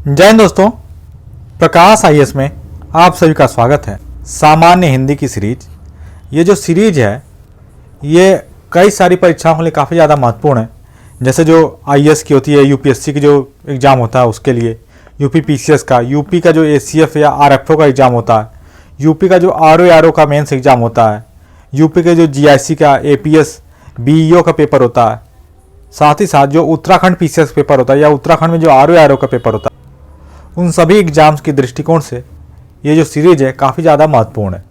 जय हिंद दोस्तों, प्रकाश आईएएस में आप सभी का स्वागत है। सामान्य हिंदी की सीरीज, ये जो सीरीज है ये कई सारी परीक्षाओं के लिए काफ़ी ज़्यादा महत्वपूर्ण है। जैसे जो आईएएस की होती है, यूपीएससी की जो एग्ज़ाम होता है उसके लिए, यूपी पीसीएस का, यूपी का जो एसीएफ या आरएफओ का एग्ज़ाम होता है, यूपी का जो आरओ का मेंस एग्ज़ाम होता है, यूपी के जो जीआईसी का एपीएस बीईओ का पेपर होता है, साथ ही साथ जो उत्तराखंड पीसीएस पेपर होता है या उत्तराखंड में जो आरओ का पेपर होता है, उन सभी एग्ज़ाम्स के दृष्टिकोण से ये जो सीरीज है काफ़ी ज़्यादा महत्वपूर्ण है।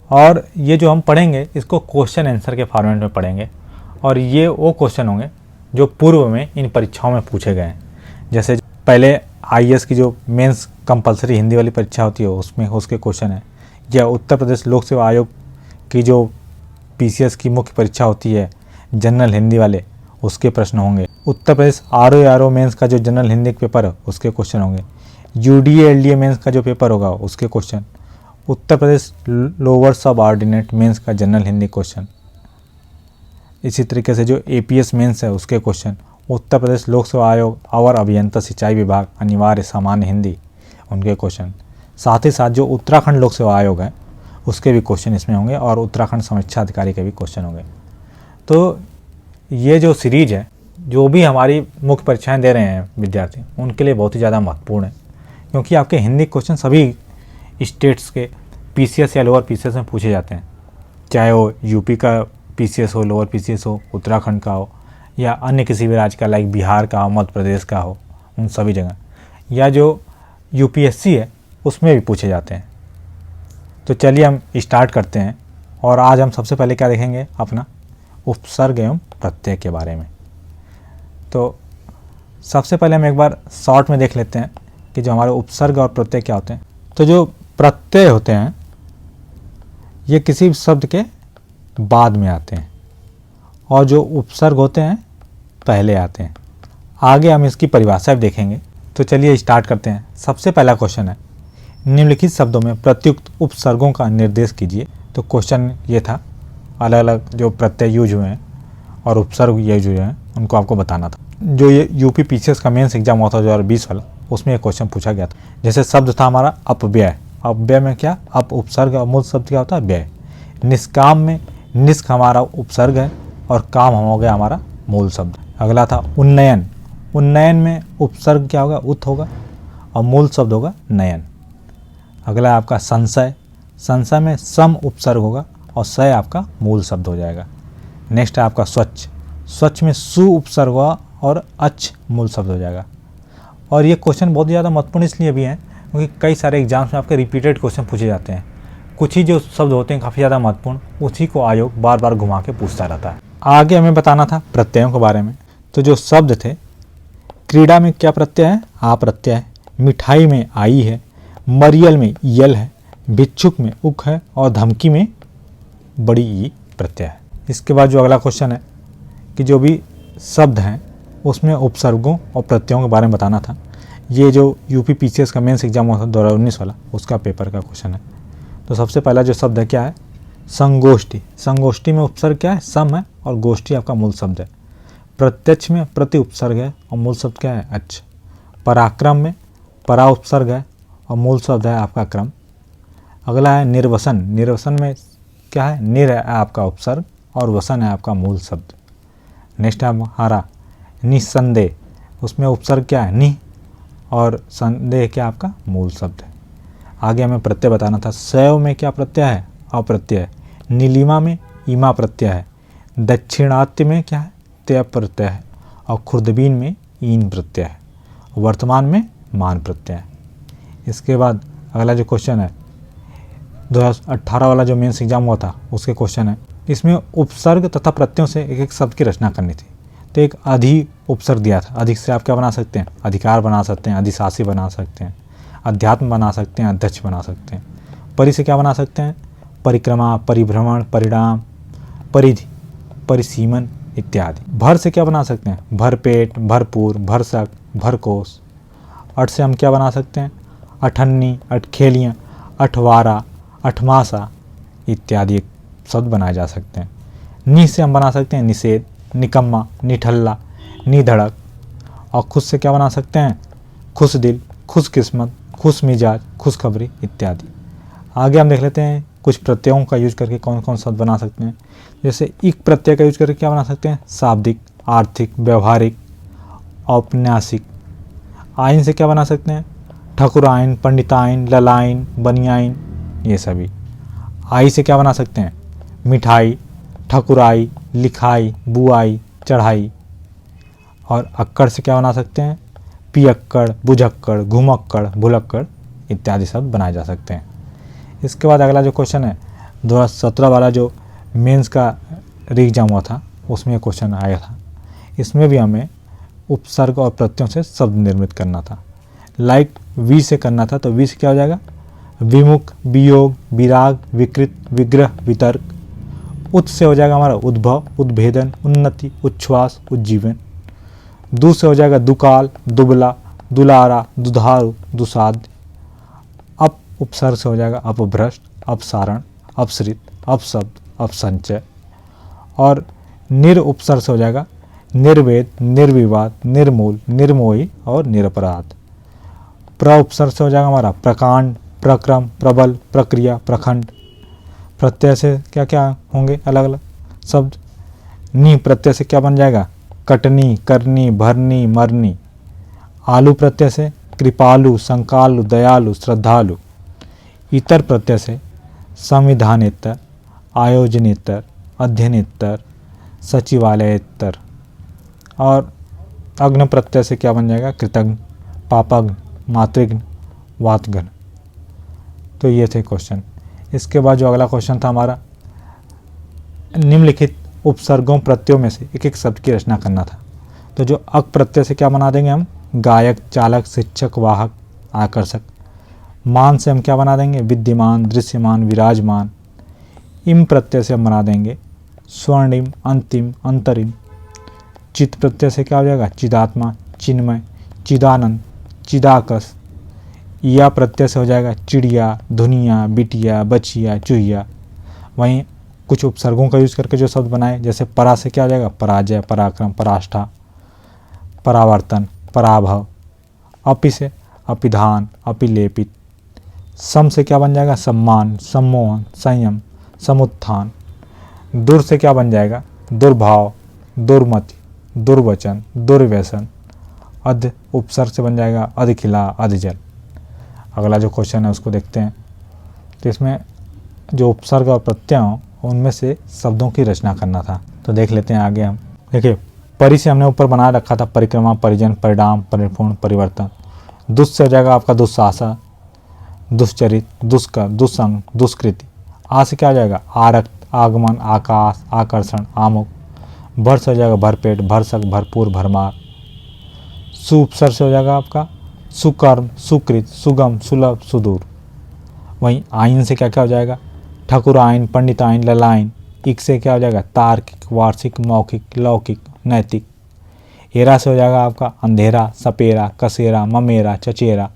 और ये जो हम पढ़ेंगे इसको क्वेश्चन आंसर के फॉर्मेट में पढ़ेंगे और ये वो क्वेश्चन होंगे जो पूर्व में इन परीक्षाओं में पूछे गए हैं। जैसे पहले आईएएस की जो मेंस कंपलसरी हिंदी वाली परीक्षा होती है उसमें उसके क्वेश्चन है, या उत्तर प्रदेश लोक सेवा आयोग की जो पीसीएस की मुख्य परीक्षा होती है जनरल हिंदी वाले, उसके प्रश्न होंगे। उत्तर प्रदेश आरओ मेंस का जो जनरल हिंदी पेपर है उसके क्वेश्चन होंगे। यूडीए एलडीए मेंस का जो पेपर होगा उसके क्वेश्चन। उत्तर प्रदेश लोअर सब ऑर्डिनेट मेंस का जनरल हिंदी क्वेश्चन। इसी तरीके से जो एपीएस मेंस है उसके क्वेश्चन। उत्तर प्रदेश लोक सेवा आयोग और अभियंता सिंचाई विभाग अनिवार्य सामान्य हिंदी, उनके क्वेश्चन। साथ ही साथ जो उत्तराखंड लोक सेवा आयोग है उसके भी क्वेश्चन इसमें होंगे और उत्तराखंड समीक्षा अधिकारी के भी क्वेश्चन होंगे। तो ये जो सीरीज है, जो भी हमारी मुख्य परीक्षाएं दे रहे हैं विद्यार्थी, उनके लिए बहुत ही ज़्यादा महत्वपूर्ण है, क्योंकि आपके हिंदी क्वेश्चन सभी स्टेट्स के पीसीएस या लोअर पीसीएस में पूछे जाते हैं, चाहे वो यूपी का पीसीएस हो, लोअर पीसीएस हो, उत्तराखंड का हो, या अन्य किसी भी राज्य का लाइक बिहार का हो, मध्य प्रदेश का हो, उन सभी जगह, या जो यूपीएससी है उसमें भी पूछे जाते हैं। तो चलिए हम स्टार्ट करते हैं। और आज हम सबसे पहले क्या देखेंगे, अपना उपसर्ग एवं प्रत्यय के बारे में। तो सबसे पहले हम एक बार शॉर्ट में देख लेते हैं कि जो हमारे उपसर्ग और प्रत्यय क्या होते हैं। तो जो प्रत्यय होते हैं ये किसी शब्द के बाद में आते हैं और जो उपसर्ग होते हैं पहले आते हैं। आगे हम इसकी परिभाषा भी देखेंगे। तो चलिए स्टार्ट करते हैं। सबसे पहला क्वेश्चन है, निम्नलिखित शब्दों में प्रत्युक्त उपसर्गों का निर्देश कीजिए। तो क्वेश्चन ये था, अलग अलग जो प्रत्यय यूज हुए हैं और उपसर्ग यूज हुए हैं उनको आपको बताना था। जो ये यूपी पीसीएस का मेंस एग्जाम हुआ था 2020 वाला, उसमें एक क्वेश्चन पूछा गया था। जैसे शब्द था हमारा अपव्यय। अपव्यय में क्या, अप उपसर्ग और मूल शब्द क्या होता है, व्यय। निष्काम में निष्क हमारा उपसर्ग है और काम हो गया हमारा मूल शब्द। अगला था उन्नयन। उन्नयन में उपसर्ग क्या होगा, उत होगा और मूल शब्द होगा नयन। अगला आपका संशय। संशय में सम उपसर्ग होगा और सय आपका मूल शब्द हो जाएगा। नेक्स्ट है आपका स्वच्छ। स्वच्छ में सु उपसर्ग होगा और अच्छ मूल शब्द हो जाएगा। और ये क्वेश्चन बहुत ज़्यादा महत्वपूर्ण इसलिए भी हैं क्योंकि कई सारे एग्जाम्स में आपके रिपीटेड क्वेश्चन पूछे जाते हैं। कुछ ही जो शब्द होते हैं काफ़ी ज़्यादा महत्वपूर्ण, उसी को आयोग बार बार घुमा के पूछता रहता है। आगे हमें बताना था प्रत्ययों के बारे में। तो जो शब्द थे, क्रीड़ा में क्या प्रत्यय है, आ प्रत्यय है। मिठाई में आई है। मरियल में यल है। भिक्षुक में उक है और धमकी में बड़ी ई प्रत्यय है। इसके बाद जो अगला क्वेश्चन है कि जो भी शब्द हैं उसमें उपसर्गों और प्रत्ययों के बारे में बताना था। ये जो यूपी पीसीएस का मेंस एग्जाम हुआ था 2019 वाला, उसका पेपर का क्वेश्चन है। तो सबसे पहला जो शब्द है क्या है, संगोष्ठी। संगोष्ठी में उपसर्ग क्या है, सम है और गोष्ठी आपका मूल शब्द है। प्रत्यक्ष में प्रति उपसर्ग है और मूल शब्द क्या है, अच्छ। पराक्रम में परा उपसर्ग है और मूल शब्द है आपका क्रम। अगला है निर्वसन। निर्वसन में क्या है, निर है आपका उपसर्ग और वसन है आपका मूल शब्द। नेक्स्ट है हमारा निसंदेह। उसमें उपसर्ग क्या है, नि, और संदेह क्या आपका मूल शब्द है। आगे हमें प्रत्यय बताना था। शैव में क्या प्रत्यय है, अप्रत्यय है। नीलिमा में ईमा प्रत्यय है। दक्षिणात्य में क्या है, त्य प्रत्यय है और खुर्दबीन में ईन प्रत्यय है। वर्तमान में मान प्रत्यय है। इसके बाद अगला जो क्वेश्चन है 2018 वाला जो मेंस एग्जाम हुआ था उसके क्वेश्चन है। इसमें उपसर्ग तथा प्रत्ययों से एक एक शब्द की रचना करनी थी। तो एक अधि उपसर्ग दिया था। अधिक से आप क्या बना सकते हैं, अधिकार बना सकते हैं, अधिशासी बना सकते हैं, अध्यात्म बना सकते हैं, अध्यक्ष बना सकते हैं। परि से क्या बना सकते हैं, परिक्रमा, परिभ्रमण, परिणाम, परिधि, परिसीमन इत्यादि। भर से क्या बना सकते हैं, भरपेट, भरपूर, भरसक, भरकोश। अठ से हम क्या बना सकते हैं, अठन्नी, अठखेलियाँ, अठवारा, अठमासा इत्यादि शब्द बनाए जा सकते हैं। नि से हम बना सकते हैं निषेध, निकम्मा, निठल्ला, निधड़क। और खुश से क्या बना सकते हैं, खुश दिल, खुशकिस्मत, खुश मिजाज, खुशखबरी इत्यादि। आगे हम देख लेते हैं कुछ प्रत्ययों का यूज करके कौन कौन शब्द बना सकते हैं। जैसे इक प्रत्यय का यूज करके क्या बना सकते हैं, शाब्दिक, आर्थिक, व्यवहारिक, औपन्यासिक। आइन से क्या बना सकते हैं, ठकुराइन, पंडिताइन, ललाइन, बनियाइन, ये सभी। आई से क्या बना सकते हैं, मिठाई, ठकुराई, लिखाई, बुआई, चढ़ाई। और अक्कड़ से क्या बना सकते हैं, पियक्कड़, बुझक्कड़, घुमक्कड़, भुलक्कड़ इत्यादि शब्द बनाए जा सकते हैं। इसके बाद अगला जो क्वेश्चन है 2017 वाला जो मेंस का एग्जाम हुआ था उसमें क्वेश्चन आया था। इसमें भी हमें उपसर्ग और प्रत्ययों से शब्द निर्मित करना था। लाइक वी से करना था, तो वी से क्या हो जाएगा, विमुख, वियोग, विराग, विकृत, विग्रह, वितर्क। उत से हो जाएगा हमारा उद्भव, उद्भेदन, उन्नति, उच्छ्वास, उज्जीवन। दु से हो जाएगा दुकाल, दुबला, दुलारा, दुधारू, दुसाध्य। अप उपसर्ग से हो जाएगा अपभ्रष्ट, अपसारण, अपसृत, अपशब्द, अपसंचय। और निर उपसर्ग से हो जाएगा निर्वेद, निर्विवाद, निर्मूल, निर्मोही और निरपराध। प्र उपसर्ग से हो जाएगा हमारा प्रकांड, प्रक्रम, प्रबल, प्रक्रिया, प्रखंड। प्रत्यय से क्या क्या होंगे अलग अलग शब्द। नी प्रत्यय से क्या बन जाएगा, कटनी, करनी, भरनी, मरनी। आलू प्रत्यय से कृपालु, संकालु, दयालु, श्रद्धालु। इतर प्रत्यय से संविधानेतर, आयोजनेतर, अध्ययनेतर, सचिवालयेतर। और अग्न प्रत्यय से क्या बन जाएगा, कृतघ्न, पापघ्न, मातृघ्न, वातघ्न। तो ये थे क्वेश्चन। इसके बाद जो अगला क्वेश्चन था हमारा, निम्नलिखित उपसर्गों प्रत्ययों में से एक एक शब्द की रचना करना था। तो जो अक प्रत्यय से क्या बना देंगे हम, गायक, चालक, शिक्षक, वाहक, आकर्षक। मान से हम क्या बना देंगे, विद्यमान, दृश्यमान, विराजमान। इम प्रत्यय से हम बना देंगे स्वर्णिम, अंतिम, अंतरिम। चित प्रत्यय से क्या हो जाएगा, चिदात्मा, चिन्मय, चिदानंद, चिदाकस। या प्रत्यय से हो जाएगा चिड़िया, धुनिया, बिटिया, बचिया, चूहिया। वहीं कुछ उपसर्गों का यूज करके जो शब्द बनाए, जैसे परा से क्या हो जाएगा, पराजय, पराक्रम, पराष्ठा, परावर्तन, पराभव। अपि से अपिधान, अपिलेपित। सम से क्या बन जाएगा, सम्मान, सम्मोहन, संयम, समुत्थान। दुर से क्या बन जाएगा, दुर्भाव, दुर्मति, दुर्वचन, दुर्व्यसन। अध उपसर्ग से बन जाएगा अधखिला, अधजल। अगला जो क्वेश्चन है उसको देखते हैं। तो इसमें जो उपसर्ग और प्रत्यय हों उनमें से शब्दों की रचना करना था। तो देख लेते हैं आगे हम। देखिए परि से हमने ऊपर बना रखा था परिक्रमा, परिजन, परिणाम, परिपूर्ण, परिवर्तन। दुस् से हो जाएगा आपका दुस्साहसा, दुश्चरित, दुष्कर, दुस्संग, दुष्कृति। आ से क्या हो जाएगा, आरक्त, आगमन, आकाश, आकर्षण, आमुख। भर से हो जाएगा भरपेट, भरसक, भरपूर, भरमार। सु उपसर्ग से हो जाएगा आपका सुकर्म, सुकृत, सुगम, सुलभ, सुदूर। वहीं आइन से क्या क्या हो जाएगा, ठकुराइन, पंडिताइन, ललाइन। इक से क्या हो जाएगा, तार्किक, वार्षिक, मौखिक, लौकिक, नैतिक। एरा से हो जाएगा आपका अंधेरा, सपेरा, कसेरा, ममेरा, चचेरा।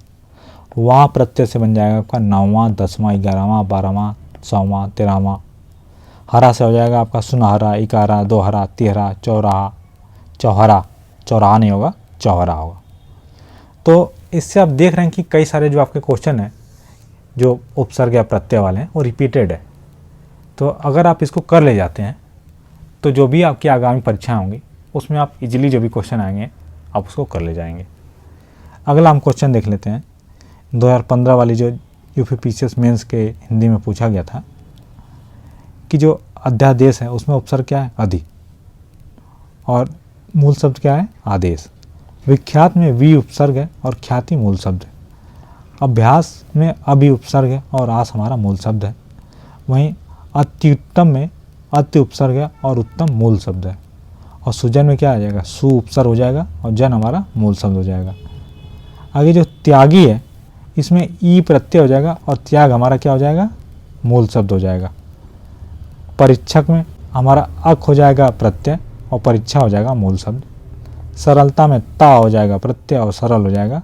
वहाँ प्रत्यय से बन जाएगा आपका 9वां, 10वां, 11वां, 12वां, 100वां, 13वां। हरा से हो जाएगा आपका सुनहरा, इकारा, दोहरा, तिहरा, चौराहा, चौहरा। चौराहा नहीं होगा, चौहरा होगा। तो इससे आप देख रहे हैं कि कई सारे जो आपके क्वेश्चन हैं जो उपसर्ग या प्रत्यय वाले हैं वो रिपीटेड है। तो अगर आप इसको कर ले जाते हैं तो जो भी आपकी आगामी परीक्षाएं होंगी उसमें आप इजीली जो भी क्वेश्चन आएंगे आप उसको कर ले जाएंगे। अगला हम क्वेश्चन देख लेते हैं 2015 वाली जो यूपीपीसीएस मेंस के हिंदी में पूछा गया था कि जो अध्यादेश है उसमें उपसर्ग क्या है, अधि, और मूल शब्द क्या है, आदेश। विख्यात में वी उपसर्ग है और ख्याति मूल शब्द है। अभ्यास में अभि उपसर्ग है और आस हमारा मूल शब्द है। वहीं अत्युत्तम में अति उपसर्ग है और उत्तम मूल शब्द है। और सुजन में क्या आ जाएगा, सु उपसर्ग हो जाएगा और जन हमारा मूल शब्द हो जाएगा। आगे जो त्यागी है इसमें ई प्रत्यय हो जाएगा और त्याग हमारा क्या हो जाएगा, मूल शब्द हो जाएगा। परीक्षक में हमारा अक हो जाएगा प्रत्यय और परीक्षा हो जाएगा मूल शब्द। सरलता में ता हो जाएगा प्रत्यय और सरल हो जाएगा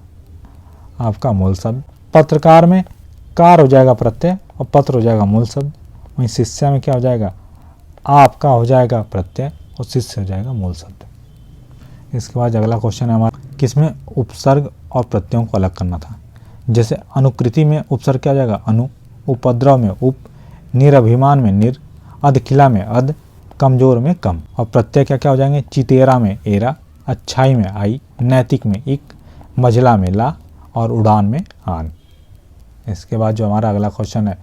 आपका मूल शब्द। पत्रकार में कार हो जाएगा प्रत्यय और पत्र हो जाएगा मूल शब्द। वहीं शिष्या में क्या हो जाएगा, आपका हो जाएगा प्रत्यय और शिष्य हो जाएगा मूल शब्द। इसके बाद अगला क्वेश्चन है हमारा, किसमें उपसर्ग और प्रत्ययों को अलग करना था। जैसे अनुकृति में उपसर्ग क्या हो जाएगा अनु, उपद्रव में उप, निरभिमान में निर, अधखिला में अध, कमजोर में कम। और प्रत्यय क्या क्या हो जाएंगे, चितेरा में एरा, अच्छाई में आई, नैतिक में इक, मझला में ला और उड़ान में आन। इसके बाद जो हमारा अगला क्वेश्चन है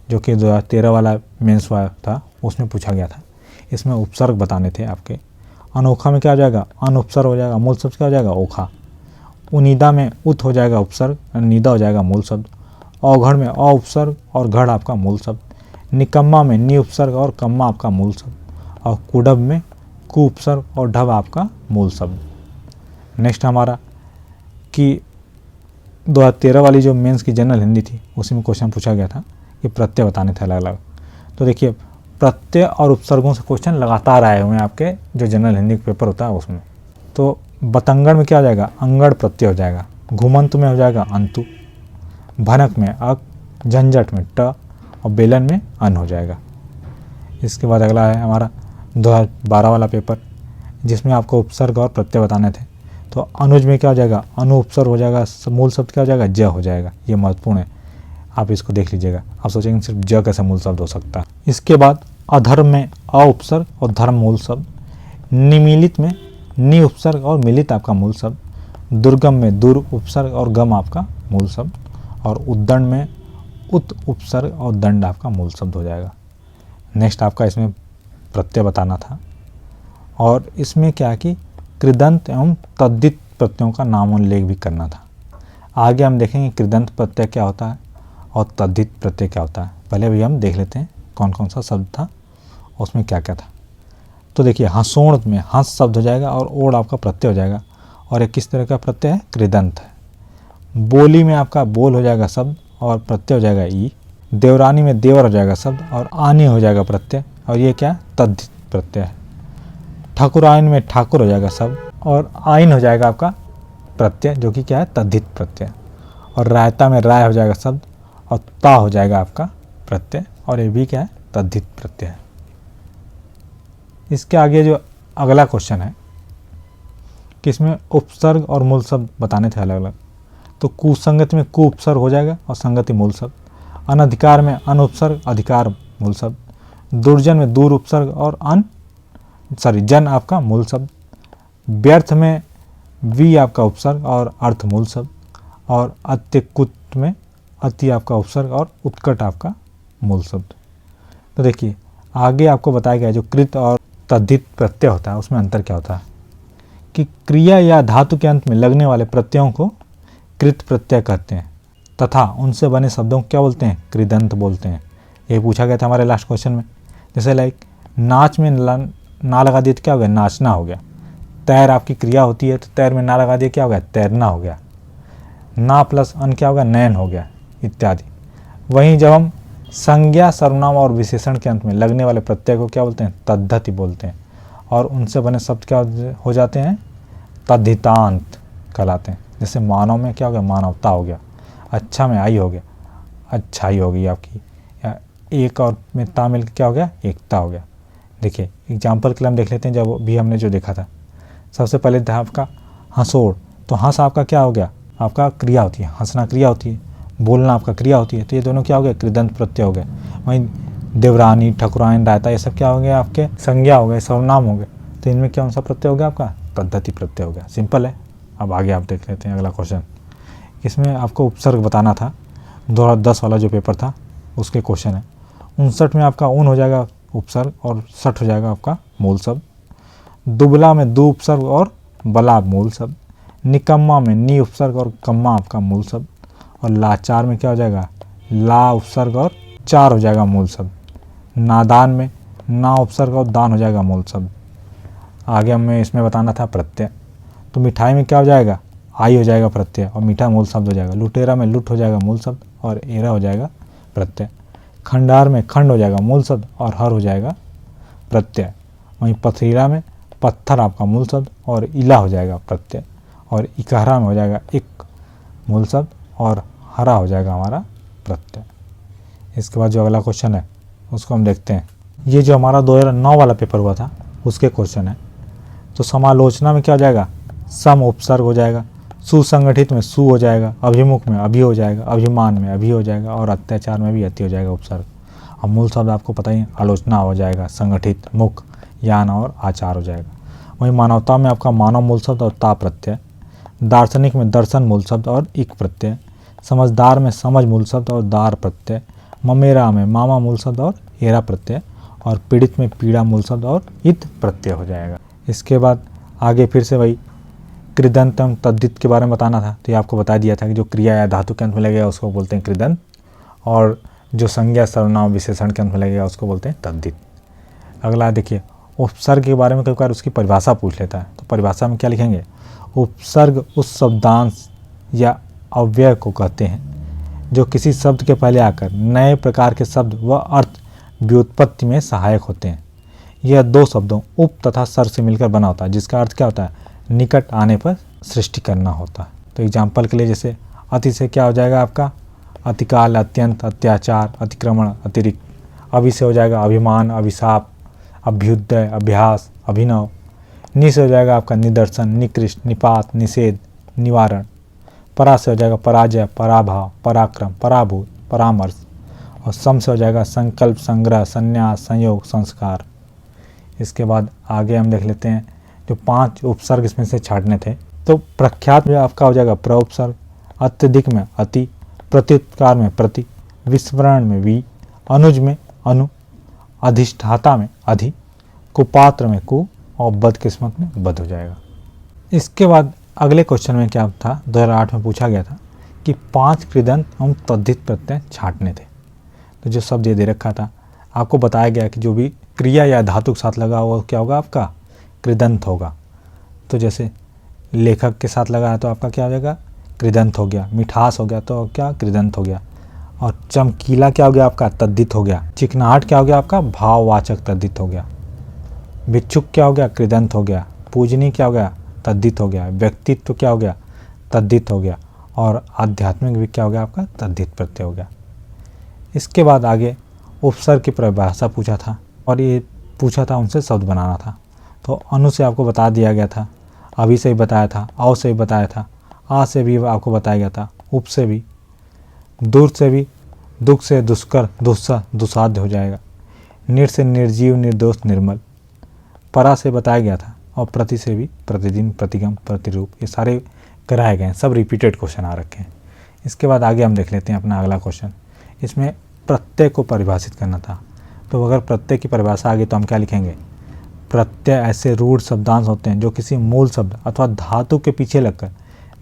जो कि 2013 वाला मेंस वाला था उसमें पूछा गया था, इसमें उपसर्ग बताने थे आपके। अनोखा में क्या हो जाएगा अनुपसर्ग हो जाएगा, मूल शब्द क्या हो जाएगा ओखा। उनीदा में उत हो जाएगा उपसर्ग, निदा हो जाएगा मूल शब्द। अवघड़ में अ उपसर्ग और घड़ आपका मूल शब्द। निकम्मा में नि उपसर्ग और कम्मा आपका मूल शब्द। और कुडब में कु उपसर्ग और ढब आपका मूल शब्द। नेक्स्ट हमारा कि 2013 वाली जो मेंस की जनरल हिंदी थी उसी में क्वेश्चन पूछा गया था कि प्रत्यय बताने थे अलग अलग। तो देखिए प्रत्यय और उपसर्गों से क्वेश्चन लगातार आए हुए हैं आपके जो जनरल हिंदी का पेपर होता है उसमें। तो बतंगड़ में क्या हो जाएगा अंगड़ प्रत्यय हो जाएगा। घुमंत में हो जाएगा अंतु, भनक में अक, झंझट में ट और बेलन में अन हो जाएगा। इसके बाद अगला है हमारा 2012 वाला पेपर जिसमें आपको उपसर्ग और प्रत्यय बताने थे। तो अनुज में क्या हो जाएगा अनु उपसर्ग हो जाएगा, मूल शब्द क्या हो जाएगा ज हो जाएगा। ये महत्वपूर्ण है, आप इसको देख लीजिएगा। आप सोचेंगे सिर्फ ज कैसे मूल शब्द हो सकता है। इसके बाद अधर्म में अ उपसर्ग और धर्म मूल शब्द। निमीलित में नि उपसर्ग और मिलित आपका मूल शब्द। दुर्गम में दुर उपसर्ग और गम आपका मूल शब्द। और उद्दंड में उत उपसर्ग और दंड आपका मूल शब्द हो जाएगा। नेक्स्ट आपका इसमें प्रत्यय बताना था और इसमें क्या कि कृदंत एवं तद्धित प्रत्ययों का नामोल्लेख भी करना था। आगे हम देखेंगे कृदंत प्रत्यय क्या होता है और तद्धित प्रत्यय क्या होता है। पहले भी हम देख लेते हैं कौन कौन सा शब्द था उसमें क्या क्या था। तो देखिए हंसोण में हंस शब्द हो जाएगा और ओढ़ आपका प्रत्यय हो जाएगा और एक किस तरह का प्रत्यय है कृदंत है। बोली में आपका बोल हो जाएगा शब्द और प्रत्यय हो जाएगा ई। देवरानी में देवर हो जाएगा शब्द और आनी हो जाएगा प्रत्यय और ये क्या तद्धित प्रत्यय है। ठाकुरायन में ठाकुर हो जाएगा शब्द और आइन हो जाएगा आपका प्रत्यय जो कि क्या है तद्धित प्रत्यय। और रायता में राय हो जाएगा शब्द और ता हो जाएगा आपका प्रत्यय और ये भी क्या है तद्धित प्रत्यय है। इसके आगे जो अगला क्वेश्चन है कि इसमें उपसर्ग और मूल शब्द बताने थे अलग अलग। तो कुसंगति में कु उपसर्ग हो जाएगा और संगति मूल शब्द। अनधिकार में अन उपसर्ग अधिकार मूल शब्द। दुर्जन में दूर उपसर्ग और जन आपका मूल शब्द। व्यर्थ में वी आपका उपसर्ग और अर्थ मूल शब्द। और अत्यकुत में अति आपका उपसर्ग और उत्कट आपका मूल शब्द। तो देखिए आगे आपको बताया गया जो कृत और तद्धित प्रत्यय होता है उसमें अंतर क्या होता है कि क्रिया या धातु के अंत में लगने वाले प्रत्ययों को कृत प्रत्यय कहते हैं तथा उनसे बने शब्दों को क्या बोलते हैं कृदंत बोलते हैं। ये पूछा गया था हमारे लास्ट क्वेश्चन में। जैसे लाइक नाच में ना लगा दिए तो क्या हो गया नाचना हो गया। तैर आपकी क्रिया होती है तो तैर में ना लगा दिए क्या हो गया तैरना हो गया। ना प्लस अन क्या हो गया नयन हो गया इत्यादि। वहीं जब हम संज्ञा सर्वनाम और विशेषण के अंत में लगने वाले प्रत्यय को क्या बोलते हैं तद्धति बोलते हैं और उनसे बने शब्द क्या हो जाते हैं तद्धितांत कहलाते हैं। जैसे मानव में क्या हो गया मानवता हो गया। अच्छा में आई हो गया अच्छाई हो गई आपकी। या एक और में ता मिल के क्या हो गया एकता हो गया। देखिए एग्जाम्पल के लिए हम देख लेते हैं जब भी हमने जो देखा था। सबसे पहले था आपका हंसोड़। तो हंस आपका क्या हो गया आपका क्रिया होती है, हंसना क्रिया होती है, बोलना आपका क्रिया होती है। तो ये दोनों क्या हो गए कृदंत प्रत्यय हो गए। वहीं देवरानी ठकुराइन रायता ये सब क्या हो गया आपके संज्ञा हो गए सर्वनाम हो गए। तो इनमें कौन सा प्रत्यय हो गया आपका तद्धति प्रत्यय हो गया। सिंपल है। अब आगे आप देख लेते हैं अगला क्वेश्चन। इसमें आपको उपसर्ग बताना था 2010 वाला जो पेपर था उसके क्वेश्चन है। 59 में आपका ऊन हो जाएगा उपसर्ग और 60 हो जाएगा आपका मूल शब्द। दुबला में दु उपसर्ग और बला मूल शब्द। निकम्मा में नी उपसर्ग और कम्मा आपका मूल शब्द। और लाचार में क्या हो जाएगा ला उपसर्ग और चार हो जाएगा मूल शब्द। नादान में ना उपसर्ग और दान हो जाएगा मूल शब्द। आगे हमें इसमें बताना था प्रत्यय। तो मिठाई में क्या हो जाएगा आई हो जाएगा प्रत्यय और मीठा मूल शब्द हो जाएगा। लुटेरा में लुट हो जाएगा मूल शब्द और एरा हो जाएगा प्रत्यय। खंडार में खंड हो जाएगा मूल शब्द और हर हो जाएगा प्रत्यय। वहीं पथरीला में पत्थर आपका मूल शब्द और इला हो जाएगा प्रत्यय। और इकहरा में हो जाएगा एक मूल शब्द और हरा हो जाएगा हमारा प्रत्यय। इसके बाद जो अगला क्वेश्चन है उसको हम देखते हैं। ये जो हमारा 2009 वाला पेपर हुआ था उसके क्वेश्चन है। तो समालोचना में क्या हो जाएगा सम उपसर्ग हो जाएगा। सुसंगठित में सु हो जाएगा, अभिमुख में अभि हो जाएगा, अभिमान में अभि हो जाएगा और अत्याचार में भी अति हो जाएगा उपसर्ग। अब मूल शब्द आपको पता ही, आलोचना हो जाएगा, संगठित, मुख, यान और आचार हो जाएगा। वहीं मानवता में आपका मानव मूल शब्द और ता प्रत्यय, दार्शनिक में दर्शन मूल शब्द और इक प्रत्यय, समझदार में समझ मूल शब्द और दार प्रत्यय, ममेरा में मामा मूल शब्द और एरा प्रत्यय और पीड़ित में पीड़ा मूल शब्द और इत प्रत्यय हो जाएगा। इसके बाद आगे फिर से वही कृदंत एवं तद्धित के बारे में बताना था। तो ये आपको बता दिया था कि जो क्रिया या धातु के अंत में लगेगा उसको बोलते हैं कृदंत और जो संज्ञा सर्वनाम विशेषण के अंत में लगेगा उसको बोलते हैं तद्धित। अगला देखिए, उपसर्ग के बारे में कई बार उसकी परिभाषा पूछ लेता है। तो परिभाषा में क्या लिखेंगे, उपसर्ग उस शब्दांश या अव्यय को कहते हैं जो किसी शब्द के पहले आकर नए प्रकार के शब्द व अर्थ व्युत्पत्ति में सहायक होते हैं। यह दो शब्दों उप तथा सर से मिलकर बना होता है, जिसका अर्थ क्या होता है, निकट आने पर सृष्टि करना होता है। तो एग्जाम्पल के लिए जैसे अति से क्या हो जाएगा आपका, अतिकाल, अत्यंत, अत्याचार, अतिक्रमण, अतिरिक्त। अभि से हो जाएगा अभिमान, अभिशाप, अभ्युदय, अभ्यास, अभिनव। नि से हो जाएगा आपका निदर्शन, निकृष्ट, निपात, निषेध, निवारण। परा से हो जाएगा पराजय, पराभाव, पराक्रम, पराभूत, परामर्श। और सम से हो जाएगा संकल्प, संग्रह, संन्यास, संयोग, संस्कार। इसके बाद आगे हम देख लेते हैं जो 5 उपसर्ग इसमें से छाटने थे। तो प्रख्यात में आपका हो जाएगा प्र उपसर्ग, अत्यधिक में अति, प्रत्युत्कार में प्रति, विस्मरण में वि, अनुज में अनु, अधिष्ठाता में अधि, कुपात्र में कु और बदकिस्मत में बद हो जाएगा। इसके बाद अगले क्वेश्चन में क्या था, 2008 में पूछा गया था कि 5 कृदंत एवं तद्धित प्रत्यय छाटने थे। तो जो शब्द ये दे रखा था, आपको बताया गया कि जो भी क्रिया या धातु के साथ लगा हुआ क्या होगा, आपका कृदंत होगा। तो जैसे लेखक के साथ लगा है तो आपका क्या हो जाएगा, कृदंत हो गया। मिठास हो गया तो क्या, कृदंत हो गया। और चमकीला क्या हो गया आपका, तद्धित हो गया। चिकनाहट क्या हो गया आपका, भाववाचक तद्धित हो गया। भिक्षुक क्या हो गया, कृदंत हो गया। पूजनी क्या हो गया, तद्धित हो गया। व्यक्तित्व क्या हो गया, तद्धित हो गया। और आध्यात्मिक भी क्या हो गया आपका, तद्धित प्रत्यय हो गया। इसके बाद आगे उपसर्ग की परिभाषा पूछा था और ये पूछा था उनसे शब्द बनाना था। तो अनु से आपको बता दिया गया था, अभी से भी बताया था, औ से भी बताया था, आ से भी आपको बताया गया था, उप से भी, दूर से भी, दुख से दुष्कर, दुस्सह, दुसाध्य हो जाएगा। निर से निर्जीव, निर्दोष, निर्मल। परा से बताया गया था और प्रति से भी प्रतिदिन, प्रतिगम, प्रतिरूप। ये सारे कराए गए हैं, सब रिपीटेड क्वेश्चन आ रखे हैं। इसके बाद आगे हम देख लेते हैं अपना अगला क्वेश्चन। इसमें प्रत्यय को परिभाषित करना था। तो अगर प्रत्यय की परिभाषा आ गई तो हम क्या लिखेंगे, प्रत्यय ऐसे रूढ़ शब्दांश होते हैं जो किसी मूल शब्द अथवा धातु के पीछे लगकर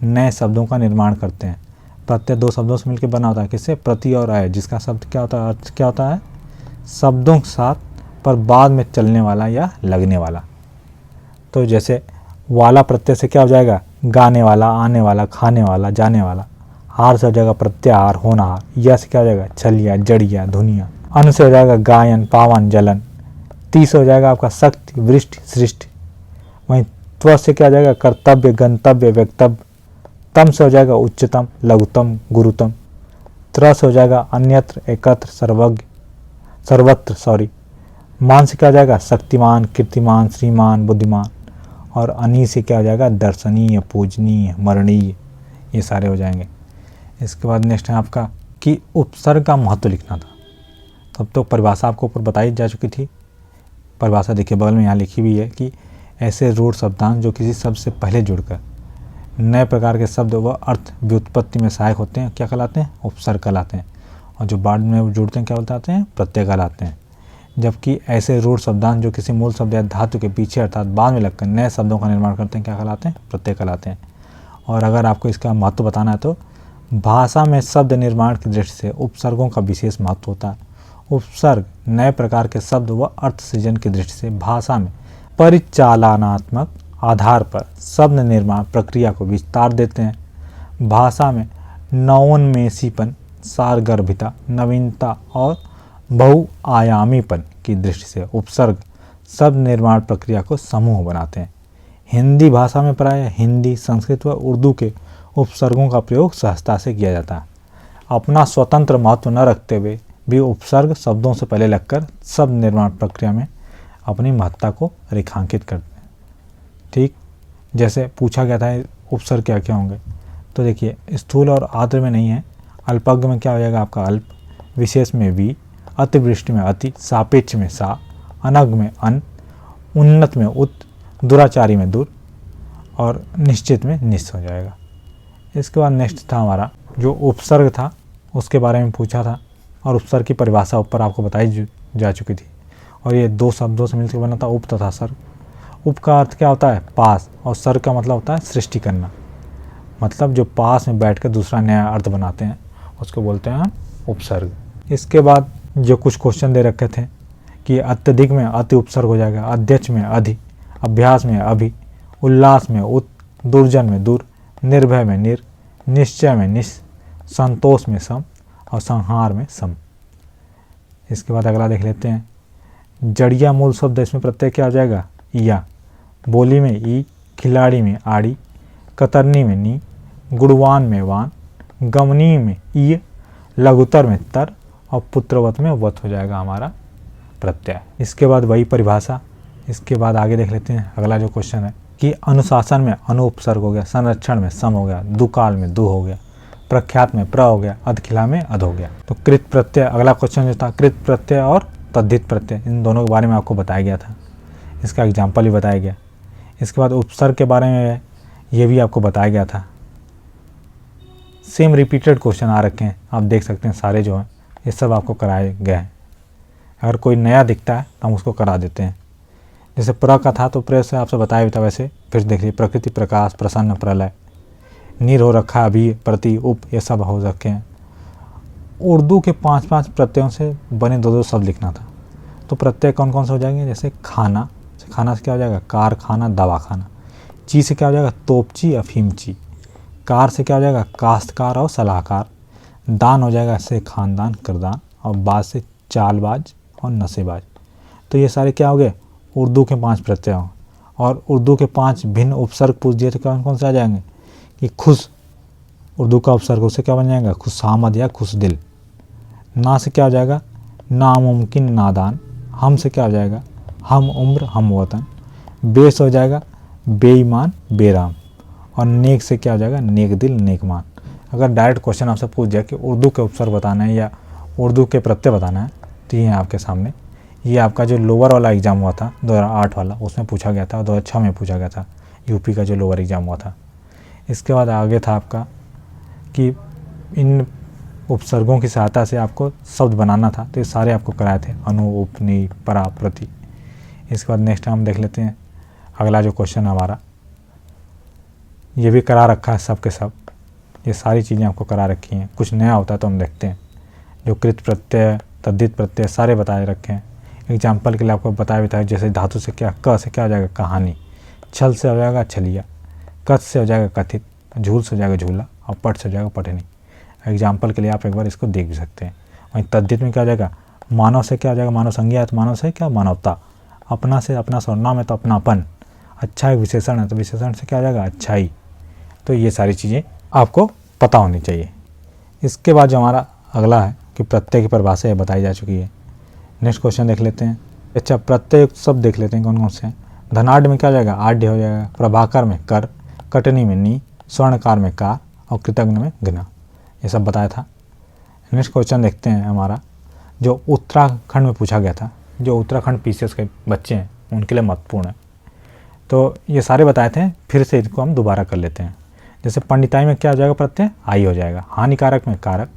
नए शब्दों का निर्माण करते हैं। प्रत्यय 2 शब्दों से मिलकर बना होता है, किससे, प्रति और अय, जिसका शब्द क्या होता है, अर्थ क्या होता है, शब्दों के साथ पर बाद में चलने वाला या लगने वाला। तो जैसे वाला प्रत्यय से क्या हो जाएगा, गाने वाला, आने वाला, खाने वाला, जाने वाला। हार से हो जाएगा प्रत्याहार, होनहार। या से क्या हो जाएगा, छलिया, जड़िया, धुनिया। अन्न से हो जाएगा गायन, पावन, जलन। ती से हो जाएगा आपका शक्ति, वृष्टि, सृष्टि। वहीं त्व से क्या हो जाएगा, कर्तव्य, गंतव्य, वक्तव्य। तम से हो जाएगा उच्चतम, लघुतम, गुरुतम। त्र से हो जाएगा अन्यत्र, एकत्र, सर्वज्ञ, सर्वत्र। मान से क्या हो जाएगा, शक्तिमान, कीर्तिमान, श्रीमान, बुद्धिमान। और अनी से क्या हो जाएगा, दर्शनीय, पूजनीय, मरणीय। ये सारे हो जाएंगे। इसके बाद नेक्स्ट है आपका कि उपसर्ग का महत्व लिखना था। तब तो परिभाषा आपको ऊपर बताई जा चुकी थी। परिभाषा देखिए बगल में यहाँ लिखी हुई है कि ऐसे रूढ़ शब्दांश जो किसी शब्द से पहले जुड़कर नए प्रकार के शब्द व अर्थ व्युत्पत्ति में सहायक होते हैं, क्या कहलाते हैं, उपसर्ग कहलाते हैं। और जो बाद में जुड़ते हैं क्या बताते हैं, प्रत्यय कहलाते हैं। जबकि ऐसे रूढ़ शब्दांश जो किसी मूल शब्द या धातु के पीछे अर्थात बाद में लगकर नए शब्दों का निर्माण करते हैं, क्या कहलाते हैं, प्रत्यय कहलाते हैं। और अगर आपको इसका महत्व बताना है तो भाषा में शब्द निर्माण की दृष्टि से उपसर्गों का विशेष महत्व होता है। उपसर्ग नए प्रकार के शब्द व अर्थ सृजन की दृष्टि से भाषा में परिचालनात्मक आधार पर शब्द निर्माण प्रक्रिया को विस्तार देते हैं। भाषा में नवोन्मेषीपन, सारगर्भिता, नवीनता और बहुआयामीपन की दृष्टि से उपसर्ग शब्द निर्माण प्रक्रिया को समूह बनाते हैं। हिंदी भाषा में प्रायः हिंदी, संस्कृत व उर्दू के उपसर्गों का प्रयोग सहजता से किया जाता है। अपना स्वतंत्र महत्व न रखते हुए भी उपसर्ग शब्दों से पहले लगकर शब्द निर्माण प्रक्रिया में अपनी महत्ता को रेखांकित करते हैं। ठीक, जैसे पूछा गया था उपसर्ग क्या क्या होंगे, तो देखिए स्थूल और आर्द्र में नहीं है। अल्पज्ञ में क्या हो जाएगा आपका अल्प, विशेष में वी, अतिवृष्टि में अति, सापेक्ष में सा, अनग में अन, उन्नत में उत, दुराचारी में दुर और निश्चित में निश्च हो जाएगा। इसके बाद नेक्स्ट था हमारा जो उपसर्ग था उसके बारे में पूछा था और उपसर्ग की परिभाषा ऊपर आपको बताई जा चुकी थी। और ये दो शब्दों से मिलकर बना था उप तथा सर्ग। उप का अर्थ क्या होता है पास, और सर्ग का मतलब होता है सृष्टि करना, मतलब जो पास में बैठकर दूसरा नया अर्थ बनाते हैं उसको बोलते हैं हम उपसर्ग। इसके बाद जो कुछ क्वेश्चन दे रखे थे कि अत्यधिक में अति उपसर्ग हो जाएगा, अध्यक्ष में अधि, अभ्यास में अभि, उल्लास में उत, दुर्जन में दूर, निर्भय में निर, निश्चय में निश, संतोष में सम और संहार में सम। इसके बाद अगला देख लेते हैं जड़िया मूल शब्द, इसमें प्रत्यय क्या हो जाएगा या, बोली में ई, खिलाड़ी में आड़ी, कतरनी में नी, गुणवान में वान, गमनी में ई, लघुतर में तर और पुत्रवत में वत हो जाएगा हमारा प्रत्यय। इसके बाद वही परिभाषा। इसके बाद आगे देख लेते हैं अगला जो क्वेश्चन है कि अनुशासन में अनुपसर्ग हो गया, संरक्षण में सम हो गया, दुकाल में दु हो गया, प्रख्यात में प्र हो गया, अधखिला में अध हो गया। तो कृत प्रत्यय अगला क्वेश्चन जो था, कृत प्रत्यय और तद्धित प्रत्यय इन दोनों के बारे में आपको बताया गया था, इसका एग्जाम्पल भी बताया गया। इसके बाद उपसर्ग के बारे में ये भी आपको बताया गया था। सेम रिपीटेड क्वेश्चन आ रखे हैं, आप देख सकते हैं सारे जो हैं ये सब आपको कराए गए हैं। अगर कोई नया दिखता है तो हम उसको करा देते हैं। जैसे प्र का था तो प्र से आपसे बताया भी था, वैसे फिर देख लीजिए प्रकृति, प्रकाश, प्रसन्न, प्रलय, नीर हो रखा, अभी, प्रति, उप, ये सब हो रखे हैं। उर्दू के 5-5 प्रत्ययों से बने 2-2 शब्द लिखना था। तो प्रत्यय कौन कौन से हो जाएंगे, जैसे खाना, खाना से क्या हो जाएगा कारखाना, दवाखाना। ची से क्या हो जाएगा तोपची, अफीमची। कार से क्या हो जाएगा काश्तकार और सलाहकार। दान हो जाएगा इससे खानदान, किरदान। और बाज से चालबाज और नशेबाज। तो ये सारे क्या हो गए उर्दू के 5 प्रत्यय हों। और उर्दू के 5 भिन्न उपसर्ग पूछ दिए तो कौन कौन से आ जाएंगे कि खुश, उर्दू का उपसर्ग उससे क्या बन जाएगा खुशामद या खुश दिल। ना से क्या हो जाएगा नामुमकिन, नादान। हम से क्या हो जाएगा हम उम्र, हम वतन। बे से हो जाएगा बेईमान, बेराम। और नेक से क्या हो जाएगा नेक दिल, नेकमान। अगर डायरेक्ट क्वेश्चन आपसे पूछ जाए कि उर्दू के उपसर्ग बताना है या उर्दू के प्रत्यय बताना है तो ये है आपके सामने। ये आपका जो लोअर वाला एग्ज़ाम हुआ था 2008 वाला, उसमें पूछा गया था, 2006 में पूछा गया था, यूपी का जो लोअर एग्ज़ाम हुआ था। इसके बाद आगे था आपका कि इन उपसर्गों की सहायता से आपको शब्द बनाना था, तो ये सारे आपको कराए थे, अनु, उप, नि, परा, प्रति। इसके बाद नेक्स्ट हम देख लेते हैं अगला जो क्वेश्चन हमारा, ये भी करा रखा है सब के सब, ये सारी चीज़ें आपको करा रखी हैं। कुछ नया होता है तो हम देखते हैं। जो कृत प्रत्यय, तद्धित प्रत्यय सारे बताए रखे हैं। एग्जाम्पल के लिए आपको बताया भी था, जैसे धातु से क्या, क से क्या हो जाएगा कहानी, छल से हो जाएगा छलिया, कथ से हो जाएगा कथित, झूल से हो जाएगा झूला और पट से हो जाएगा पठनी। एग्जाम्पल के लिए आप एक बार इसको देख भी सकते हैं। वहीं तद्धित में क्या हो जाएगा मानव से क्या हो जाएगा मानव संज्ञा है तो मानव से क्या मानवता, अपना से अपना सर्वनाम है तो अपनापन, अच्छा एक विशेषण है तो विशेषण से क्या हो जाएगा अच्छाई। तो ये सारी चीज़ें आपको पता होनी चाहिए। इसके बाद जो हमारा अगला है कि प्रत्यय की परिभाषा बताई जा चुकी है। नेक्स्ट क्वेश्चन देख लेते हैं। अच्छा प्रत्यय सब देख लेते हैं कौन कौन से हैं। धनाढ़ में क्या हो जाएगा आढ़ हो जाएगा, प्रभाकर में कर, कटनी में नी, स्वर्णकार में कार और कृतज्ञ में घृणा, ये सब बताया था। नेक्स्ट क्वेश्चन देखते हैं हमारा जो उत्तराखंड में पूछा गया था। जो उत्तराखंड पीसीएस के बच्चे हैं उनके लिए महत्वपूर्ण है। तो ये सारे बताए थे, फिर से इनको हम दोबारा कर लेते हैं। जैसे पंडिताई में क्या हो जाएगा प्रत्यय आई हो जाएगा, हानिकारक में कारक,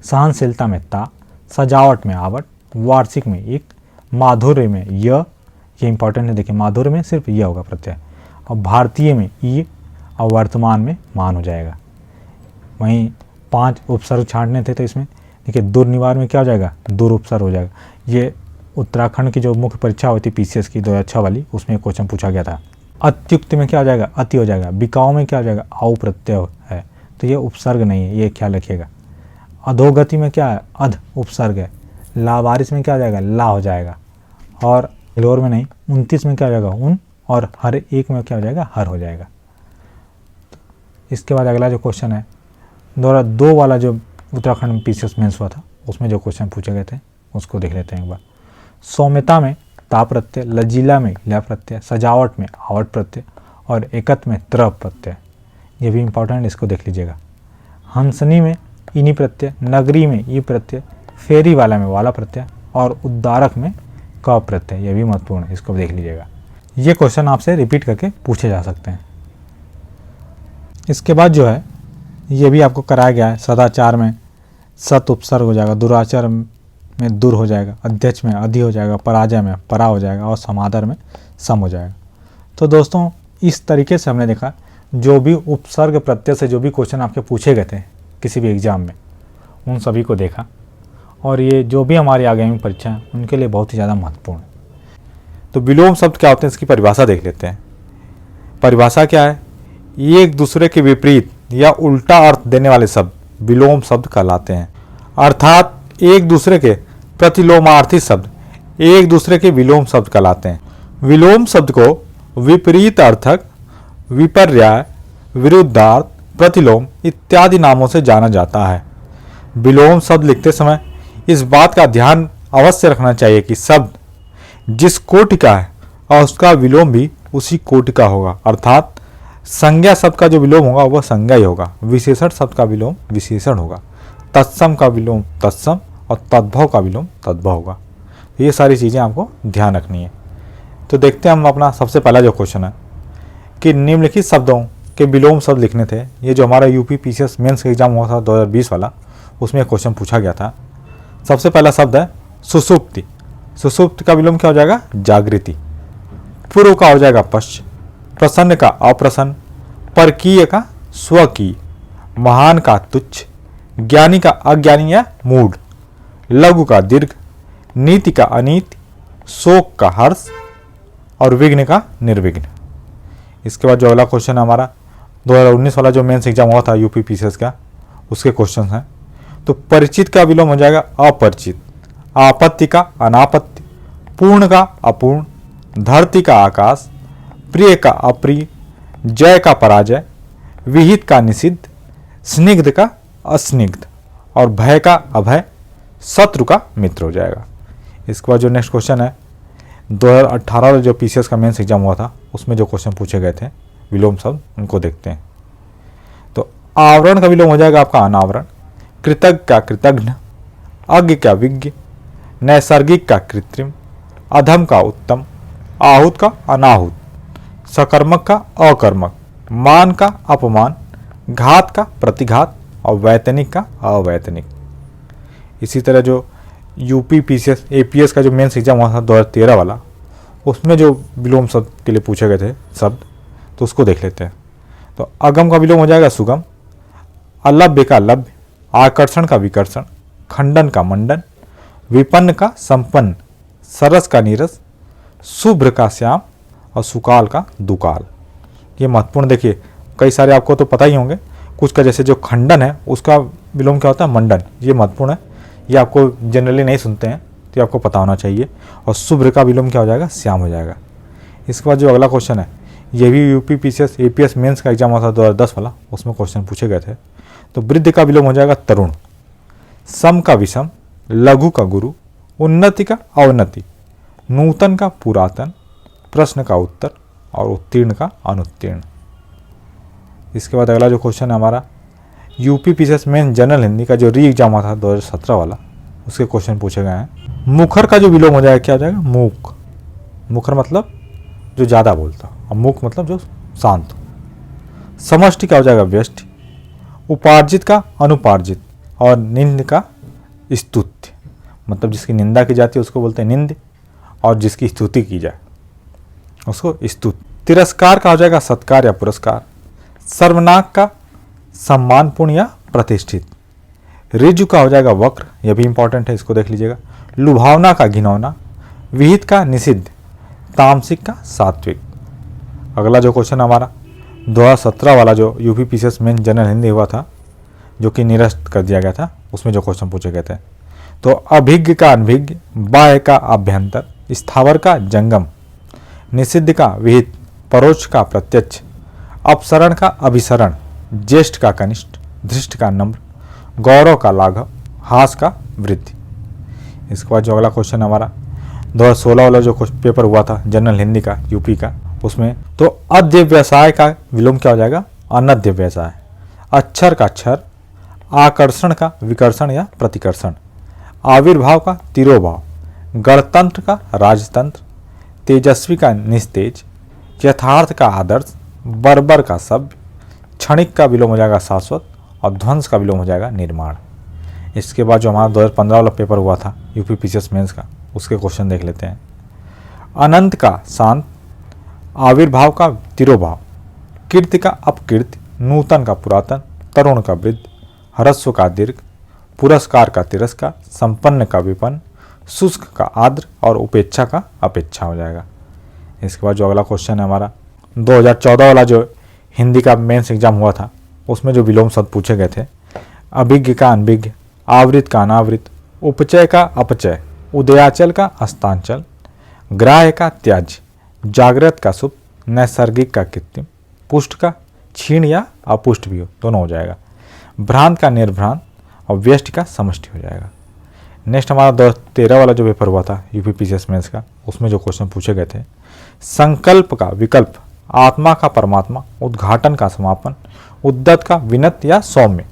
सहनशीलता में ता, सजावट में आवट, वार्षिक में एक, माधुर्य में य, ये इंपॉर्टेंट है देखिए, माधुर्य में सिर्फ यह होगा प्रत्यय, और भारतीय में ई और वर्तमान में मान हो जाएगा। वहीं 5 उपसर्ग छांटने थे तो इसमें देखिए दुर्निवार में क्या हो जाएगा दुर उपसर्ग हो जाएगा। ये उत्तराखंड की जो मुख्य परीक्षा हुई थी पीसीएस की 2006 वाली, उसमें क्वेश्चन पूछा गया था। अत्युक्त में क्या हो जाएगा अति हो जाएगा। बिकाऊ में क्या हो जाएगा आउ प्रत्यय है तो ये उपसर्ग नहीं है, ये ख्याल रखिएगा। अधोगति में क्या है अध उपसर्ग है। लावारिस में क्या हो जाएगा ला हो जाएगा। और लोअर में नहीं 29 में क्या हो जाएगा उन, और हर एक में क्या हो जाएगा हर हो जाएगा। इसके बाद अगला जो क्वेश्चन है 2002 वाला जो उत्तराखंड में पीसीएस मेंस हुआ था उसमें जो क्वेश्चन पूछे गए थे उसको देख लेते हैं एक बार। सौम्यता में ता प्रत्यय, लजीला में ला प्रत्यय, सजावट में आवट प्रत्यय और एकत में त्र प्रत्यय, ये भी इंपॉर्टेंट, इसको देख लीजिएगा। हंसनी में इनी प्रत्यय, नगरी में ई प्रत्यय, फेरी वाला में वाला प्रत्यय और उद्धारक में क प्रत्यय, ये भी महत्वपूर्ण है, इसको देख लीजिएगा। ये क्वेश्चन आपसे रिपीट करके पूछे जा सकते हैं। इसके बाद जो है ये भी आपको कराया गया है। सदाचार में सत उपसर्ग हो जाएगा, दुराचार में दुर हो जाएगा, अध्यक्ष में अधि हो जाएगा, पराजय में परा हो जाएगा और समादर में सम हो जाएगा। तो दोस्तों इस तरीके से हमने देखा जो भी उपसर्ग प्रत्यय से जो भी क्वेश्चन आपके पूछे गए थे किसी भी एग्जाम में, उन सभी को देखा और ये जो भी हमारी आगामी परीक्षा है उनके लिए बहुत ही ज़्यादा महत्वपूर्ण है। तो विलोम शब्द क्या होते हैं, इसकी परिभाषा देख लेते हैं। परिभाषा क्या है? ये एक दूसरे के विपरीत या उल्टा अर्थ देने वाले शब्द विलोम शब्द कहलाते हैं। अर्थात एक दूसरे के प्रतिलोमार्थी शब्द एक दूसरे के विलोम शब्द कहलाते हैं। विलोम शब्द को विपरीत अर्थक, विपर्याय, विरुद्धार्थ, प्रतिलोम इत्यादि नामों से जाना जाता है। विलोम शब्द लिखते समय इस बात का ध्यान अवश्य रखना चाहिए कि शब्द जिस कोटि का है और उसका विलोम भी उसी कोटि का होगा। अर्थात संज्ञा शब्द का जो विलोम होगा वह संज्ञा ही होगा, विशेषण शब्द का विलोम विशेषण होगा, तत्सम का विलोम तत्सम और तद्भव का विलोम तद्भव होगा। ये सारी चीज़ें आपको ध्यान रखनी है। तो देखते हैं हम अपना सबसे पहला जो क्वेश्चन है कि निम्नलिखित शब्दों के विलोम शब्द लिखने थे। ये जो हमारा यूपी पीसीएस मेंस का एग्जाम हुआ था 2020 वाला, उसमें क्वेश्चन पूछा गया था। सबसे पहला शब्द है सुसुप्ति। सुसुप्ति का विलोम क्या हो जाएगा? जागृति। पूर्व का हो जाएगा पश्च, प्रसन्न का अप्रसन्न, परकीय का स्वकीय, महान का तुच्छ, ज्ञानी का अज्ञानी या मूढ़, लघु का दीर्घ, नीति का अनीति, शोक का हर्ष और विघ्न का निर्विघ्न। इसके बाद जो अगला क्वेश्चन है हमारा 2019 वाला जो मेंस एग्जाम हुआ था यूपी पीसीएस का, उसके क्वेश्चन हैं। तो परिचित का विलोम हो जाएगा अपरिचित, आपत्ति का अनापत्ति, पूर्ण का अपूर्ण, धरती का आकाश, प्रिय का अप्रिय, जय का पराजय, विहित का निषिद्ध, स्निग्ध का अस्निग्ध और भय का अभय, शत्रु का मित्र हो जाएगा। इसके बाद जो नेक्स्ट क्वेश्चन है 2018 में जो पीसीएस का मेंस एग्जाम हुआ था उसमें जो क्वेश्चन पूछे गए थे विलोम शब्द, उनको देखते हैं। तो आवरण का विलोम हो जाएगा आपका अनावरण, कृतज्ञ का कृतघ्न, अज्ञ का विज्ञ, नैसर्गिक का कृत्रिम, अधम का उत्तम, आहूत का अनाहूत, सकर्मक का अकर्मक, मान का अपमान, घात का प्रतिघात और वैतनिक का अवैतनिक। इसी तरह जो यूपी पीसीएस एपीएस का जो मेंस एग्जाम हुआ था 2013 वाला, उसमें जो विलोम शब्द के लिए पूछे गए थे शब्द, तो उसको देख लेते हैं। तो अगम का विलोम हो जाएगा सुगम, अलभ्य का लभ्य, आकर्षण का विकर्षण, खंडन का मंडन, विपन्न का संपन्न, सरस का नीरस, शुभ्र का श्याम और सुकाल का दुकाल। ये महत्वपूर्ण देखिए, कई सारे आपको तो पता ही होंगे, कुछ का जैसे जो खंडन है उसका विलोम क्या होता है? मंडन। ये महत्वपूर्ण है, ये आपको जनरली नहीं सुनते हैं तो आपको पता होना चाहिए। और शुभ्र का विलोम क्या हो जाएगा? श्याम हो जाएगा। इसके बाद जो अगला क्वेश्चन है, ये भी यूपी पीसीएस एपीएस मेंस का एग्जाम हुआ था 2010 वाला, उसमें क्वेश्चन पूछे गए थे। तो वृद्ध का विलोम हो जाएगा तरुण, सम का विषम, लघु का गुरु, उन्नति का अवनति, नूतन का पुरातन, प्रश्न का उत्तर और उत्तीर्ण का अनुत्तीर्ण। इसके बाद अगला जो क्वेश्चन है हमारा UP PCS mains general Hindi का जो री एग्जाम हुआ था 2017 वाला, उसके क्वेश्चन पूछे गए हैं। मुखर का जो विलोम हो जाएगा क्या हो जाएगा? मूक। मुखर मतलब जो ज़्यादा बोलता और मूक मतलब जो शांत। समष्टि का हो जाएगा व्यष्टि, उपार्जित का अनुपार्जित और निंद का स्तुत्य, मतलब जिसकी निंदा की जाती है उसको बोलते हैं निंद और जिसकी स्तुति की जाए उसको स्तुति। तिरस्कार का हो जाएगा सत्कार या पुरस्कार, सर्वनाक का सम्मानपूर्ण या प्रतिष्ठित, ऋजु का हो जाएगा वक्र, यह भी इंपॉर्टेंट है, इसको देख लीजिएगा, लुभावना का घिनौना, विहित का निषिद्ध, तामसिक का सात्विक। अगला जो क्वेश्चन हमारा 2017 वाला जो UP PCS mains general Hindi हुआ था जो कि निरस्त कर दिया गया था, उसमें जो क्वेश्चन पूछे गए थे। तो अभिज्ञ का अनभिज्ञ, बाह्य का आभ्यंतर, स्थावर का जंगम, निषिद्ध का विहित, परोक्ष का प्रत्यक्ष, अपसरण का अभिसरण, ज्येष्ठ का कनिष्ठ, धृष्ट का नम्र, गौरव का लाघव, हास का वृद्धि। इसके बाद जो अगला क्वेश्चन हमारा 2016 वाला जो पेपर हुआ था जनरल हिंदी का यूपी का, उसमें तो अध्यवसाय का विलोम क्या हो जाएगा? अनद्य व्यवसाय, अक्षर का क्षर, आकर्षण का विकर्षण या प्रतिकर्षण, आविर्भाव का तिरोभाव, गणतंत्र का राजतंत्र, तेजस्वी का निस्तेज, यथार्थ का आदर्श, बर्बर का सभ्य, क्षणिक का विलोम हो जाएगा शाश्वत और ध्वंस का विलोम हो जाएगा निर्माण। इसके बाद जो हमारा 2015 वाला पेपर हुआ था यूपी पीसीएस मेंस का, उसके क्वेश्चन देख लेते हैं। अनंत का शांत, आविर्भाव का तिरोभाव, कीर्ति का अपकीर्ति, नूतन का पुरातन, तरुण का वृद्ध, ह्रस्व का दीर्घ, पुरस्कार का तिरस्कार, संपन्न का विपन्न, शुष्क का आर्द्र और उपेक्षा का अपेक्षा हो जाएगा। इसके बाद जो अगला क्वेश्चन है हमारा 2014 वाला जो हिंदी का मेंस एग्जाम हुआ था, उसमें जो विलोम शब्द पूछे गए थे, अभिज्ञ का अनभिज्ञ, आवृत का अनावृत, उपचय का अपचय, उदयाचल का अस्तांचल, ग्राह्य का त्याज्य, जागृत का सुप्त, नैसर्गिक का कृत्रिम, पुष्ट का क्षीण या अपुष्ट भी हो, दोनों हो जाएगा, भ्रांत का निर्भ्रांत और व्यष्टि का समष्टि हो जाएगा। नेक्स्ट हमारा 2013 वाला जो पेपर हुआ था यूपी पीसीएस मेंस का, उसमें जो क्वेश्चन पूछे गए थे, संकल्प का विकल्प, आत्मा का परमात्मा, उद्घाटन का समापन, उद्दत का विनत या सौम्य,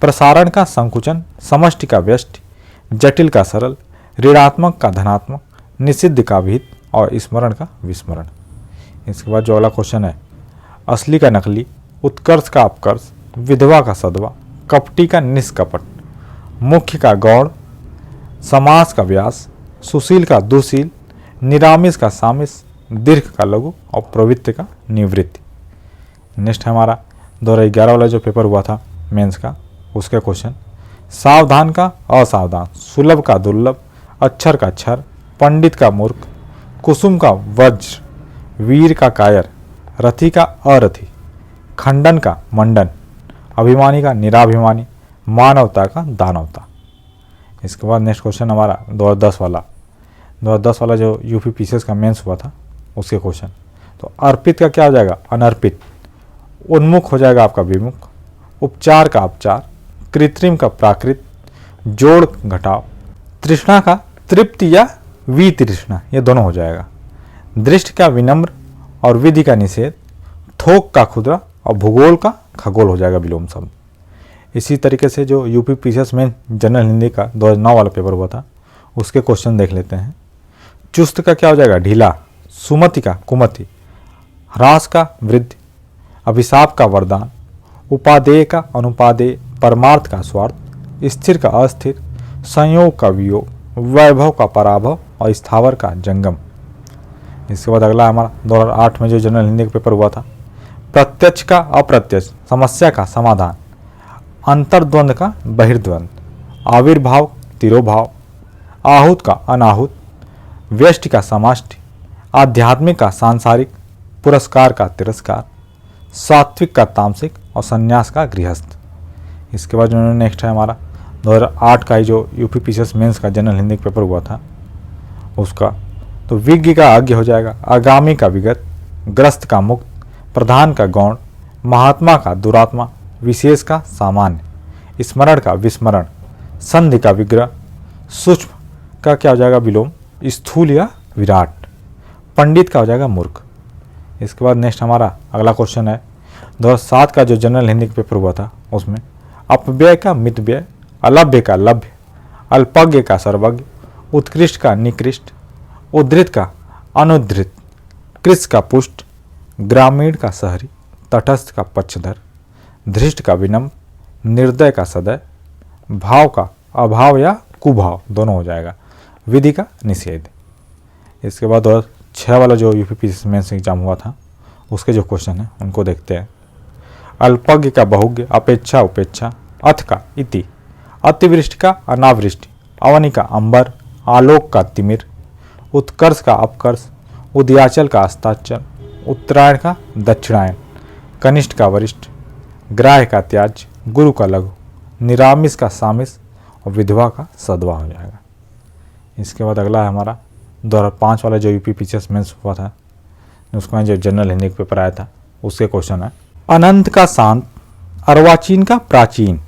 प्रसारण का संकुचन, समष्टि का व्यष्टि, जटिल का सरल, ऋणात्मक का धनात्मक, निषिद्ध का विहित और स्मरण का विस्मरण। इसके बाद जो अगला क्वेश्चन है, असली का नकली, उत्कर्ष का अपकर्ष, विधवा का सधवा, कपटी का निष्कपट, मुख्य का गौड़, समास का व्यास, सुशील का दुशील, निरामिष का सामिस, दीर्घ का लघु और प्रवृत्ति का निवृत्ति। नेक्स्ट हमारा 2011 वाला जो पेपर हुआ था मेंस का, उसके क्वेश्चन, सावधान का असावधान, सुलभ का दुर्लभ, अक्षर का क्षर, पंडित का मूर्ख, कुसुम का वज्र, वीर का कायर, रथी का अरथी, खंडन का मंडन, अभिमानी का निराभिमानी, मानवता का दानवता। इसके बाद नेक्स्ट क्वेश्चन हमारा 2010 वाला जो यूपी पीसीएस का मेंस हुआ था, उसके क्वेश्चन, तो अर्पित का क्या हो जाएगा अनर्पित, उन्मुख हो जाएगा आपका विमुख, उपचार का अपचार, कृत्रिम का प्राकृत, जोड़ घटाव, तृष्णा का तृप्ति या वितृष्णा, ये दोनों हो जाएगा, दृष्ट का विनम्र और विधि का निषेध, थोक का खुदरा और भूगोल का खगोल हो जाएगा विलोम शब्द। इसी तरीके से जो यूपी पीसीएस में जनरल हिंदी का 2009 वाला पेपर हुआ था, उसके क्वेश्चन देख लेते हैं। चुस्त का क्या हो जाएगा ढीला, सुमति का कुमति, ह्रास का वृद्धि, अभिशाप का वरदान, उपादेय का अनुपादेय, परमार्थ का स्वार्थ, स्थिर का अस्थिर, संयोग का वियोग, वैभव का पराभव और स्थावर का जंगम। इसके बाद अगला हमारा 2008 में जो जनरल हिंदी का पेपर हुआ था, प्रत्यक्ष का अप्रत्यक्ष, समस्या का समाधान, अंतर्द्वंद का बहिर्द्वंद, आविर्भाव तिरोभाव, आहूत का अनाहूत, व्यष्टि का समाष्टि, आध्यात्मिक का सांसारिक, पुरस्कार का तिरस्कार, सात्विक का तामसिक और संन्यास का गृहस्थ। इसके बाद जो नेक्स्ट है हमारा 2008 का ही जो यूपी पीसीएस मेंस का जनरल हिंदी पेपर हुआ था उसका, तो विज्ञ का अज्ञ हो जाएगा, आगामी का विगत, ग्रस्त का मुक्त, प्रधान का गौण, महात्मा का दुरात्मा, विशेष का सामान्य, स्मरण का विस्मरण, संधि का विग्रह, सूक्ष्म का क्या हो जाएगा विलोम, स्थूल या विराट, पंडित का हो जाएगा मूर्ख। इसके बाद नेक्स्ट हमारा अगला क्वेश्चन है 2007 का जो जनरल हिंदी का पेपर हुआ था, उसमें अपव्यय का मितव्यय, अलभ्य का लभ्य, अल्पज्ञ का सर्वज्ञ, उत्कृष्ट का निकृष्ट, उद्धृत का अनुद्धृत, कृष का पुष्ट, ग्रामीण का शहरी, तटस्थ का पक्षधर, धृष्ट का विनम्र, निर्दय का सदय, भाव का अभाव या कुभाव, दोनों हो जाएगा, विधि का निषेध। इसके बाद 2006 वाला जो यूपी पीसीएस मेंस एग्जाम हुआ था, उसके जो क्वेश्चन हैं उनको देखते हैं। अल्पज्ञ का बहुज्ञ, अपेक्षा उपेक्षा, अथ का इति, अतिवृष्टि का अनावृष्टि, अवनि का अंबर, आलोक का तिमिर, उत्कर्ष का अपकर्ष, उदयाचल का अस्ताचल, उत्तरायण का दक्षिणायन, कनिष्ठ का वरिष्ठ, ग्राह्य का त्याज्य, गुरु का लघु, निरामिष का सामिस और विधवा का सधवा हो जाएगा। इसके बाद अगला है हमारा 2005 वाला जो यूपी पीसीएस मेंस हुआ था, उसका जो जनरल हिंदी का पेपर आया था, उसके क्वेश्चन है। अनंत का शांत, अर्वाचीन का प्राचीन,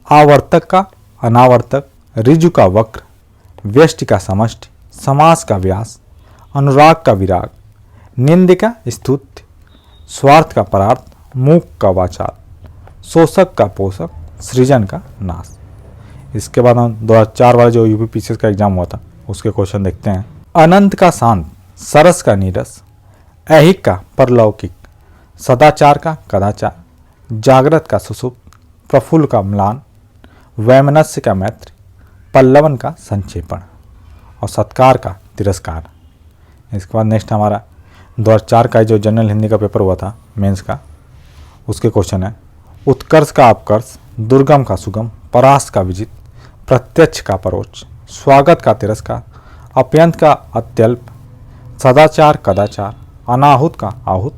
आवर्तक का अनावर्तक, ऋजु का वक्र, व्यष्टि का समष्टि, समास का व्यास, अनुराग का विराग, निंद का स्तुत्य, स्वार्थ का परार्थ मूक का वाचाल, शोषक का पोषक, सृजन का नाश। इसके बाद हम 2004 वाला जो यूपीपीसीएस का एग्जाम हुआ था उसके क्वेश्चन देखते हैं। अनंत का शांत, सरस का नीरस, ऐहिक का परलौकिक, सदाचार का कदाचार, जागृत का सुसुप्त, प्रफुल्ल का म्लान, वैमनस्य का मैत्री, पल्लवन का संक्षेपण और सत्कार का तिरस्कार। इसके बाद नेक्स्ट हमारा 2004 का जो जनरल हिंदी का पेपर हुआ था मेंस का, उसके क्वेश्चन है। उत्कर्ष का अपकर्ष, दुर्गम का सुगम, परास्त का विजित, प्रत्यक्ष का परोक्ष, स्वागत का तिरस्कार, अत्यंत का अत्यल्प, सदाचार कदाचार, अनाहुत का आहूत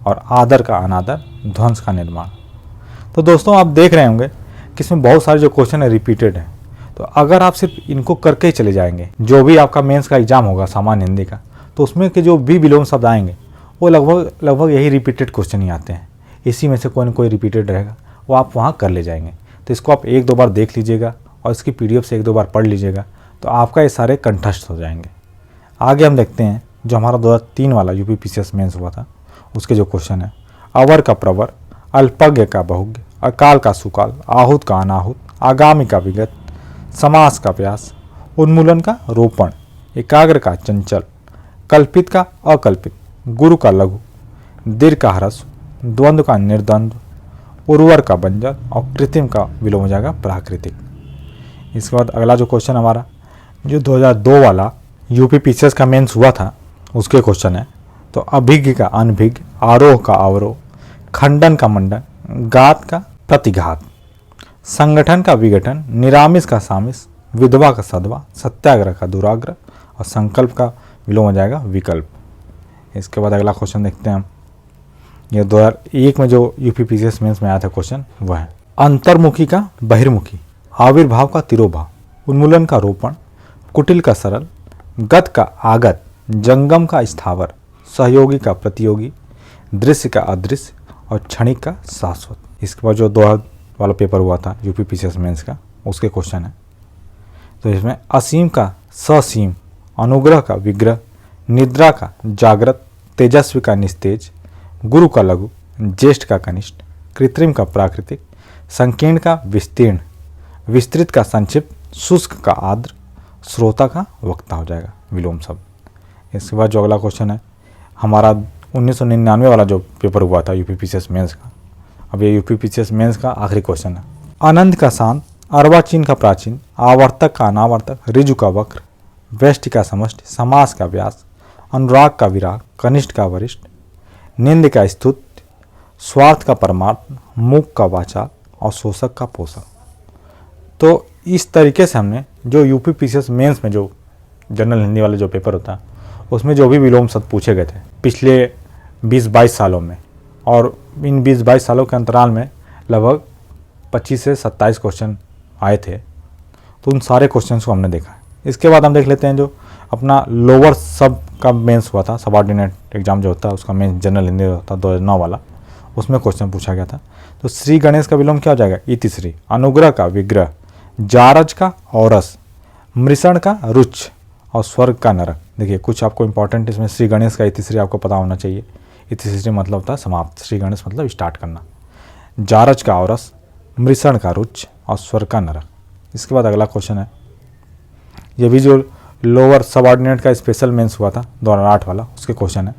और आदर का अनादर, ध्वंस का निर्माण। तो दोस्तों आप देख रहे होंगे कि इसमें बहुत सारे जो क्वेश्चन है रिपीटेड है। तो अगर आप सिर्फ इनको करके ही चले जाएंगे, जो भी आपका मेंस का एग्जाम होगा सामान्य हिंदी का, तो उसमें के जो भी विलोम शब्द आएंगे वो लगभग यही रिपीटेड क्वेश्चन ही आते हैं। इसी में से कोई ना कोई रिपीटेड रहेगा, वो आप वहाँ कर ले जाएंगे। तो इसको आप एक दो बार देख लीजिएगा और इसकी PDF से एक दो बार पढ़ लीजिएगा, तो आपका ये सारे कंठस्थ हो जाएंगे। आगे हम देखते हैं जो हमारा 2003 वाला यूपीपीसीएस मेंस हुआ था उसके जो क्वेश्चन है। अवर का प्रवर, अल्पज्ञ का बहुज्ञ, अकाल का सुकाल, आहूत का अनाहूत, आगामी का विगत, समास का व्यास, उन्मूलन का रोपण, एकाग्र का चंचल, कल्पित का अकल्पित, गुरु का लघु, दीर्घ का ह्रस्व, द्वंद्व का निर्द्वंद्व, उर्वर का बंजर और कृत्रिम का विलोम हो जाएगा प्राकृतिक। इसके बाद अगला जो क्वेश्चन हमारा जो 2002 वाला यूपीपीसीएस का मेंस हुआ था उसके क्वेश्चन है। तो अभिज्ञ का अनभिज्ञ, आरोह का अवरोह, खंडन का मंडन, घात का प्रतिघात, संगठन का विघटन, निरामिष का सामिष, विधवा का सधवा, सत्याग्रह का दुराग्रह और संकल्प का विलोम हो जाएगा विकल्प। इसके बाद अगला क्वेश्चन देखते हैं हम। ये 2001 में जो यूपीपीसीएस मेंस में आया था क्वेश्चन वह है। अंतर्मुखी का बहिर्मुखी, आविर्भाव का तिरोभाव, उन्मूलन का रोपण, कुटिल का सरल, गत का आगत, जंगम का स्थावर, सहयोगी का प्रतियोगी, दृश्य का अदृश्य और क्षणिक का शाश्वत। इसके बाद जो 2 वाला पेपर हुआ था यूपीपीसीएस मेंस का उसके क्वेश्चन है। तो इसमें असीम का ससीम, अनुग्रह का विग्रह, निद्रा का जागृत, तेजस्वी का निस्तेज, गुरु का लघु, ज्येष्ठ का कनिष्ठ, कृत्रिम का प्राकृतिक, संकीर्ण का विस्तीर्ण, विस्तृत का संक्षिप्त, शुष्क का आर्द्र, श्रोता का वक्ता हो जाएगा विलोम शब्द। इसके बाद जो अगला क्वेश्चन है हमारा 1999 वाला जो पेपर हुआ था यूपीपीसीएस मेंस का। अब ये यूपीपीसीएस मेंस का आखिरी क्वेश्चन है। अनंत का शांत, अर्वाचीन का प्राचीन, आवर्तक का अनावर्तक, ऋजु का वक्र, व्यष्टि का समष्टि, समास का व्यास, अनुराग का विराग, कनिष्ठ का वरिष्ठ, निंद का स्तुति, स्वार्थ का परमार्थ, मूक का वाचाल और शोषक का पोषक। तो इस तरीके से हमने जो यूपीपीसीएस मेंस में जो जनरल हिंदी वाले जो पेपर होता है उसमें जो भी विलोम शब्द पूछे गए थे पिछले 20-22 सालों में, और इन 20-22 सालों के अंतराल में लगभग 25 से 27 क्वेश्चन आए थे। तो उन सारे क्वेश्चंस को हमने देखा है। इसके बाद हम देख लेते हैं जो अपना लोअर सब का मेंस हुआ था, सबऑर्डिनेट एग्जाम जो होता है उसका मेंस जनरल हिंदी होता है 2009 वाला, उसमें क्वेश्चन पूछा गया था। तो श्री गणेश का विलोम क्या हो जाएगा? इतिश्री, अनुग्रह का विग्रह, जारज का औरस, मृषण का रुच और स्वर्ग का नरक। देखिए कुछ आपको इंपॉर्टेंट इसमें श्री गणेश का इतिश्री आपको पता होना चाहिए। इतिश्री मतलब होता है समाप्त, श्री गणेश मतलब स्टार्ट करना, जारज का औरस, मृषण का रुच और स्वर्ग का नरक। इसके बाद अगला क्वेश्चन है, ये भी जो लोअर सबऑर्डिनेट का स्पेशल मेंस हुआ था 2008 वाला, उसके क्वेश्चन है।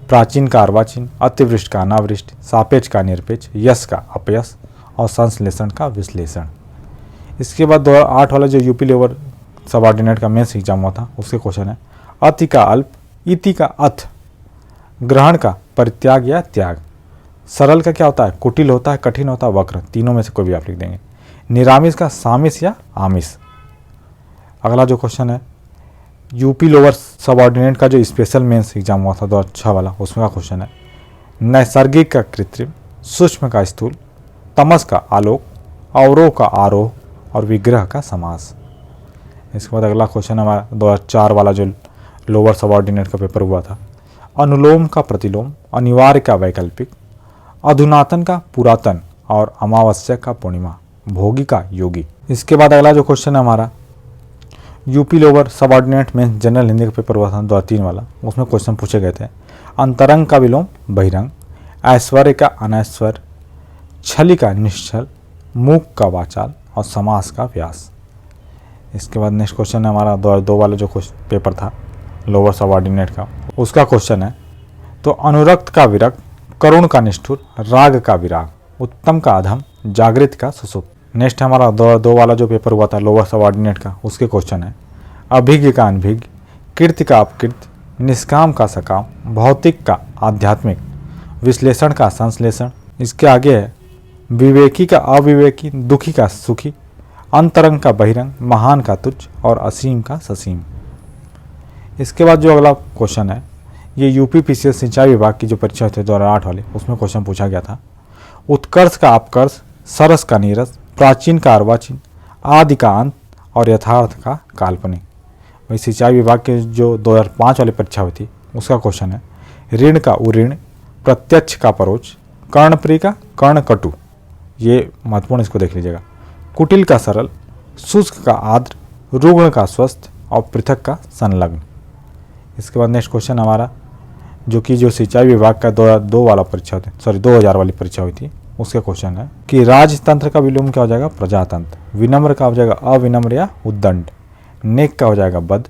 प्राचीन का अर्वाचीन, अतिवृष्ट का अनावृष्टि, सापेक्ष का निरपेक्ष, यश का अपयश और संश्लेषण का विश्लेषण। इसके बाद 2008 वाला जो यूपी लोअर सबऑर्डिनेट का मेंस एग्जाम हुआ था उसके क्वेश्चन है। अति का अल्प, इति का अथ, ग्रहण का परित्याग या त्याग, सरल का क्या होता है? कुटिल होता है, कठिन होता है, वक्र, तीनों में से कोई भी आप लिख देंगे। निरामिष का सामिस या आमिष। अगला जो क्वेश्चन है यूपी लोअर सबऑर्डिनेट का जो स्पेशल मेंस एग्जाम हुआ था 2006 वाला, उसमें का क्वेश्चन है। नैसर्गिक का कृत्रिम, सूक्ष्म का स्थूल, तमस का आलोक, अवरोह का आरोह और विग्रह का समास। इसके बाद अगला क्वेश्चन हमारा 2004 वाला जो लोअर सबऑर्डिनेट का पेपर हुआ था। अनुलोम का प्रतिलोम, अनिवार्य का वैकल्पिक, अधुनातन का पुरातन और अमावस्या का पूर्णिमा, भोगी का योगी। इसके बाद अगला जो क्वेश्चन है हमारा यूपी लोअर सबऑर्डिनेट में जनरल हिंदी का पेपर हुआ था 2003 वाला, उसमें क्वेश्चन पूछे गए थे। अंतरंग का विलोम बहिरंग, ऐश्वर्य का अनैश्वर्य, छली का निश्चल, मूक का वाचाल और समास का व्यास। इसके बाद नेक्स्ट क्वेश्चन है हमारा 2002 वाला जो पेपर था लोअर सबऑर्डिनेट का, उसका क्वेश्चन है तो अनुरक्त का विरक्त, करुण का निष्ठुर, राग का विराग, उत्तम का अधम, जागृत का सुसुप्त। नेक्स्ट हमारा 2002 वाला जो पेपर हुआ था लोअर सबऑर्डिनेट का, उसके क्वेश्चन है अभिज्ञ का अनभिज्ञ, कीर्ति का अपकीर्ति, निष्काम का सकाम, भौतिक का आध्यात्मिक, विश्लेषण का संश्लेषण। इसके आगे है विवेकी का अविवेकी, दुखी का सुखी, अंतरंग का बहिरंग, महान का तुच्छ और असीम का ससीम। इसके बाद जो अगला क्वेश्चन है ये यूपी पीसीएस सिंचाई विभाग की जो परीक्षा हुई थी 2008 वाली, उसमें क्वेश्चन पूछा गया था उत्कर्ष का अपकर्ष, सरस का नीरस, प्राचीन का अर्वाचीन, आदि का अंत और यथार्थ का काल्पनिक। वही सिंचाई विभाग की जो 2005 वाली परीक्षा हुई थी उसका क्वेश्चन है ऋण का उऋण, प्रत्यक्ष का परोक्ष, कर्णप्रिय का कर्णकटु, ये महत्वपूर्ण, इसको देख लीजिएगा, कुटिल का सरल, शुष्क का आर्द्र, रुग्ण का स्वस्थ और पृथक का संलग्न। इसके बाद नेक्स्ट क्वेश्चन हमारा जो सिंचाई विभाग का 2002 वाला परीक्षा थी, 2000 वाली परीक्षा हुई थी, उसका क्वेश्चन है कि राजतंत्र का विलोम क्या हो जाएगा प्रजातंत्र, विनम्र का हो जाएगा अविनम्र या उद्दंड, नेक का हो जाएगा बद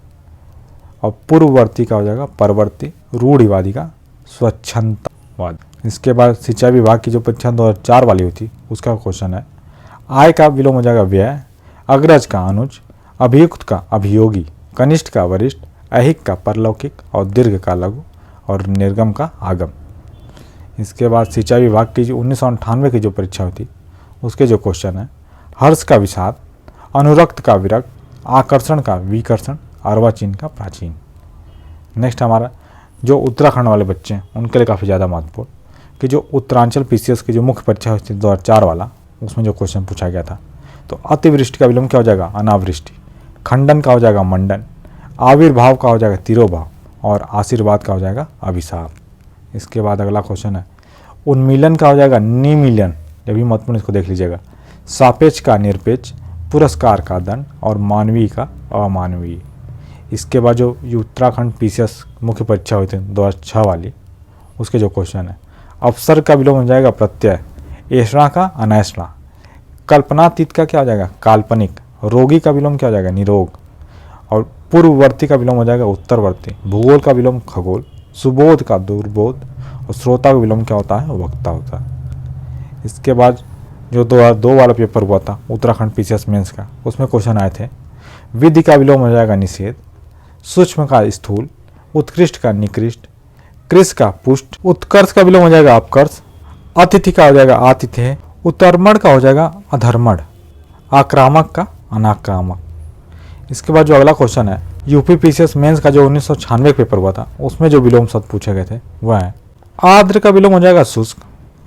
और पूर्ववर्ती का हो जाएगा परवर्ती, रूढ़िवादी का स्वच्छंदवाद। इसके बाद सिंचाई विभाग की जो परीक्षा 2004 वाली हुई थी उसका क्वेश्चन है आय का विलोम हो जाएगा व्यय, अग्रज का अनुज, अभियुक्त का अभियोगी, कनिष्ठ का वरिष्ठ, ऐहिक का परलौकिक और दीर्घ का लघु और निर्गम का आगम। इसके बाद सिंचाई विभाग की जो 1998 की जो परीक्षा हुई थी उसके जो क्वेश्चन है हर्ष का विषाद, अनुरक्त का विरक्त, आकर्षण का विकर्षण, अर्वाचीन का प्राचीन। नेक्स्ट हमारा जो उत्तराखंड वाले बच्चे हैं उनके लिए काफ़ी ज़्यादा महत्वपूर्ण कि जो उत्तरांचल पीसीएस की जो मुख्य परीक्षा हुई थी 2004 वाला, उसमें जो क्वेश्चन पूछा गया था तो अतिवृष्टि का विलोम क्या हो जाएगा अनावृष्टि, खंडन का हो जाएगा मंडन, आविर्भाव का हो जाएगा तिरोभाव और आशीर्वाद का हो जाएगा अभिशाप। इसके बाद अगला क्वेश्चन है उन्मीलन का हो जाएगा निमीलन, ये भी महत्वपूर्ण, इसको देख लीजिएगा, सापेक्ष का निरपेक्ष, पुरस्कार का दंड और मानवीय का अमानवीय। इसके बाद जो उत्तराखंड पीसीएस मुख्य परीक्षा हुई थी 2006 वाली, उसके जो क्वेश्चन है अवसर का विलोम हो जाएगा प्रत्यय, ऐषणा का अनैषणा, कल्पनातीत का क्या हो जाएगा काल्पनिक, रोगी का विलोम क्या हो जाएगा निरोग और पूर्ववर्ती का विलोम हो जाएगा उत्तरवर्ती, भूगोल का विलोम खगोल, सुबोध का दुर्बोध और श्रोता का विलोम क्या होता है वक्ता होता है। इसके बाद जो 2002 वाला पेपर हुआ था उत्तराखंड पीसीएस मेंस का, उसमें क्वेश्चन आए थे विधि का विलोम हो जाएगा निषेध, सूक्ष्म का स्थूल, उत्कृष्ट का निकृष्ट, कृष का पुष्ट, उत्कर्ष का विलोम हो जाएगा अपकर्ष, अतिथि का हो जाएगा आतिथ्य, उत्तरमण का हो जाएगा अधर्मण, आक्रामक का अनाक्रामक। इसके बाद जो अगला क्वेश्चन है यूपी पीसीएस मेंस का जो 1996 पेपर हुआ था उसमें जो विलोम शब्द पूछे गए थे वह है आर्द्र का विलोम हो जाएगा शुष्क,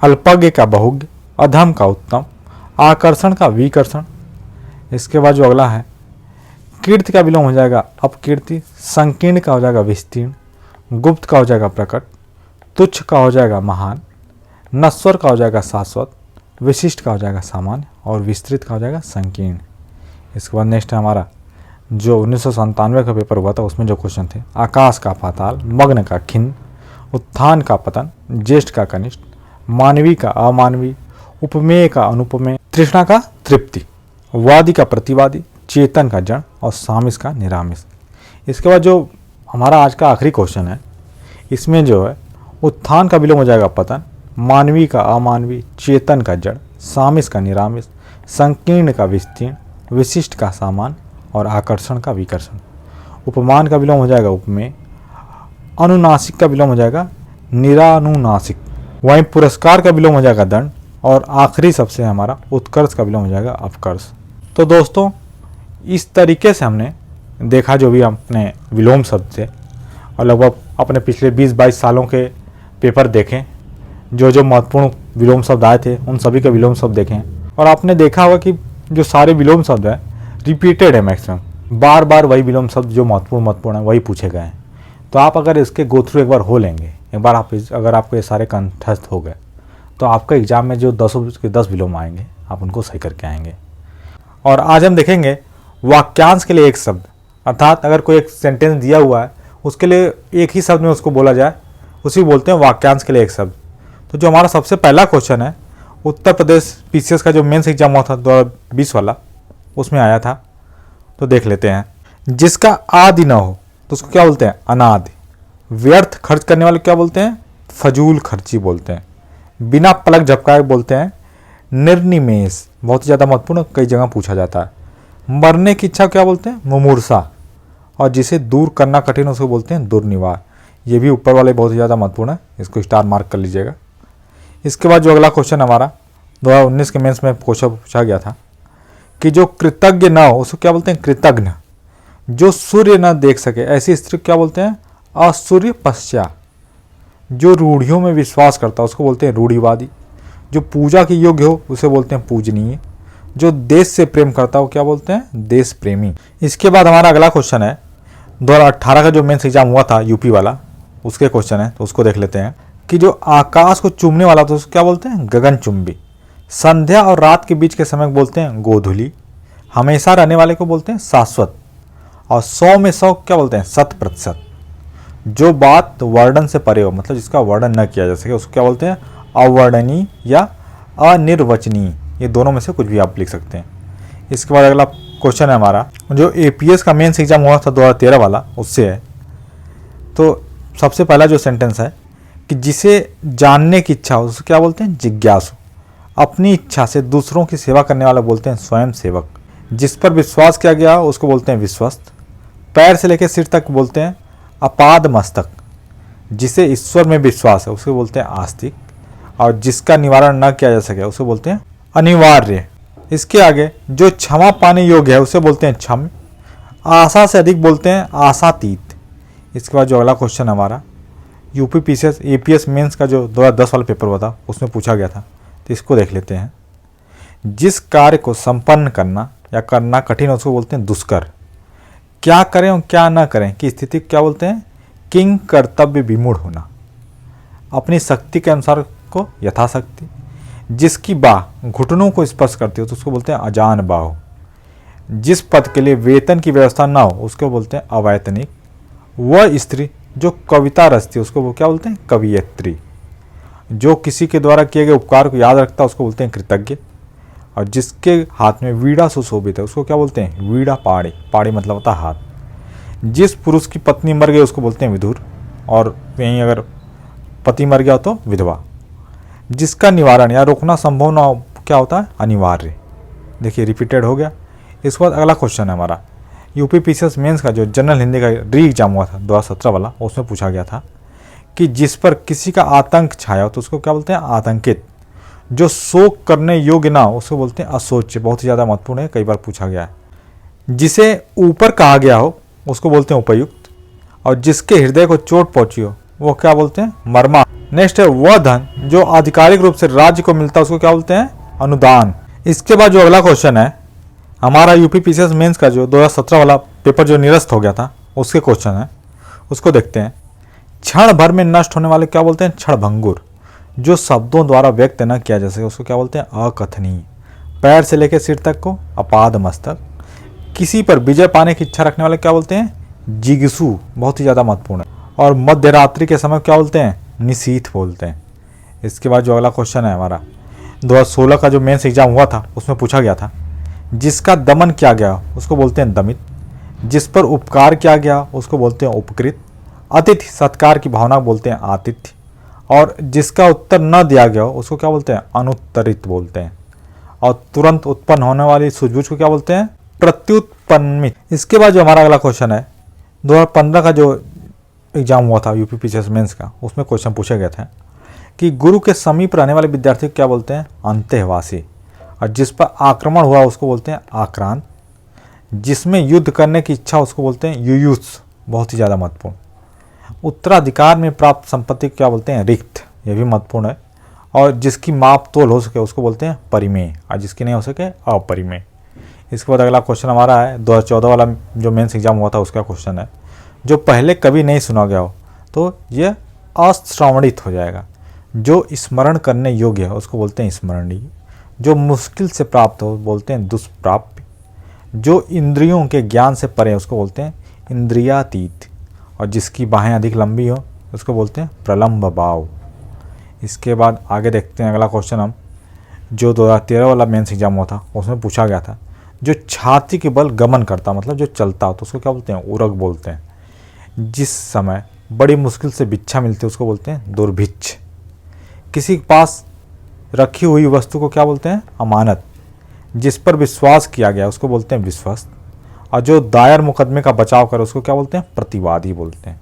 अल्पज्ञ का बहुज्ञ, अधम का उत्तम, आकर्षण का विकर्षण। इसके बाद जो अगला है कीर्ति का विलोम हो जाएगा अपकीर्ति, संकीर्ण का हो जाएगा विस्तीर्ण, गुप्त का हो जाएगा प्रकट, तुच्छ का हो जाएगा महान, नश्वर का हो जाएगा शाश्वत, विशिष्ट का हो जाएगा सामान्य और विस्तृत का हो जाएगा संकीर्ण। इसके बाद नेक्स्ट है हमारा जो 1997 का पेपर हुआ था उसमें जो क्वेश्चन थे आकाश का पाताल, मग्न का खिन्न, उत्थान का पतन, ज्येष्ठ का कनिष्ठ, मानवीय का अमानवीय, उपमेय का अनुपमेय, तृष्णा का तृप्ति, वादी का प्रतिवादी, चेतन का जड़ और सामिस का निरामिस। इसके बाद जो हमारा आज का आखिरी क्वेश्चन है इसमें जो है उत्थान का विलोम हो जाएगा पतन, मानवीय का अमानवीय, चेतन का जड़, सामिस का निरामिस, संकीर्ण का विस्तीर्ण, विशिष्ट का सामान्य और आकर्षण का विकर्षण। उपमान का विलोम हो जाएगा उपमेय, अनुनासिक का विलोम हो जाएगा निरानुनासिक, वहीं पुरस्कार का विलोम हो जाएगा दंड और आखिरी सबसे हमारा उत्कर्ष का विलोम हो जाएगा अपकर्ष। तो दोस्तों इस तरीके से हमने देखा जो भी अपने विलोम शब्द थे और लगभग अपने पिछले 20-22 सालों के पेपर देखें, जो जो महत्वपूर्ण विलोम शब्द आए थे उन सभी के विलोम शब्द देखें और आपने देखा होगा कि जो सारे विलोम शब्द हैं रिपीटेड है, मैक्सिमम बार बार वही विलोम शब्द जो महत्वपूर्ण है वही पूछे गए हैं। तो आप अगर इसके गो थ्रू एक बार हो लेंगे, एक बार आप अगर आपको ये सारे कंठस्थ हो गए तो आपका एग्जाम में जो 10 के 10 विलोम आएंगे आप उनको सही करके आएंगे। और आज हम देखेंगे वाक्यांश के लिए एक शब्द, अर्थात अगर कोई एक सेंटेंस दिया हुआ है उसके लिए एक ही शब्द में उसको बोला जाए, उसी बोलते हैं वाक्यांश के लिए एक शब्द। तो जो हमारा सबसे पहला क्वेश्चन है उत्तर प्रदेश पीसीएस का जो मेंस एग्जाम हुआ था 2020 वाला, उसमें आया था। तो देख लेते हैं। जिसका आदि न हो तो उसको क्या बोलते हैं? अनादि। व्यर्थ खर्च करने वाले क्या बोलते हैं? फजूल खर्ची बोलते हैं। बिना पलक झपकाए बोलते हैं निर्निमेष। बहुत ही ज़्यादा महत्वपूर्ण, कई जगह पूछा जाता है। मरने की इच्छा क्या बोलते हैं? मुमूर्षा। और जिसे दूर करना कठिन उसको बोलते हैं दुर्निवार। ये भी ऊपर वाले बहुत ही ज़्यादा महत्वपूर्ण है, इसको स्टार मार्क कर लीजिएगा। इसके बाद जो अगला क्वेश्चन हमारा 2019 के मेंस में क्वेश्चन पूछा गया था कि जो कृतज्ञ न हो उसको क्या बोलते हैं? कृतज्ञ। जो सूर्य न देख सके ऐसी स्त्री क्या बोलते हैं? असूर्य पश्चा। जो रूढ़ियों में विश्वास करता है उसको बोलते हैं रूढ़िवादी। जो पूजा के योग्य हो उसे बोलते हैं पूजनीय। जो देश से प्रेम करता है वो क्या बोलते हैं? देश प्रेमी। इसके बाद हमारा अगला क्वेश्चन है 2018 का जो मेंस एग्जाम हुआ था यूपी वाला, उसके क्वेश्चन है, तो उसको देख लेते हैं कि जो आकाश को चूमने वाला तो उसको क्या बोलते हैं? गगनचुंबी। संध्या और रात के बीच के समय को बोलते हैं गोधूली। हमेशा रहने वाले को बोलते हैं शाश्वत। और 100 में 100 क्या बोलते हैं? 100%। जो बात वर्णन से परे हो, मतलब जिसका वर्णन न किया जा सके, उसको क्या बोलते हैं? अवर्णनीय या अनिर्वचनीय। ये दोनों में से कुछ भी आप लिख सकते हैं। इसके बाद अगला क्वेश्चन है हमारा जो एपीएस का मेंस एग्जाम हुआ था 2013 वाला, उससे है। तो सबसे पहला जो सेंटेंस है कि जिसे जानने की इच्छा हो उसको क्या बोलते हैं? जिज्ञासु। अपनी इच्छा से दूसरों की सेवा करने वाला बोलते हैं स्वयं सेवक। जिस पर विश्वास किया गया हो उसको बोलते हैं विश्वस्त। पैर से लेकर सिर तक बोलते हैं अपाद मस्तक। जिसे ईश्वर में विश्वास है उसको बोलते हैं आस्तिक। और जिसका निवारण न किया जा सके उसको बोलते हैं अनिवार्य। इसके आगे जो क्षमा पाने योग्य है उसे बोलते हैं क्षम्य। आशा से अधिक बोलते हैं आशातीत। इसके बाद जो अगला क्वेश्चन हमारा यूपी पीसीएस एपीएस मेंस का जो 2010 वाला पेपर हुआ था उसमें पूछा गया था, तो इसको देख लेते हैं। जिस कार्य को संपन्न करना या करना कठिन है उसको बोलते हैं दुष्कर। क्या करें और क्या ना करें की स्थिति क्या बोलते हैं? किंग कर्तव्य विमूढ़ होना। अपनी शक्ति के अनुसार को यथाशक्ति। जिसकी बाह घुटनों को स्पर्श करती हो तो उसको बोलते हैं अजान बाहु। जिस पद के लिए वेतन की व्यवस्था ना हो उसको बोलते हैं अवैतनिक। वह स्त्री जो कविता रचती है उसको वो क्या बोलते हैं? कवियत्री। जो किसी के द्वारा किए गए उपकार को याद रखता है उसको बोलते हैं कृतज्ञ। और जिसके हाथ में वीणा सुशोभित है उसको क्या बोलते हैं? वीणा पाड़ी। पाड़ी मतलब होता है हाथ। जिस पुरुष की पत्नी मर गई उसको बोलते हैं विधुर। और यहीं अगर पति मर गया तो विधवा। जिसका निवारण या रोकना संभव ना हो क्या होता है? अनिवार्य। देखिए रिपीटेड हो गया। इसके बाद अगला क्वेश्चन है हमारा यूपी पीसीएस मेंस का जो जनरल हिंदी का री एग्जाम हुआ था 2017 वाला, उसमें पूछा गया था कि जिस पर किसी का आतंक छाया हो तो उसको क्या बोलते हैं? आतंकित। जो शोक करने योग्य ना हो उसको बोलते हैं अशोच्य। बहुत ही ज़्यादा महत्वपूर्ण है, कई बार पूछा गया है। जिसे ऊपर कहा गया हो उसको बोलते हैं उपयुक्त। और जिसके हृदय को चोट पहुंची हो वो क्या बोलते हैं? मर्मा। नेक्स्ट है वह धन जो आधिकारिक रूप से राज्य को मिलता है उसको क्या बोलते हैं? अनुदान। इसके बाद जो अगला क्वेश्चन है हमारा यूपी पीसीएस मेंस का जो 2017 वाला पेपर जो निरस्त हो गया था उसके क्वेश्चन है, उसको देखते हैं। क्षण भर में नष्ट होने वाले क्या बोलते हैं? क्षणभंगुर। जो शब्दों द्वारा व्यक्त न किया जा सके उसको क्या बोलते हैं? अकथनीय। पैर से लेकर सिर तक को अपाद मस्तक। किसी पर विजय पाने की इच्छा रखने वाले क्या बोलते हैं? जिज्ञासु। बहुत ही ज़्यादा महत्वपूर्ण है। और मध्य रात्रि के समय क्या बोलते हैं? निशीथ बोलते हैं। इसके बाद जो अगला क्वेश्चन है हमारा 2016 का जो मेंस एग्जाम हुआ था उसमें पूछा गया था। जिसका दमन किया गया उसको बोलते हैं दमित। जिस पर उपकार किया गया उसको बोलते हैं उपकृत। अतिथि सत्कार की भावना बोलते हैं आतिथ्य। और जिसका उत्तर न दिया गया हो उसको क्या बोलते हैं? अनुत्तरित बोलते हैं। और तुरंत उत्पन्न होने वाली सूझबूझ को क्या बोलते हैं? प्रत्युत्पन्नित। इसके बाद जो हमारा अगला क्वेश्चन है 2015 का जो एग्जाम हुआ था यूपी पीसीएस मेंस का, उसमें क्वेश्चन पूछा गया था कि गुरु के समीप रहने वाले विद्यार्थी को क्या बोलते हैं? अंतःवासी। और जिस पर आक्रमण हुआ उसको बोलते हैं आक्रांत। जिसमें युद्ध करने की इच्छा उसको बोलते हैं युयुत्स। बहुत ही ज़्यादा महत्वपूर्ण। उत्तराधिकार में प्राप्त संपत्ति को क्या बोलते हैं? रिक्त। यह भी महत्वपूर्ण है। और जिसकी माप तोल हो सके उसको बोलते हैं परिमेय। और जिसकी नहीं हो सके अपरिमेय। इसके बाद अगला क्वेश्चन हमारा है 2014 वाला जो मेंस एग्जाम हुआ था उसका क्वेश्चन है। जो पहले कभी नहीं सुना गया हो तो यह अश्रवणित हो जाएगा। जो स्मरण करने योग्य है उसको बोलते हैं स्मरणीय। जो मुश्किल से प्राप्त हो बोलते हैं दुष्प्राप्य। जो इंद्रियों के ज्ञान से परे उसको बोलते हैं इंद्रियातीत। और जिसकी बाहें अधिक लंबी हो उसको बोलते हैं प्रलंब बाव। इसके बाद आगे देखते हैं अगला क्वेश्चन हम, जो 2013 वाला मेंस एग्जाम हुआ था उसमें पूछा गया था, जो छाती के बल गमन करता, मतलब जो चलता हो तो उसको क्या बोलते हैं, उरग बोलते हैं। जिस समय बड़ी मुश्किल से भिक्षा मिलती है उसको बोलते हैं दुर्भिक्ष। किसी के पास रखी हुई वस्तु को क्या बोलते हैं, अमानत। जिस पर विश्वास किया गया उसको बोलते हैं विश्वस्त। और जो दायर मुकदमे का बचाव करे उसको क्या बोलते हैं, प्रतिवादी बोलते हैं।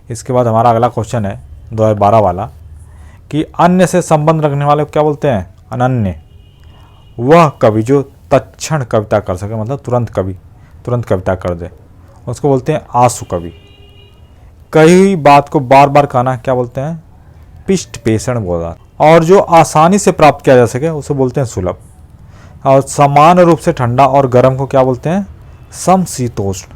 इसके बाद हमारा अगला क्वेश्चन है 2012 वाला, कि अन्य से संबंध रखने वाले को क्या बोलते हैं, अनन्य। वह कवि जो तत्क्षण कविता कर सके, मतलब तुरंत कविता कर दे, उसको बोलते हैं आशु कवि। कही हुई बात को बार बार कहना क्या बोलते हैं, पिष्ट पेषण बोला। और जो आसानी से प्राप्त किया जा सके उसे बोलते हैं सुलभ। और समान रूप से ठंडा और गर्म को क्या बोलते हैं, समशीतोष्ण।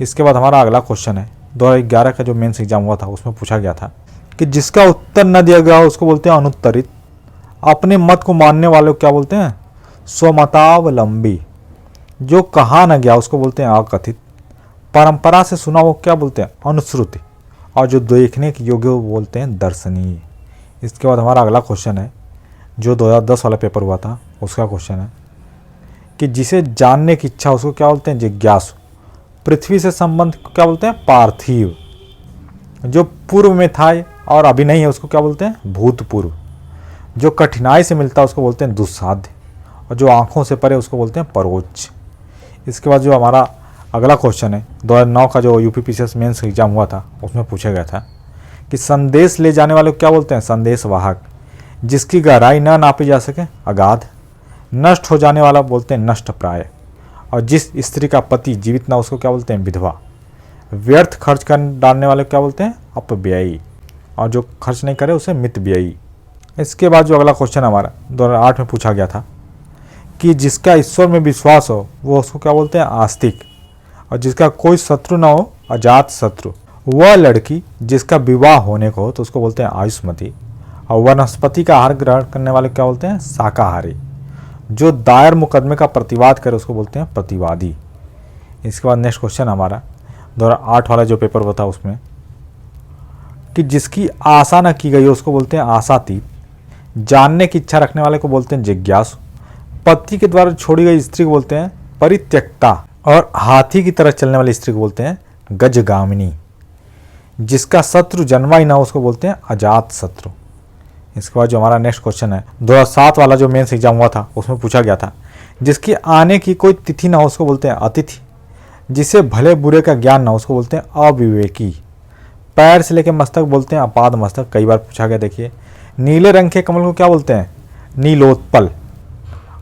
इसके बाद हमारा अगला क्वेश्चन है 2011 का जो मेंस एग्जाम हुआ था उसमें पूछा गया था कि जिसका उत्तर न दिया गया उसको बोलते हैं अनुत्तरित। अपने मत को मानने वाले को क्या बोलते हैं, स्वमतावलंबी। जो कहा न गया उसको बोलते हैं अकथित। परंपरा से सुना वो क्या बोलते हैं, अनुश्रुति। और जो देखने के योग्य वो बोलते हैं दर्शनीय। इसके बाद हमारा अगला क्वेश्चन है जो 2010 वाला पेपर हुआ था उसका क्वेश्चन है कि जिसे जानने की इच्छा उसको क्या बोलते हैं, जिज्ञासु। पृथ्वी से संबंध को क्या बोलते हैं, पार्थिव। जो पूर्व में था और अभी नहीं है उसको क्या बोलते हैं, भूतपूर्व। जो कठिनाई से मिलता है उसको बोलते हैं दुस्साध्य। और जो आंखों से परे उसको बोलते हैं परोक्ष। इसके बाद जो हमारा अगला क्वेश्चन है 2009 का जो यूपीपीसीएस मेंस एग्जाम हुआ था उसमें पूछा गया था कि संदेश ले जाने वाले को क्या बोलते हैं, संदेशवाहक। जिसकी गहराई न नापी जा सके, अगाध। नष्ट हो जाने वाला बोलते हैं नष्ट प्राय। और जिस स्त्री का पति जीवित ना उसको क्या बोलते हैं, विधवा। व्यर्थ खर्च कर डालने वाले को क्या बोलते हैं, अपव्ययी। और जो खर्च नहीं करे उसे मितव्ययी। इसके बाद जो अगला क्वेश्चन हमारा 2008 में पूछा गया था कि जिसका ईश्वर में विश्वास हो वो उसको क्या बोलते हैं, आस्तिक। और जिसका कोई शत्रु ना हो, अजात शत्रु। वह लड़की जिसका विवाह होने को हो तो उसको बोलते हैं आयुष्मती। और वनस्पति का आहार ग्रहण करने वाले क्या बोलते हैं, शाकाहारी। जो दायर मुकदमे का प्रतिवाद करे उसको बोलते हैं प्रतिवादी। इसके बाद नेक्स्ट क्वेश्चन हमारा 2008 वाला जो पेपर हुआ था उसमें कि जिसकी आशा न की गई उसको बोलते हैं आशातीत। जानने की इच्छा रखने वाले को बोलते हैं जिज्ञासु। पति के द्वारा छोड़ी गई स्त्री को बोलते हैं परित्यक्ता। और हाथी की तरह चलने वाली स्त्री को बोलते हैं गजगामिनी। जिसका शत्रु जन्मा ही ना उसको बोलते हैं अजात शत्रु। इसके बाद जो हमारा नेक्स्ट क्वेश्चन है 2007 वाला जो मेंस एग्जाम हुआ था उसमें पूछा गया था जिसकी आने की कोई तिथि ना हो उसको बोलते हैं अतिथि। जिसे भले बुरे का ज्ञान ना हो उसको बोलते हैं अविवेकी। पैर से लेकर मस्तक बोलते हैं अपाद मस्तक, कई बार पूछा गया। देखिए नीले रंग के कमल को क्या बोलते हैं, नीलोत्पल।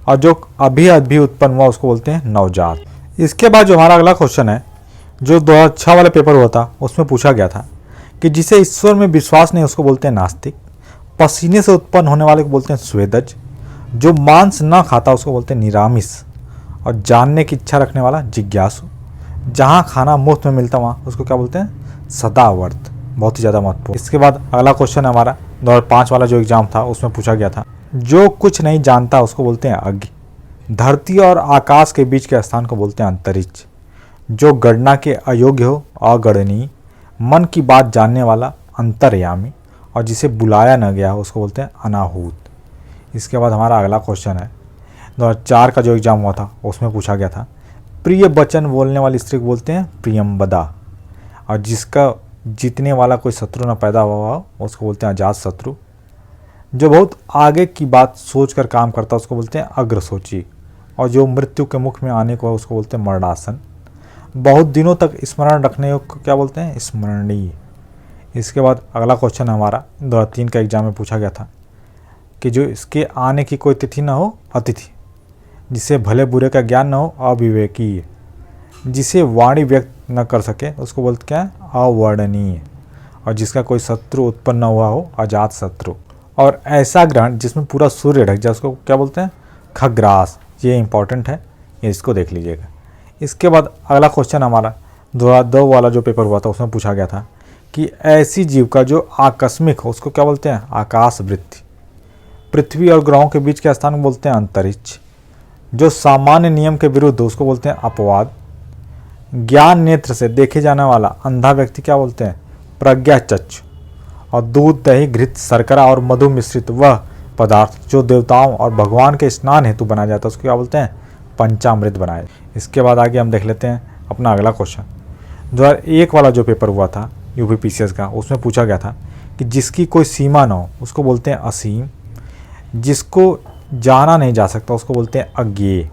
और जो अभी उत्पन्न हुआ उसको बोलते हैं नवजात। इसके बाद जो हमारा अगला क्वेश्चन है जो 2006 वाला पेपर हुआ था उसमें पूछा गया था कि जिसे ईश्वर में विश्वास नहीं उसको बोलते हैं नास्तिक। पसीने से उत्पन्न होने वाले को बोलते हैं स्वेदज। जो मांस ना खाता उसको बोलते हैं निरामिष। और जानने की इच्छा रखने वाला जिज्ञासु। जहाँ खाना मुफ्त में मिलता वहाँ उसको क्या बोलते हैं, सदावर्त। बहुत ही ज़्यादा महत्वपूर्ण। इसके बाद अगला क्वेश्चन है हमारा 2005 वाला जो एग्जाम था उसमें पूछा गया था जो कुछ नहीं जानता उसको बोलते हैं अज्ञ। धरती और आकाश के बीच के स्थान को बोलते हैं अंतरिक्ष। जो गणना के अयोग्य हो अगणनीय। मन की बात जानने वाला अंतर्यामी। और जिसे बुलाया न गया हो उसको बोलते हैं अनाहूत। इसके बाद हमारा अगला क्वेश्चन है 2004 का जो एग्जाम हुआ था उसमें पूछा गया था प्रिय वचन बोलने वाली स्त्री को बोलते हैं प्रियम्बदा। और जिसका जीतने वाला कोई शत्रु न पैदा हुआ हो उसको बोलते हैं अजात शत्रु। जो बहुत आगे की बात सोच कर काम करता है उसको बोलते हैं अग्रसोची। और जो मृत्यु के मुख में आने को है उसको बोलते हैं मरणासन। बहुत दिनों तक स्मरण रखने को क्या बोलते हैं, स्मरणीय। इसके बाद अगला क्वेश्चन हमारा 2003 का एग्जाम में पूछा गया था कि जो इसके आने की कोई तिथि न हो, अतिथि। जिसे भले बुरे का ज्ञान न हो, अविवेकी। जिसे वाणी व्यक्त न कर सके उसको बोलते क्या है, अवर्णनीय। और जिसका कोई शत्रु उत्पन्न न हुआ हो, अजात शत्रु। और ऐसा ग्रहण जिसमें पूरा सूर्य ढक जाए उसको क्या बोलते हैं, खग्रास। ये इंपॉर्टेंट है, ये इसको देख लीजिएगा। इसके बाद अगला क्वेश्चन हमारा 2002 वाला जो पेपर हुआ था उसमें पूछा गया था कि ऐसी जीव का जो आकस्मिक हो उसको क्या बोलते हैं, आकाश वृत्ति। पृथ्वी और ग्रहों के बीच के स्थान को बोलते हैं अंतरिक्ष। जो सामान्य नियम के विरुद्ध उसको बोलते हैं अपवाद। ज्ञान नेत्र से देखे जाने वाला अंधा व्यक्ति क्या बोलते हैं, प्रज्ञाचक्षु। और दूध, दही, घृत, शर्करा और मधु मिश्रित वह पदार्थ जो देवताओं और भगवान के स्नान हेतु बनाया जाता है उसको क्या बोलते हैं? पंचामृत बनाए। इसके बाद आगे हम देख लेते हैं अपना अगला क्वेश्चन। 2001 वाला जो पेपर हुआ था यूपीपीसीएस का, उसमें पूछा गया था कि जिसकी कोई सीमा ना हो उसको बोलते हैं असीम, जिसको जाना नहीं जा सकता उसको बोलते हैं अज्ञेय,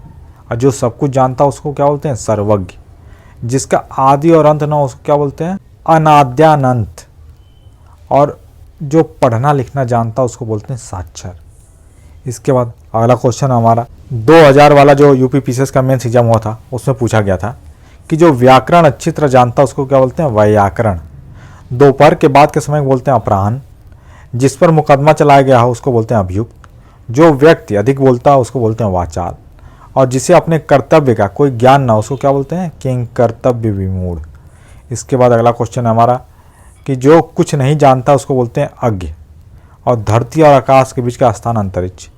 और जो सब कुछ जानता है उसको क्या बोलते हैं? सर्वज्ञ, जिसका आदि और अंत ना हो उसको क्या बोलते हैं? अनाद्यानंत, और जो पढ़ना लिखना जानता है उसको बोलते हैं साक्षर। इसके बाद अगला क्वेश्चन हमारा 2000 वाला जो यूपीपीसीएस का मेंस एग्जाम हुआ था उसमें पूछा गया था कि जो व्याकरण अच्छी तरह जानता है उसको क्या बोलते हैं? वैयाकरण। दोपहर के बाद के समय को बोलते हैं अपराह्न, जिस पर मुकदमा चलाया गया हो उसको बोलते हैं अभियुक्त, जो व्यक्ति अधिक बोलता है उसको बोलते हैं वाचाल, और जिसे अपने कर्तव्य का कोई ज्ञान ना उसको क्या बोलते हैं? किंग कर्तव्य विमूढ़। इसके बाद अगला क्वेश्चन है हमारा कि जो कुछ नहीं जानता उसको बोलते हैं अज्ञ, और धरती और आकाश के बीच का स्थान अंतरिक्ष,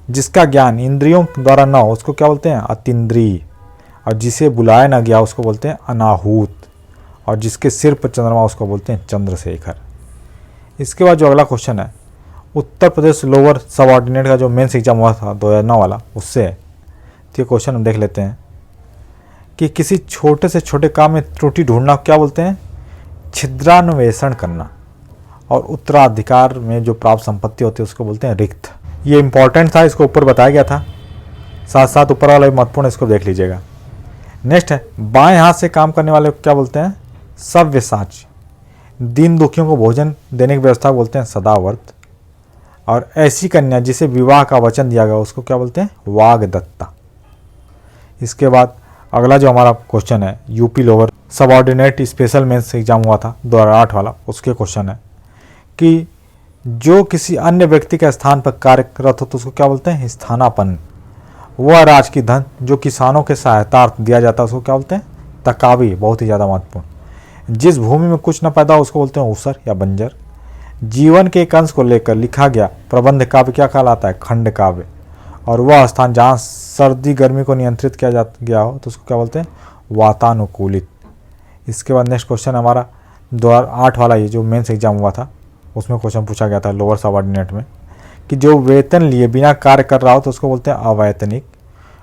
जिसका ज्ञान इंद्रियों द्वारा न हो उसको क्या बोलते हैं? अतीन्द्रिय, और जिसे बुलाया न गया उसको बोलते हैं अनाहूत, और जिसके सिर पर चंद्रमा उसको बोलते हैं चंद्रशेखर। इसके बाद जो अगला क्वेश्चन है उत्तर प्रदेश लोअर सबऑर्डिनेट का जो मेंस एग्जाम हुआ था 2009 वाला, उससे है। तो ये क्वेश्चन हम देख लेते हैं कि किसी छोटे से छोटे काम में त्रुटि ढूंढना क्या बोलते हैं? छिद्रान्वेषण करना, और उत्तराधिकार में जो प्राप्त संपत्ति होती है उसको बोलते हैं रिक्त। ये इंपॉर्टेंट था, इसको ऊपर बताया गया था, साथ साथ ऊपर वाला भी महत्वपूर्ण, इसको देख लीजिएगा। नेक्स्ट है बाएं हाथ से काम करने वाले को क्या बोलते हैं? सव्यसाची। दीन दुखियों को भोजन देने की व्यवस्था बोलते हैं सदावर्त, और ऐसी कन्या जिसे विवाह का वचन दिया गया उसको क्या बोलते हैं? वागदत्ता। इसके बाद अगला जो हमारा क्वेश्चन है UP lower subordinate special mains exam हुआ था 2008 वाला, उसके क्वेश्चन है कि जो किसी अन्य व्यक्ति के स्थान पर कार्यरत हो तो उसको क्या बोलते हैं? स्थानापन्न। वह राज की धन जो किसानों के सहायतार्थ दिया जाता है उसको क्या बोलते हैं? तकावी, बहुत ही ज़्यादा महत्वपूर्ण। जिस भूमि में कुछ न पैदा हो उसको बोलते हैं ऊसर या बंजर। जीवन के एक अंश को लेकर लिखा गया प्रबंध काव्य क्या कहलाता है? खंड काव्य। और वह स्थान जहाँ सर्दी गर्मी को नियंत्रित किया जा गया हो तो उसको क्या बोलते हैं? वातानुकूलित। इसके बाद नेक्स्ट क्वेश्चन हमारा 2008 वाला ये जो मेंस एग्जाम हुआ था उसमें क्वेश्चन पूछा गया था लोअर सबऑर्डिनेट में कि जो वेतन लिए बिना कार्य कर रहा हो तो उसको बोलते हैं अवैतनिक।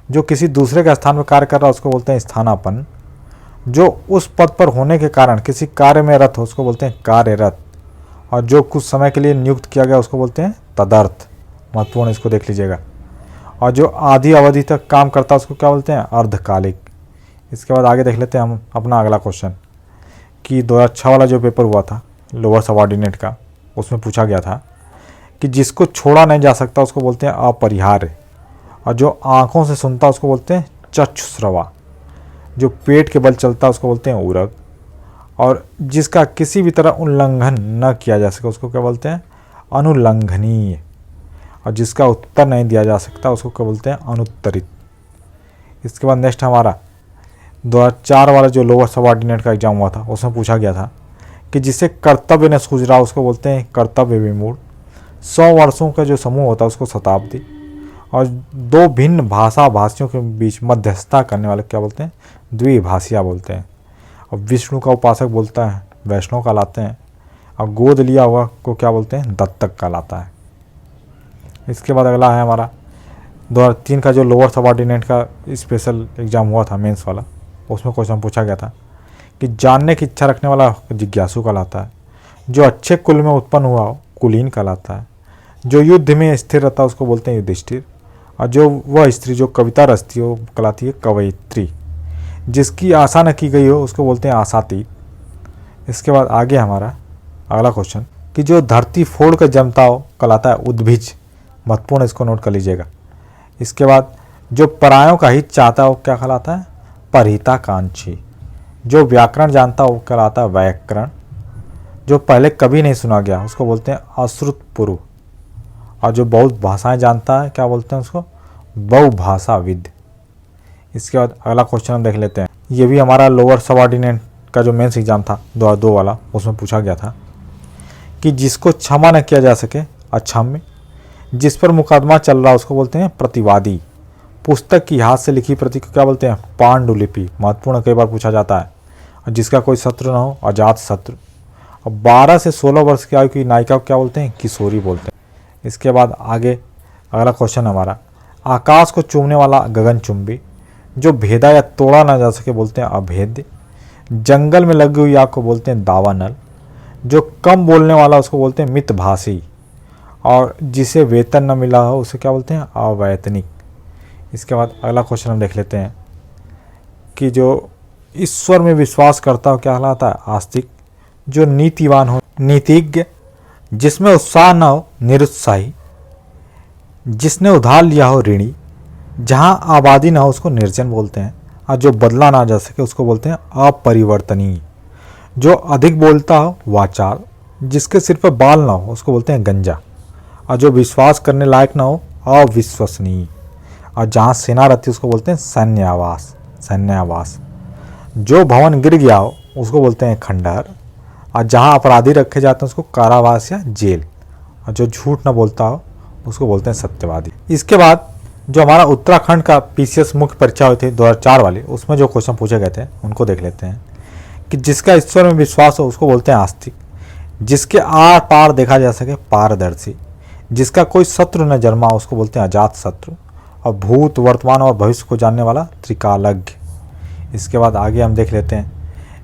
जो किसी दूसरे के स्थान पर कार्य कर रहा हो उसको बोलते हैं स्थानापन्न। जो उस पद पर होने के कारण किसी कार्य में रत हो उसको बोलते हैं कार्यरत। और जो कुछ समय के लिए नियुक्त किया गया उसको बोलते हैं तदर्थ। महत्वपूर्ण, इसको देख लीजिएगा। और जो आधी अवधि तक काम करता है उसको क्या बोलते हैं? अर्धकालिक। इसके बाद आगे देख लेते हैं हम अपना अगला क्वेश्चन कि 2006 वाला जो पेपर हुआ था लोअर सबऑर्डिनेट का, उसमें पूछा गया था कि जिसको छोड़ा नहीं जा सकता उसको बोलते हैं अपरिहार्य, और जो आँखों से सुनता उसको बोलते हैं चक्षुश्रवा, जो पेट के बल चलता उसको बोलते हैं उरग, और जिसका किसी भी तरह उल्लंघन न किया जा सके उसको क्या बोलते हैं? अनुल्लंघनीय, और जिसका उत्तर नहीं दिया जा सकता उसको क्या बोलते हैं? अनुत्तरित। इसके बाद नेक्स्ट हमारा 2004 वाला जो लोअर सबऑर्डिनेट का एग्जाम हुआ था उसमें पूछा गया था कि जिसे कर्तव्य न सूझ रहा उसको बोलते हैं कर्तव्य विमूढ़। 100 वर्षों का जो समूह होता है उसको शताब्दी, और दो भिन्न भाषा भाषियों के बीच मध्यस्थता करने वाले क्या बोलते हैं? द्विभाषिया बोलते हैं। और विष्णु का उपासक बोलता है वैष्णव कहलाते हैं, और गोद लिया हुआ को क्या बोलते हैं? दत्तक कहलाता है। इसके बाद अगला है हमारा 2003 का जो लोअर सबऑर्डिनेट का स्पेशल एग्जाम हुआ था मेंस वाला, उसमें क्वेश्चन पूछा गया था कि जानने की इच्छा रखने वाला जिज्ञासु कहलाता है। जो अच्छे कुल में उत्पन्न हुआ हो कुलीन कहलाता है। जो युद्ध में स्थिर रहता है उसको बोलते हैं युधिष्ठिर, और जो वह स्त्री जो कविता रचती हो कहलाती है कवयित्री। जिसकी आशा न की गई हो उसको बोलते हैं आशातीत। इसके बाद आगे हमारा अगला क्वेश्चन कि जो धरती फोड़ कर जमता हो कहलाता है उद्भिज। महत्वपूर्ण, इसको नोट कर लीजिएगा। इसके बाद जो परायों का हित चाहता है वो क्या कहलाता है? परिहिताकांक्षी। जो व्याकरण जानता है वो कहलाता है व्याकरण। जो पहले कभी नहीं सुना गया उसको बोलते हैं अश्रुतपुरु, और जो बहुत भाषाएं जानता है क्या बोलते हैं उसको? बहुभाषाविद। इसके बाद अगला क्वेश्चन हम देख लेते हैं, ये भी हमारा लोअर सबऑर्डिनेट का जो मेंस एग्जाम था 2002 वाला, उसमें पूछा गया था कि जिसको क्षमा न किया जा सके अक्षम्य। जिस पर मुकदमा चल रहा है उसको बोलते हैं प्रतिवादी। पुस्तक की हाथ से लिखी प्रति को क्या बोलते हैं? पांडुलिपि। महत्वपूर्ण, कई बार पूछा जाता है। और जिसका कोई शत्रु न हो अजात शत्रु। और 12 से 16 वर्ष की आयु की नायिका को क्या बोलते हैं? किशोरी बोलते हैं। इसके बाद आगे अगला क्वेश्चन हमारा, आकाश को चूमने वाला गगनचुंबी, जो भेदा या तोड़ा ना जा सके बोलते हैं अभेद्य, जंगल में लगी हुई आग को बोलते हैं दावानल, जो कम बोलने वाला उसको बोलते हैं मितभाषी, और जिसे वेतन न मिला हो उसे क्या बोलते हैं? अवैतनिक। इसके बाद अगला क्वेश्चन हम देख लेते हैं कि जो ईश्वर में विश्वास करता हो क्या कहलाता है? आस्तिक। जो नीतिवान हो नीतिज्ञ, जिसमें उत्साह न हो निरुत्साही, जिसने उधार लिया हो ऋणी, जहाँ आबादी ना हो उसको निर्जन बोलते हैं, और जो बदला ना जा सके उसको बोलते हैं अपरिवर्तनीय। जो अधिक बोलता हो वाचाल, जिसके सिर पर बाल ना हो उसको बोलते हैं गंजा, और जो विश्वास करने लायक ना हो अविश्वसनीय, और जहाँ सेना रहती है उसको बोलते हैं सैन्यावास। जो भवन गिर गया हो उसको बोलते हैं खंडहर, और जहाँ अपराधी रखे जाते हैं उसको कारावास या जेल, और जो झूठ न बोलता हो उसको बोलते हैं सत्यवादी। इसके बाद जो हमारा उत्तराखंड का पीसीएस मुख्य परीक्षा हुई थी 2004 वाली, उसमें जो क्वेश्चन पूछे गए थे उनको देख लेते हैं कि जिसका ईश्वर में विश्वास हो उसको बोलते हैं आस्तिक, जिसके आर पार देखा जा सके पारदर्शी, जिसका कोई शत्रु न जन्मा उसको बोलते हैं अजात शत्रु, और भूत वर्तमान और भविष्य को जानने वाला त्रिकालज्ञ। इसके बाद आगे हम देख लेते हैं,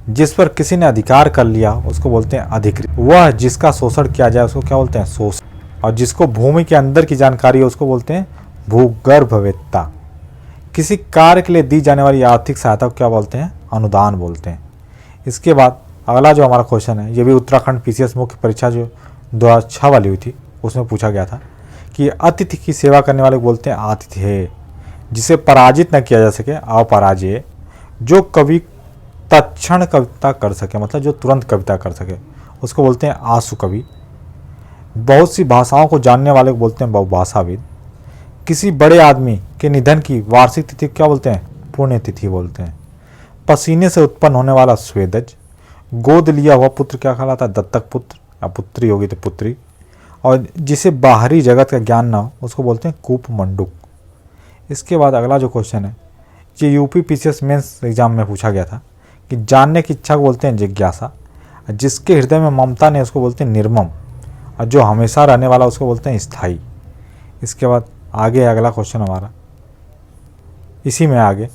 जिस पर किसी ने अधिकार कर लिया उसको बोलते हैं अधिकृत, वह जिसका शोषण किया जाए उसको क्या बोलते हैं? शोषण, और जिसको भूमि के अंदर की जानकारी है उसको बोलते हैं भूगर्भवेत्ता। किसी कार्य के लिए दी जाने वाली आर्थिक सहायता को क्या बोलते हैं? अनुदान बोलते हैं। इसके बाद अगला जो हमारा क्वेश्चन है, ये भी उत्तराखंड पीसीएस मुख्य परीक्षा जो 2006 वाली हुई थी उसमें पूछा गया था कि अतिथि की सेवा करने वाले को बोलते हैं आतिथेय, जिसे पराजित न किया जा सके अपराजेय, जो कवि तत्क्षण कविता कर सके, मतलब जो तुरंत कविता कर सके उसको बोलते हैं आशु कवि। बहुत सी भाषाओं को जानने वाले को बोलते हैं बहुभाषाविद। किसी बड़े आदमी के निधन की वार्षिक तिथि क्या बोलते हैं? पुण्यतिथि बोलते हैं। पसीने से उत्पन्न होने वाला स्वेदज, गोद लिया हुआ पुत्र क्या कहलाता है? दत्तक पुत्र, या पुत्री होगी तो पुत्री, और जिसे बाहरी जगत का ज्ञान ना हो उसको बोलते हैं कूप मंडूक। इसके बाद अगला जो क्वेश्चन है, ये यूपी पीसीएस मेंस एग्जाम में पूछा गया था कि जानने की इच्छा को बोलते हैं जिज्ञासा, जिसके हृदय में ममता नहीं उसको बोलते हैं निर्मम, और जो हमेशा रहने वाला उसको बोलते हैं स्थायी। इसके बाद आगे अगला क्वेश्चन हमारा इसी में आगे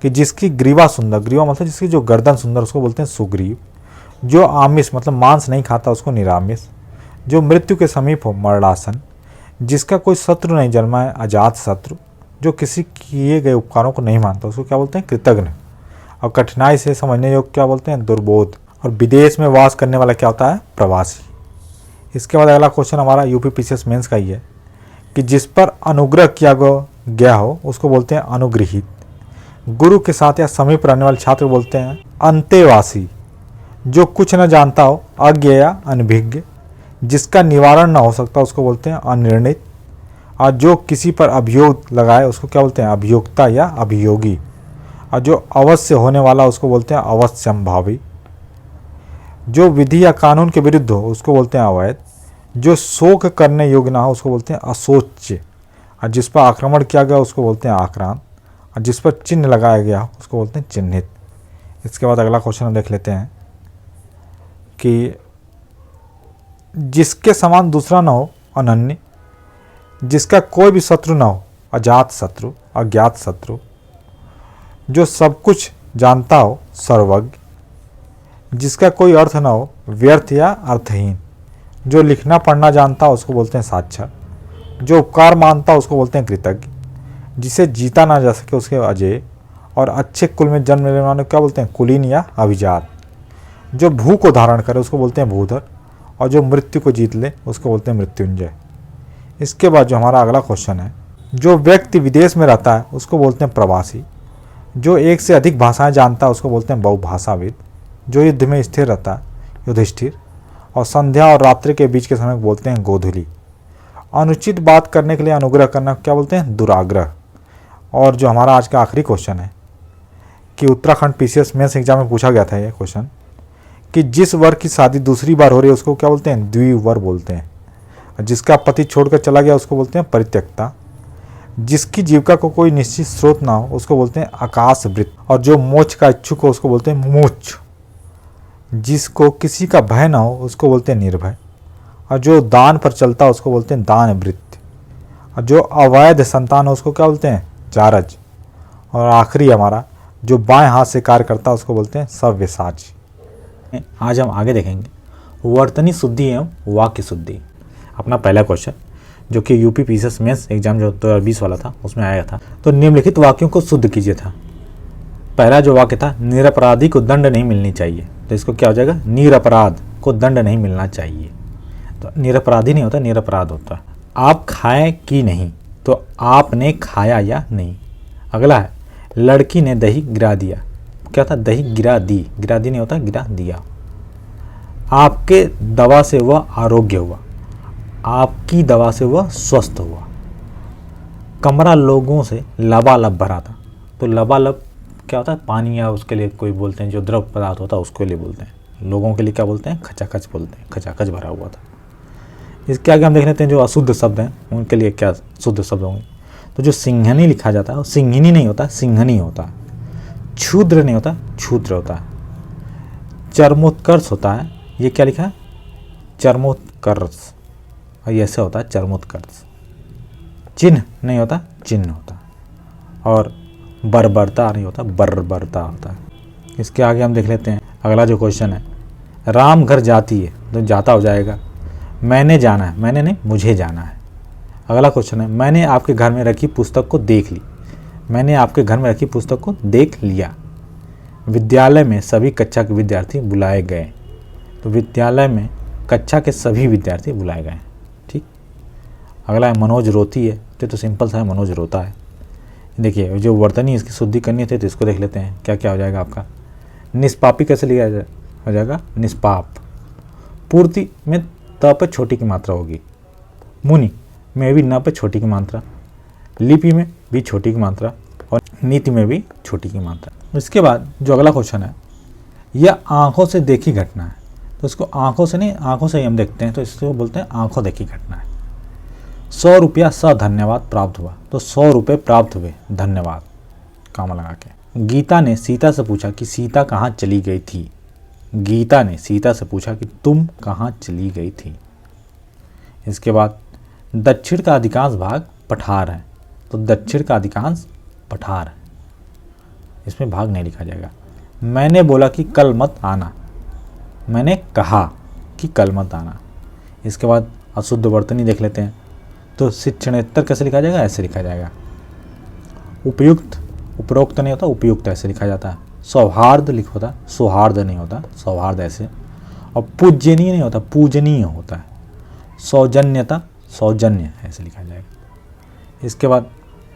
कि जिसकी ग्रीवा सुंदर, ग्रीवा मतलब जिसकी जो गर्दन सुंदर उसको बोलते हैं सुग्रीव, जो आमिष मतलब मांस नहीं खाता उसको निरामिष, जो मृत्यु के समीप हो मरणासन, जिसका कोई शत्रु नहीं जन्मा है अजात शत्रु, जो किसी किए गए उपकारों को नहीं मानता उसको क्या बोलते हैं? कृतज्ञ, और कठिनाई से समझने योग्य क्या बोलते हैं? दुर्बोध, और विदेश में वास करने वाला क्या होता है? प्रवासी। इसके बाद अगला क्वेश्चन हमारा यूपी पीसीएस मेंस का ही है कि जिस पर अनुग्रह किया गया हो उसको बोलते हैं अनुगृहीत। गुरु के साथ या समीप रहने वाले छात्र बोलते हैं अंतेवासी। जो कुछ न जानता हो अज्ञ या अनभिज्ञ, जिसका निवारण न हो सकता उसको बोलते हैं अनिर्णित, और जो किसी पर अभियोग लगाए उसको क्या बोलते हैं? अभियोक्ता या अभियोगी, और जो अवश्य होने वाला उसको बोलते हैं अवश्यंभावी। जो विधि या कानून के विरुद्ध हो उसको बोलते हैं अवैध। जो शोक करने योग्य ना हो उसको बोलते हैं अशोच्य, और जिस पर आक्रमण किया गया उसको बोलते हैं आक्रांत, और जिस पर चिन्ह लगाया गया उसको बोलते हैं चिन्हित। इसके बाद अगला क्वेश्चन हम देख लेते हैं कि जिसके समान दूसरा न हो अनन्य, जिसका कोई भी शत्रु न हो अजात शत्रु, अज्ञात शत्रु, जो सब कुछ जानता हो सर्वज्ञ, जिसका कोई अर्थ न हो व्यर्थ या अर्थहीन, जो लिखना पढ़ना जानता हो उसको बोलते हैं साक्षर, जो उपकार मानता हो उसको बोलते हैं कृतज्ञ, जिसे जीता ना जा सके उसके अजेय, और अच्छे कुल में जन्म लेने वाले क्या बोलते हैं? कुलीन या अभिजात, जो भू को धारण करे उसको बोलते हैं भूधर, और जो मृत्यु को जीत ले उसको बोलते हैं मृत्युंजय। इसके बाद जो हमारा अगला क्वेश्चन है, जो व्यक्ति विदेश में रहता है उसको बोलते हैं प्रवासी, जो एक से अधिक भाषाएं जानता है उसको बोलते हैं बहुभाषाविद, जो युद्ध में स्थिर रहता है युधिष्ठिर, और संध्या और रात्रि के बीच के समय को बोलते हैं गोधूली। अनुचित बात करने के लिए अनुग्रह करना क्या बोलते हैं? दुराग्रह। और जो हमारा आज का आखिरी क्वेश्चन है कि उत्तराखंड पीसीएस मेंस एग्जाम में पूछा गया था ये क्वेश्चन कि जिस वर की शादी दूसरी बार हो रही है उसको क्या बोलते हैं? द्विवर बोलते हैं। जिसका पति छोड़कर चला गया उसको बोलते हैं परित्यक्ता। जिसकी जीविका को कोई निश्चित स्रोत ना हो उसको बोलते हैं आकाशवृत्त, और जो मोक्ष का इच्छुक हो उसको बोलते हैं मुमुक्ष। जिसको किसी का भय ना हो उसको बोलते हैं निर्भय, और जो दान पर चलता है उसको बोलते हैं दानवृत्त, और जो अवैध संतान हो उसको क्या बोलते हैं जारज, और आखिरी हमारा जो बाएं हाथ से कार्य करता है उसको बोलते हैं सव्यसाची। आज हम आगे देखेंगे वर्तनी शुद्धि एवं वाक्य शुद्धि। अपना पहला क्वेश्चन जो कि यूपी पीसीएस मेंस एग्जाम जो 2020 वाला था उसमें आया था, तो निम्नलिखित वाक्यों को शुद्ध कीजिए था। पहला जो वाक्य था निरपराधी को दंड नहीं मिलनी चाहिए, तो इसको क्या हो जाएगा निरपराध को दंड नहीं मिलना चाहिए। तो निरपराधी नहीं होता, निरपराध होता है। आप खाएं कि नहीं, तो आपने खाया या नहीं। अगला है लड़की ने दही गिरा दिया, क्या था दही गिरा दी, गिरा दी नहीं होता गिरा दिया। आपके दवा से वह आरोग्य हुआ, आपकी दवा से वह स्वस्थ हुआ। कमरा लोगों से लबालब भरा था, तो लबालब क्या होता है पानी, या उसके लिए कोई बोलते हैं जो द्रव पदार्थ होता है उसके लिए बोलते हैं। लोगों के लिए क्या बोलते हैं खचाखच बोलते हैं, खचाखच भरा हुआ था। इसके आगे हम देख लेते हैं जो अशुद्ध शब्द हैं उनके लिए क्या शुद्ध शब्द होंगे। तो जो सिंहनी लिखा जाता है वो सिंहनी नहीं होता, सिंहनी होता है। क्षुद्र नहीं होता, क्षुद्र होता है। चरमोत्कर्ष होता है, ये क्या लिखा है चरमोत्कर्ष, और ऐसे होता है चरमोत्कर्ष। चिन्ह नहीं होता, चिन्ह होता है। और बर्बरता नहीं होता, बर्बरता होता है। इसके आगे हम देख लेते हैं अगला जो क्वेश्चन है राम घर जाती है, तो जाता हो जाएगा। मैंने जाना है, मैंने नहीं मुझे जाना है। अगला क्वेश्चन है मैंने आपके घर में रखी पुस्तक को देख ली, मैंने आपके घर में रखी पुस्तक को देख लिया। विद्यालय में सभी कक्षा के विद्यार्थी बुलाए गए, तो विद्यालय में कक्षा के सभी विद्यार्थी बुलाए गए। ठीक। अगला है मनोज रोती है, तो सिंपल सा है मनोज रोता है। देखिए जो वर्तनी इसकी शुद्धि करनी थी तो इसको देख लेते हैं क्या क्या हो जाएगा आपका। निष्पापी कैसे लिया हो जाएगा निष्पाप। पूर्ति में त पे छोटी की मात्रा होगी, मुनि में भी न पे छोटी की मात्रा, लिपि में भी छोटी की मात्रा, और नीति में भी छोटी की मात्रा। इसके बाद जो अगला क्वेश्चन है यह आंखों से देखी घटना है, तो इसको आंखों से नहीं आंखों से ही हम देखते हैं, तो इसको बोलते हैं आंखों देखी घटना है। 100 रुपया स धन्यवाद प्राप्त हुआ, तो 100 रुपये प्राप्त हुए धन्यवाद काम लगा के। गीता ने सीता से पूछा कि सीता कहाँ चली गई थी, गीता ने सीता से पूछा कि तुम कहाँ चली गई थी। इसके बाद दक्षिण का अधिकांश भाग पठार है, तो दक्षिण का अधिकांश पठार है, इसमें भाग नहीं लिखा जाएगा। मैंने बोला कि कल मत आना, मैंने कहा कि कल मत आना। इसके बाद अशुद्ध वर्तनी देख लेते हैं, तो शिक्षणेतर कैसे लिखा जाएगा ऐसे लिखा जाएगा। उपयुक्त उपरोक्त नहीं होता, उपयुक्त ऐसे लिखा जाता है। सौहार्द लिखा होता, सौहार्द नहीं होता, सौहार्द ऐसे। और पूजनीय नहीं होता, पूजनीय होता है। सौजन्यता सौजन्य ऐसे लिखा जाएगा। इसके बाद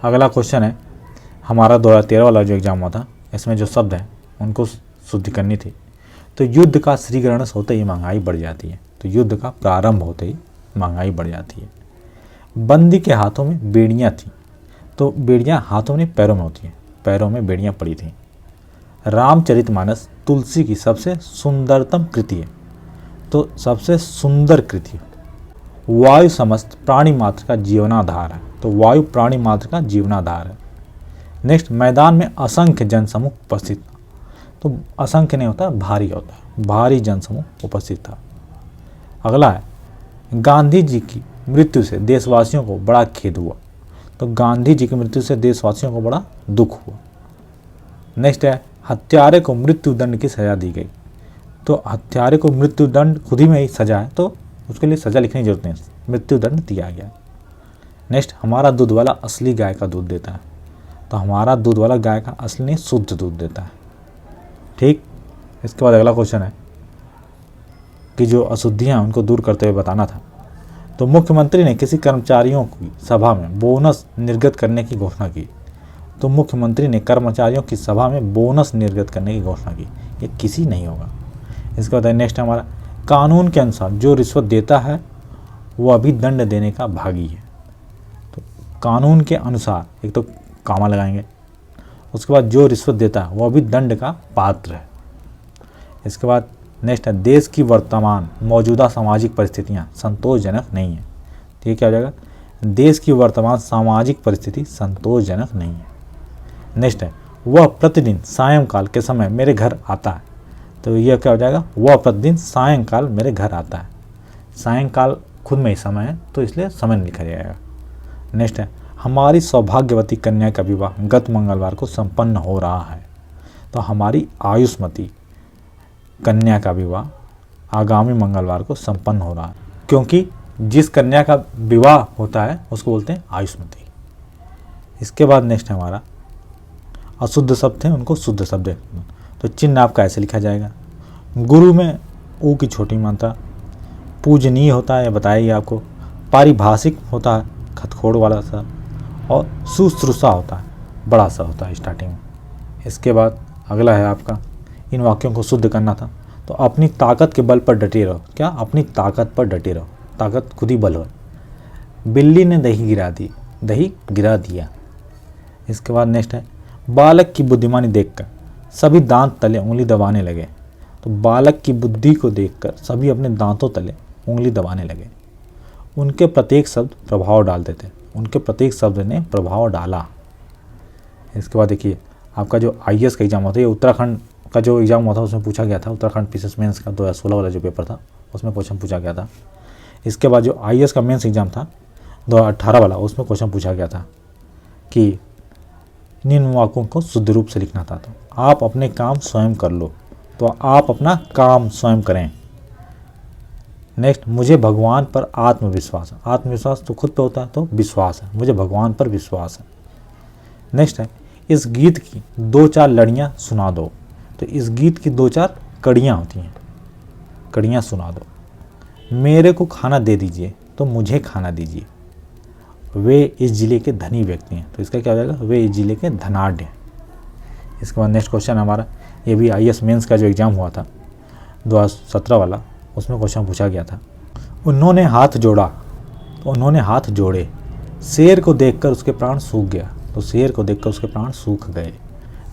अगला क्वेश्चन है हमारा 2013 वाला जो एग्जाम हुआ था, इसमें जो शब्द हैं उनको शुद्धि करनी थी। तो युद्ध का श्रीगणेश होते ही महंगाई बढ़ जाती है, तो युद्ध का प्रारंभ होते ही महंगाई बढ़ जाती है। बंदी के हाथों में बेड़ियाँ थीं, तो बेड़ियाँ हाथों में पैरों में होती हैं, पैरों में बेड़ियाँ पड़ी थीं। रामचरितमानस तुलसी की सबसे सुंदरतम कृति है, तो सबसे सुंदर कृति। वायु समस्त प्राणी मात्र का जीवनाधार है, तो वायु प्राणी मात्र का जीवनाधार है। नेक्स्ट मैदान में असंख्य जनसमूह उपस्थित था, तो असंख्य नहीं होता भारी होता है, भारी जनसमूह उपस्थित था। अगला है गांधी जी की मृत्यु से देशवासियों को बड़ा खेद हुआ, तो गांधी जी की मृत्यु से देशवासियों को बड़ा दुख हुआ। नेक्स्ट है हत्यारे को मृत्यु दंड की सजा दी गई, तो हत्यारे को मृत्यु दंड खुद ही में ही सजा है, तो उसके लिए सजा लिखने की जरूरत नहीं, मृत्यु दंड दिया गया। नेक्स्ट हमारा दूध वाला असली गाय का दूध देता है, तो हमारा दूध वाला गाय का असली नहीं शुद्ध दूध देता है। ठीक। इसके बाद अगला क्वेश्चन है कि जो अशुद्धियाँ उनको दूर करते हुए बताना था। तो मुख्यमंत्री ने किसी कर्मचारियों की सभा में बोनस निर्गत करने की घोषणा की, तो मुख्यमंत्री ने कर्मचारियों की सभा में बोनस निर्गत करने की घोषणा की, ये किसी नहीं होगा। इसके बाद नेक्स्ट हमारा कानून के अनुसार जो रिश्वत देता है वह भी दंड देने का भागी है, तो कानून के अनुसार एक तो कामा लगाएंगे, उसके बाद जो रिश्वत देता है वह भी दंड का पात्र है। इसके बाद नेक्स्ट है देश की वर्तमान मौजूदा सामाजिक परिस्थितियां संतोषजनक नहीं है, तो ये क्या हो जाएगा देश की वर्तमान सामाजिक परिस्थिति संतोषजनक नहीं है। नेक्स्ट है वह प्रतिदिन सायंकाल के समय मेरे घर आता है, तो यह क्या हो जाएगा, वह प्रतिदिन सायंकाल मेरे घर आता है। सायंकाल खुद में ही समय है तो इसलिए समय नहीं लिखा जाएगा। नेक्स्ट है, हमारी सौभाग्यवती कन्या का विवाह गत मंगलवार को संपन्न हो रहा है। तो हमारी आयुष्मती कन्या का विवाह आगामी मंगलवार को संपन्न हो रहा है, क्योंकि जिस कन्या का विवाह होता है उसको बोलते हैं आयुष्मती। इसके बाद नेक्स्ट है हमारा अशुद्ध शब्द हैं उनको शुद्ध शब्द है। तो चिन्ह आपका ऐसे लिखा जाएगा, गुरु में ऊ की छोटी मात्रा, पूजनीय होता है बताइए आपको, पारिभाषिक होता है खतखोड़ वाला सा, और शुश्रूषा होता है बड़ा सा होता है स्टार्टिंग में। इसके बाद अगला है आपका, इन वाक्यों को शुद्ध करना था। तो अपनी ताकत के बल पर डटे रहो। क्या, अपनी ताकत पर डटे रहो, ताकत खुद ही बल हो। बिल्ली ने दही गिरा दी, दही गिरा दिया। इसके बाद नेक्स्ट है, बालक की बुद्धिमानी देखकर सभी दांत तले उंगली दबाने लगे। तो बालक की बुद्धि को देखकर सभी अपने दांतों तले उंगली दबाने लगे। उनके प्रत्येक शब्द प्रभाव डालते थे, उनके प्रत्येक शब्द ने प्रभाव डाला। इसके बाद देखिए आपका जो आईएएस का एग्जाम होता है, ये उत्तराखंड का जो एग्जाम हुआ था उसमें पूछा गया था, उत्तराखंड पीसीएस मेंस का 2016 वाला जो पेपर था उसमें क्वेश्चन पूछा गया था। इसके बाद जो आईएएस का मेंस एग्जाम था 2018 वाला, उसमें क्वेश्चन पूछा गया था कि निम्न वाक्यों को शुद्ध रूप से लिखना था। तो आप अपने काम स्वयं कर लो, तो आप अपना काम स्वयं करें। नेक्स्ट, मुझे भगवान पर आत्मविश्वास है। आत्मविश्वास तो खुद पे होता है, तो विश्वास है, मुझे भगवान पर विश्वास है। नेक्स्ट है, इस गीत की 2-4 लड़ियाँ सुना दो। तो इस गीत की 2-4 कड़ियाँ होती हैं, कड़ियाँ सुना दो। मेरे को खाना दे दीजिए, तो मुझे खाना दीजिए। वे इस जिले के धनी व्यक्ति हैं। तो इसका क्या हो जाएगा, वे इस जिले के धनाढ्य हैं। इसके बाद नेक्स्ट क्वेश्चन हमारा, ये भी आईएएस मेंस का जो एग्ज़ाम हुआ था 2017 वाला, उसमें क्वेश्चन पूछा गया था। उन्होंने हाथ जोड़ा, तो उन्होंने हाथ जोड़े, शेर को देखकर उसके प्राण सूख गया। तो शेर को देखकर उसके प्राण सूख गए।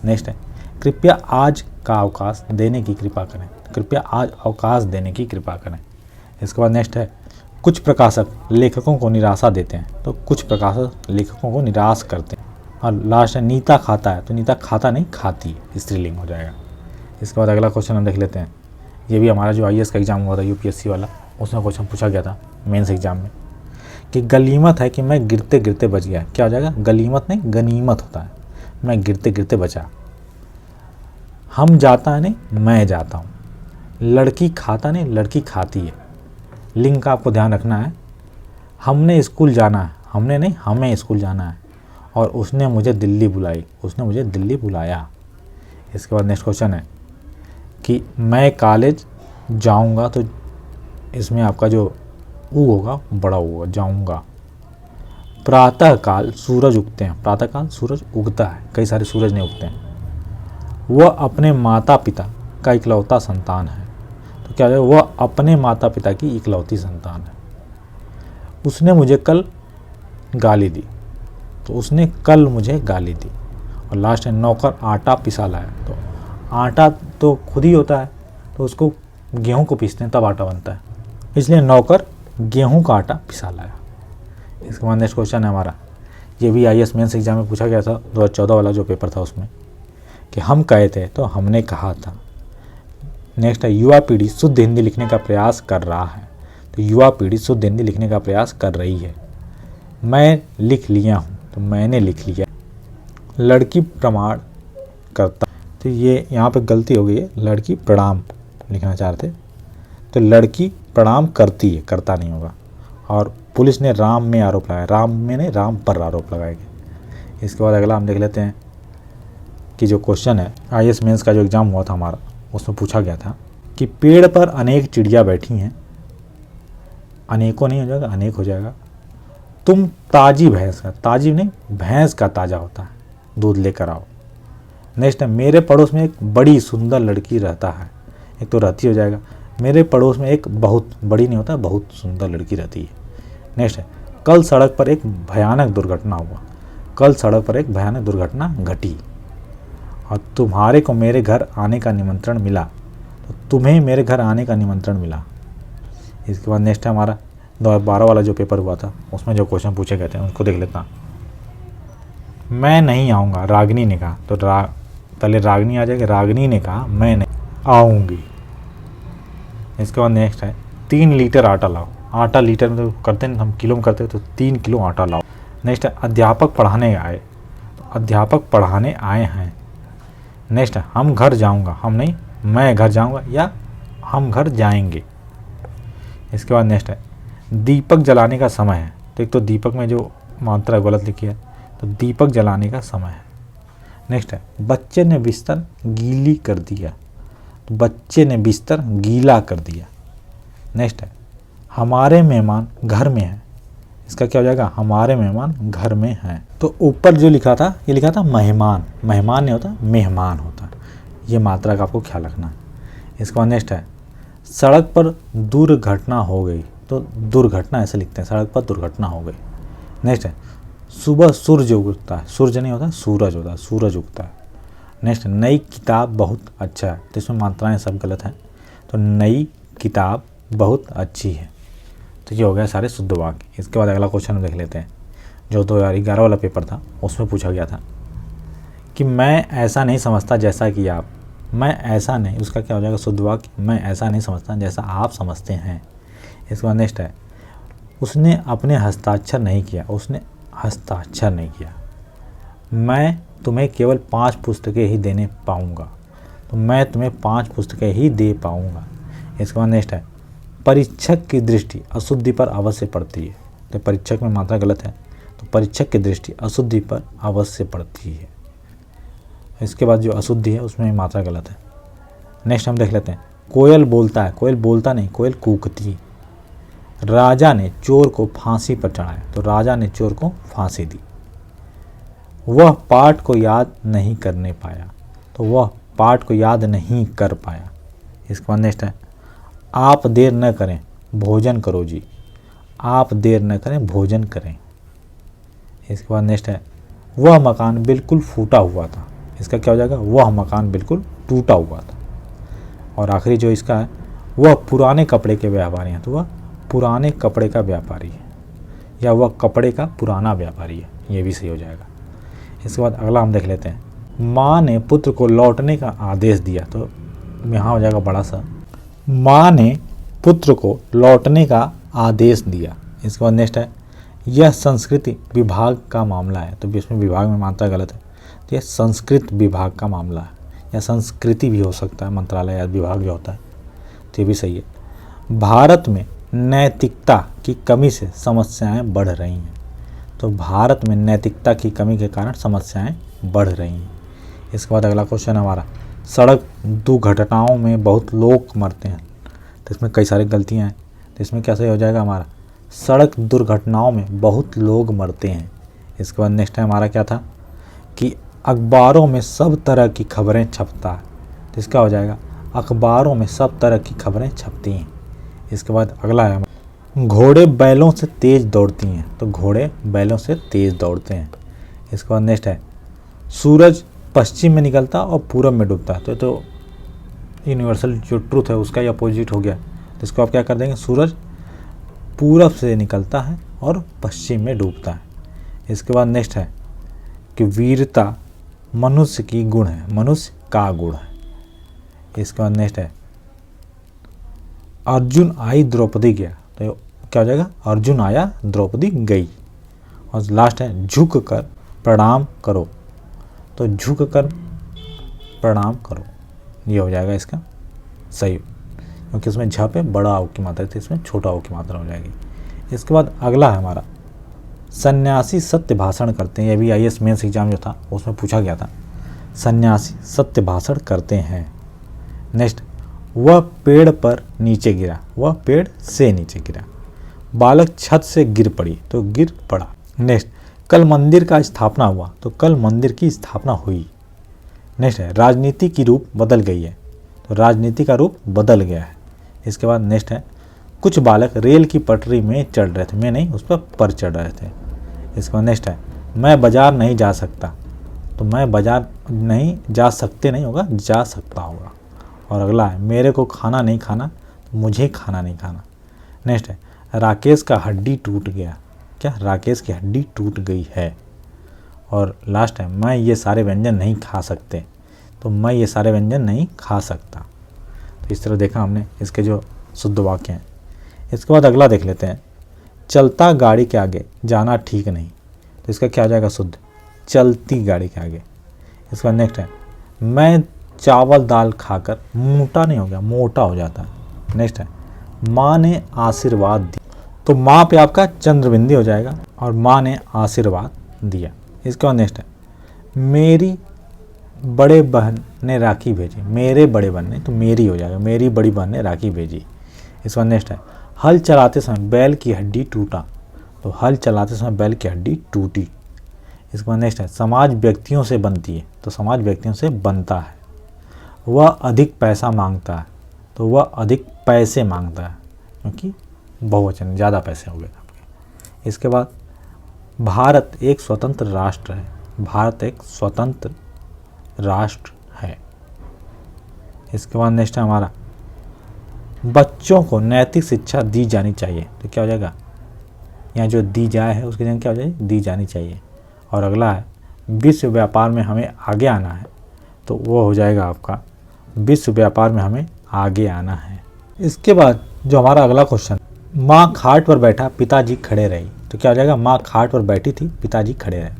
नेक्स्ट है, कृपया आज का अवकाश देने की कृपा करें। कृपया आज अवकाश देने की कृपा करें। इसके बाद नेक्स्ट है, कुछ प्रकाशक लेखकों को निराशा देते हैं। तो कुछ प्रकाशक लेखकों को निराश करते हैं। और लास्ट है, नीता खाता है। तो नीता खाता नहीं खाती, स्त्रीलिंग हो जाएगा। इसके बाद अगला क्वेश्चन हम देख लेते हैं। ये भी हमारा जो आईएएस का एग्ज़ाम हुआ था यूपीएससी वाला, उसमें क्वेश्चन पूछा गया था मेंस एग्जाम में कि गलीमत है कि मैं गिरते गिरते बच गया। क्या हो जाएगा, गलीमत नहीं गनीमत होता है, मैं गिरते गिरते बचा। हम जाता है नहीं मैं जाता हूँ। लड़की खाता नहीं लड़की खाती है। लिंग का आपको ध्यान रखना है। हमने स्कूल जाना है, हमने नहीं हमें स्कूल जाना है। और उसने मुझे दिल्ली बुलाई, उसने मुझे दिल्ली बुलाया। इसके बाद नेक्स्ट क्वेश्चन है कि मैं कॉलेज जाऊंगा। तो इसमें आपका जो ऊ होगा बड़ा होगा, जाऊंगा। प्रातःकाल सूरज उगते हैं। प्रातःकाल सूरज उगता है, कई सारे सूरज नहीं उगते हैं। वह अपने माता पिता का इकलौता संतान है। तो क्या है, वह अपने माता पिता की इकलौती संतान है। उसने मुझे कल गाली दी। तो उसने कल मुझे गाली दी। और लास्ट है, नौकर आटा पिसा लाया। तो आटा तो खुद ही होता है, तो उसको गेहूं को पीसते हैं तब आटा बनता है, इसलिए नौकर गेहूं का आटा पिसा लाया। इसके बाद नेक्स्ट क्वेश्चन है हमारा, ये भी आईएएस मेंस एग्जाम में पूछा गया था 2014 वाला जो पेपर था उसमें, कि हम कहे थे तो हमने कहा था। नेक्स्ट है, युवा पीढ़ी शुद्ध हिंदी लिखने का प्रयास कर रहा है। तो युवा पीढ़ी शुद्ध हिंदी लिखने का प्रयास कर रही है। मैं लिख लिया हूँ, तो मैंने लिख लिया। लड़की प्रमाण करता, तो ये यहाँ पे गलती हो गई है, लड़की प्रणाम लिखना चाहते, तो लड़की प्रणाम करती है, करता नहीं होगा। और पुलिस ने राम में आरोप लगाया, राम में नहीं राम पर आरोप लगाएंगे। इसके बाद अगला हम देख लेते हैं कि जो क्वेश्चन है आईएएस मेंस का जो एग्ज़ाम हुआ था हमारा, उसमें पूछा गया था कि पेड़ पर अनेक चिड़िया बैठी हैं। अनेकों नहीं हो जाएगा, अनेक हो जाएगा। तुम ताजी भैंस का, ताजी नहीं भैंस का ताज़ा होता है, दूध लेकर आओ। नेक्स्ट है, मेरे पड़ोस में एक बड़ी सुंदर लड़की रहता है। एक तो रहती हो जाएगा, मेरे पड़ोस में एक बहुत बड़ी नहीं होता, बहुत सुंदर लड़की रहती है। नेक्स्ट है, कल सड़क पर एक भयानक दुर्घटना हुआ। कल सड़क पर एक भयानक दुर्घटना घटी और तुम्हारे को मेरे घर आने का निमंत्रण मिला। तो तुम्हें मेरे घर आने का निमंत्रण मिला। इसके बाद नेक्स्ट है हमारा 2012 वाला जो पेपर हुआ था, उसमें जो क्वेश्चन पूछे गए थे उसको देख लेता। मैं नहीं आऊँगा, रागिनी ने कहा। तो पहले रागिनी आ जाएगी, रागिनी ने कहा मैं नहीं। आऊँगी। इसके बाद नेक्स्ट है 3 लीटर आटा लाओ। आटा लीटर में तो करते नहीं, हम किलो में करते तो 3 किलो आटा लाओ। नेक्स्ट है अध्यापक पढ़ाने आए, तो अध्यापक पढ़ाने आए हैं। नेक्स्ट है हम घर जाऊंगा, हम नहीं मैं घर जाऊंगा या हम घर जाएंगे। इसके बाद नेक्स्ट है दीपक जलाने का समय है, तो एक तो दीपक में जो मात्रा गलत लिखी है, तो दीपक जलाने का समय है। नेक्स्ट है बच्चे ने बिस्तर गीली कर दिया, तो बच्चे ने बिस्तर गीला कर दिया। नेक्स्ट है हमारे मेहमान घर में हैं, इसका क्या हो जाएगा, हमारे मेहमान घर में हैं। तो ऊपर जो लिखा था ये लिखा था मेहमान, मेहमान नहीं होता मेहमान होता, ये मात्रा का आपको ख्याल रखना है। इसके बाद नेक्स्ट है सड़क पर दुर्घटना हो गई, तो दुर्घटना ऐसे लिखते हैं, सड़क पर दुर्घटना हो गई। नेक्स्ट है सुबह सूरज उगता है, सूरज नहीं होता सूरज होता है, सूरज उगता है। नेक्स्ट नई किताब बहुत अच्छा है, तो इसमें मात्राएं सब गलत हैं, तो नई किताब बहुत अच्छी है। तो ये हो गया सारे शुद्ध वाक्य। इसके बाद अगला क्वेश्चन देख लेते हैं, जो 2011 वाला पेपर था उसमें पूछा गया था कि मैं ऐसा नहीं समझता जैसा कि आप, मैं ऐसा नहीं, उसका क्या हो जाएगा शुद्ध वाक्य, मैं ऐसा नहीं समझता जैसा आप समझते हैं। इसके बाद नेक्स्ट है उसने अपने हस्ताक्षर नहीं किया, उसने हस्ताक्षर नहीं किया। मैं तुम्हें केवल 5 पुस्तकें ही देने पाऊँगा, तो मैं तुम्हें 5 पुस्तकें ही दे पाऊँगा। इसके बाद नेक्स्ट है परीक्षक की दृष्टि अशुद्धि पर अवश्य पड़ती है, तो परीक्षक में मात्रा गलत है, तो परीक्षक की दृष्टि अशुद्धि पर अवश्य पड़ती है। इसके बाद जो अशुद्धि है उसमें मात्रा गलत है। नेक्स्ट हम देख लेते हैं कोयल बोलता है, कोयल बोलता नहीं, कोयल कूकती। राजा ने चोर को फांसी पर चढ़ाया, तो राजा ने चोर को फांसी दी। वह पाठ को याद नहीं करने पाया, तो वह पाठ को याद नहीं कर पाया। इसके बाद नेक्स्ट है आप देर न करें भोजन करो जी, आप देर न करें भोजन करें। इसके बाद नेक्स्ट है वह मकान बिल्कुल फूटा हुआ था, इसका क्या हो जाएगा, वह मकान बिल्कुल टूटा हुआ था। और आखिरी जो इसका है वह पुराने कपड़े के व्यापारी हैं, तो वह पुराने कपड़े का व्यापारी है, या वह कपड़े का पुराना व्यापारी है, ये भी सही हो जाएगा। इसके बाद अगला हम देख लेते हैं माँ ने पुत्र को लौटने का आदेश दिया, तो यहाँ हो जाएगा बड़ा सा, माँ ने पुत्र को लौटने का आदेश दिया। इसके बाद नेक्स्ट है यह संस्कृति विभाग का मामला है, तो इसमें विभाग में मात्रा गलत है, तो यह संस्कृत विभाग का मामला है, या संस्कृति भी हो सकता है, मंत्रालय या विभाग जो होता है, तो ये भी सही है। भारत में नैतिकता की कमी से समस्याएं बढ़ रही हैं, तो भारत में नैतिकता की कमी के कारण समस्याएं बढ़ रही हैं। इसके बाद अगला क्वेश्चन हमारा सड़क दुर्घटनाओं में बहुत लोग मरते हैं, तो इसमें कई सारी गलतियां हैं, तो इसमें क्या सही हो जाएगा हमारा सड़क दुर्घटनाओं में बहुत लोग मरते हैं। इसके बाद नेक्स्ट है हमारा क्या था कि अखबारों में सब तरह की खबरें छपता है, तो इसका हो जाएगा अखबारों में सब तरह की खबरें छपती हैं। इसके बाद अगला है घोड़े बैलों से तेज़ दौड़ती हैं, तो घोड़े बैलों से तेज़ दौड़ते हैं। इसके बाद नेक्स्ट है सूरज पश्चिम में निकलता और पूरब में डूबता है, तो यूनिवर्सल जो ट्रूथ है उसका ही अपोजिट हो गया, तो इसको आप क्या कर देंगे, सूरज पूरब से निकलता है और पश्चिम में डूबता है। इसके बाद नेक्स्ट है कि वीरता मनुष्य की गुण है, मनुष्य का गुण है। इसके बाद नेक्स्ट है अर्जुन आई द्रौपदी गया, तो क्या हो जाएगा अर्जुन आया द्रौपदी गई। और लास्ट है झुक कर प्रणाम करो, तो झुक कर प्रणाम करो, ये हो जाएगा इसका सही, क्योंकि इसमें झ पे बड़ा औ की मात्रा थी, इसमें छोटा औ की मात्रा हो जाएगी। इसके बाद अगला है हमारा सन्यासी सत्य भाषण करते हैं, ये भी आईएएस मेंस एग्जाम जो था उसमें पूछा गया था, सन्यासी सत्य भाषण करते हैं। नेक्स्ट वह पेड़ पर नीचे गिरा, वह पेड़ से नीचे गिरा। बालक छत से गिर पड़ी, तो गिर पड़ा। नेक्स्ट कल मंदिर का स्थापना हुआ, तो कल मंदिर की स्थापना हुई। नेक्स्ट है राजनीति की रूप बदल गई है, तो राजनीति का रूप बदल गया है। इसके बाद नेक्स्ट है कुछ बालक रेल की पटरी में चढ़ रहे थे, मैं नहीं उस पर चढ़ रहे थे। इसके बाद नेक्स्ट है मैं बाजार नहीं जा सकता, तो मैं बाजार नहीं जा सकते नहीं होगा, जा सकता होगा। और अगला है मेरे को खाना नहीं खाना, तो मुझे खाना नहीं खाना। नेक्स्ट है राकेश का हड्डी टूट गया, क्या राकेश की हड्डी टूट गई है। और लास्ट है मैं ये सारे व्यंजन नहीं खा सकते, तो मैं ये सारे व्यंजन नहीं खा सकता। तो इस तरह देखा हमने इसके जो शुद्ध वाक्य हैं। इसके बाद अगला देख लेते हैं, चलता गाड़ी के आगे जाना ठीक नहीं। तो इसका क्या हो जाएगा शुद्ध, चलती गाड़ी के आगे। इसका नेक्स्ट है, मैं चावल दाल खाकर मोटा नहीं हो गया, मोटा हो जाता है। नेक्स्ट है, माँ ने आशीर्वाद दिया। तो माँ पे आपका चंद्रबिंदी हो जाएगा और माँ ने आशीर्वाद दिया। इसके बाद नेक्स्ट है, मेरी बड़े बहन ने राखी भेजी। मेरे बड़े बहन ने, तो मेरी हो जाएगा, मेरी बड़ी बहन ने राखी भेजी। इसके बाद नेक्स्ट है, हल चलाते समय बैल की हड्डी टूटा। तो हल चलाते समय बैल की हड्डी टूटी। इसके बाद नेक्स्ट है, समाज व्यक्तियों से बनती है। तो समाज व्यक्तियों से बनता है। वह अधिक पैसा मांगता है। तो वह अधिक पैसे मांगता है, क्योंकि बहुवचन, ज़्यादा पैसे हो गए आपके। इसके बाद, भारत एक स्वतंत्र राष्ट्र है। भारत एक स्वतंत्र राष्ट्र है। इसके बाद नेक्स्ट है हमारा, बच्चों को नैतिक शिक्षा दी जानी चाहिए। तो क्या हो जाएगा, यहाँ जो दी जाए है उसकी जगह क्या हो जाएगी, दी जानी चाहिए। और अगला है, विश्व व्यापार में हमें आगे आना है। तो वो हो जाएगा आपका, विश्व व्यापार में हमें आगे आना है। इसके बाद जो हमारा अगला क्वेश्चन, माँ खाट पर बैठा पिताजी खड़े रही। तो क्या हो जाएगा, माँ खाट पर बैठी थी पिताजी खड़े रहे।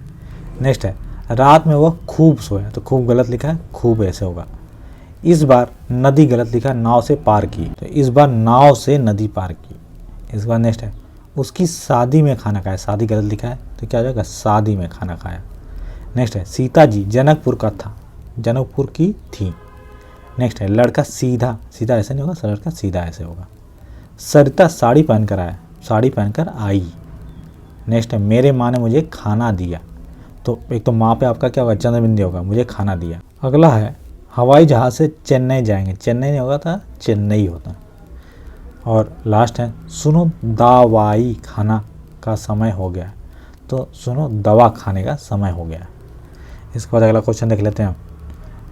नेक्स्ट है, रात में वह खूब सोया। तो खूब गलत लिखा है, खूब ऐसे होगा। इस बार नदी गलत लिखा है, नाव से पार की। तो इस बार नाव से नदी पार की। इस बार नेक्स्ट है, उसकी शादी में खाना खाया। शादी गलत लिखा है, तो क्या हो जाएगा, शादी में खाना खाया। नेक्स्ट है, सीता जी जनकपुर का था, जनकपुर की थी। नेक्स्ट है, लड़का सीधा, सीधा ऐसे नहीं होगा, लड़का सीधा ऐसे होगा। सरिता साड़ी पहनकर आया, साड़ी पहनकर आई। नेक्स्ट है, मेरे माँ ने मुझे खाना दिया। तो एक तो माँ पे आपका क्या होगा, चंद्रबिंदी होगा, मुझे खाना दिया। अगला है, हवाई जहाज़ से चेन्नई जाएंगे। चेन्नई नहीं होगा था, चेन्नई होता। और लास्ट है, सुनो दवाई खाना का समय हो गया। तो सुनो दवा खाने का समय हो गया। इसके बाद अगला क्वेश्चन देख लेते हैं,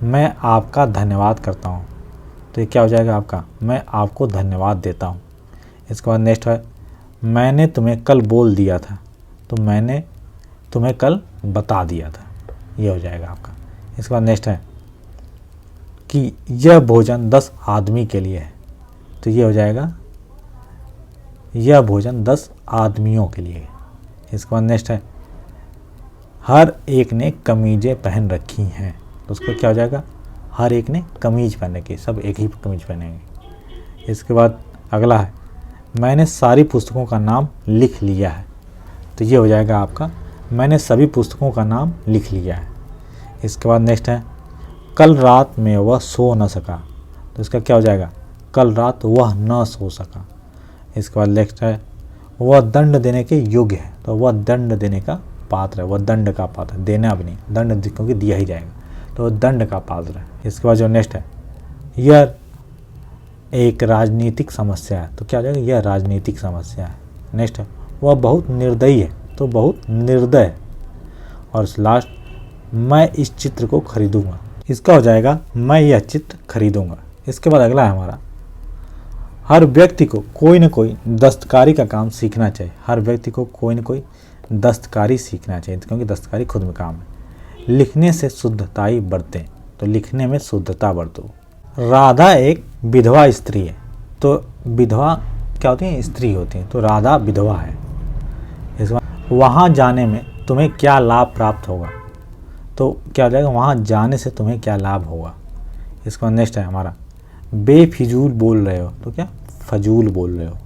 मैं आपका धन्यवाद करता हूँ। तो ये क्या हो जाएगा आपका, मैं आपको धन्यवाद देता हूँ। इसके बाद नेक्स्ट है, मैंने तुम्हें कल बोल दिया था। तो मैंने तुम्हें कल बता दिया था, ये हो जाएगा आपका। इसके बाद नेक्स्ट है कि यह भोजन 10 आदमी के लिए है। तो ये हो जाएगा, यह भोजन 10 आदमियों के लिए है। इसके बाद नेक्स्ट है, हर एक ने कमीजें पहन रखी हैं। तो उसको क्या हो जाएगा, हर एक ने कमीज पहन रखी, सब एक ही कमीज पहनेंगे। इसके बाद अगला है, मैंने सारी पुस्तकों का नाम लिख लिया है। तो ये हो जाएगा आपका, मैंने सभी पुस्तकों का नाम लिख लिया है। इसके बाद नेक्स्ट है, कल रात में वह सो न सका। तो इसका क्या हो जाएगा, कल रात वह न सो सका। इसके बाद नेक्स्ट है, वह दंड देने के योग्य है। तो वह दंड देने का पात्र है, वह दंड का पात्र, देना भी नहीं, दंड क्योंकि दिया ही जाएगा, तो वह दंड का पात्र है। इसके बाद जो नेक्स्ट है, यह एक राजनीतिक समस्या है। तो क्या हो जाएगा, यह राजनीतिक समस्या है। नेक्स्ट है, वह बहुत निर्दयी है। तो बहुत निर्दय है। और लास्ट, मैं इस चित्र को खरीदूंगा। इसका हो जाएगा, मैं यह चित्र खरीदूंगा। इसके बाद अगला है हमारा, हर व्यक्ति को कोई न कोई दस्तकारी का काम सीखना चाहिए। हर व्यक्ति को कोई न कोई दस्तकारी सीखना चाहिए, क्योंकि दस्तकारी खुद में काम है। लिखने से शुद्धताई बढ़ते। तो लिखने में शुद्धता बरतो। राधा एक विधवा स्त्री है। तो विधवा क्या होती है, स्त्री होती है। तो राधा विधवा है। इस बार, वहाँ जाने में तुम्हें क्या लाभ प्राप्त होगा। तो क्या हो जाएगा, वहाँ जाने से तुम्हें क्या लाभ होगा। इसके बाद नेक्स्ट है हमारा, बेफिजूल बोल रहे हो। तो क्या, फजूल बोल रहे हो।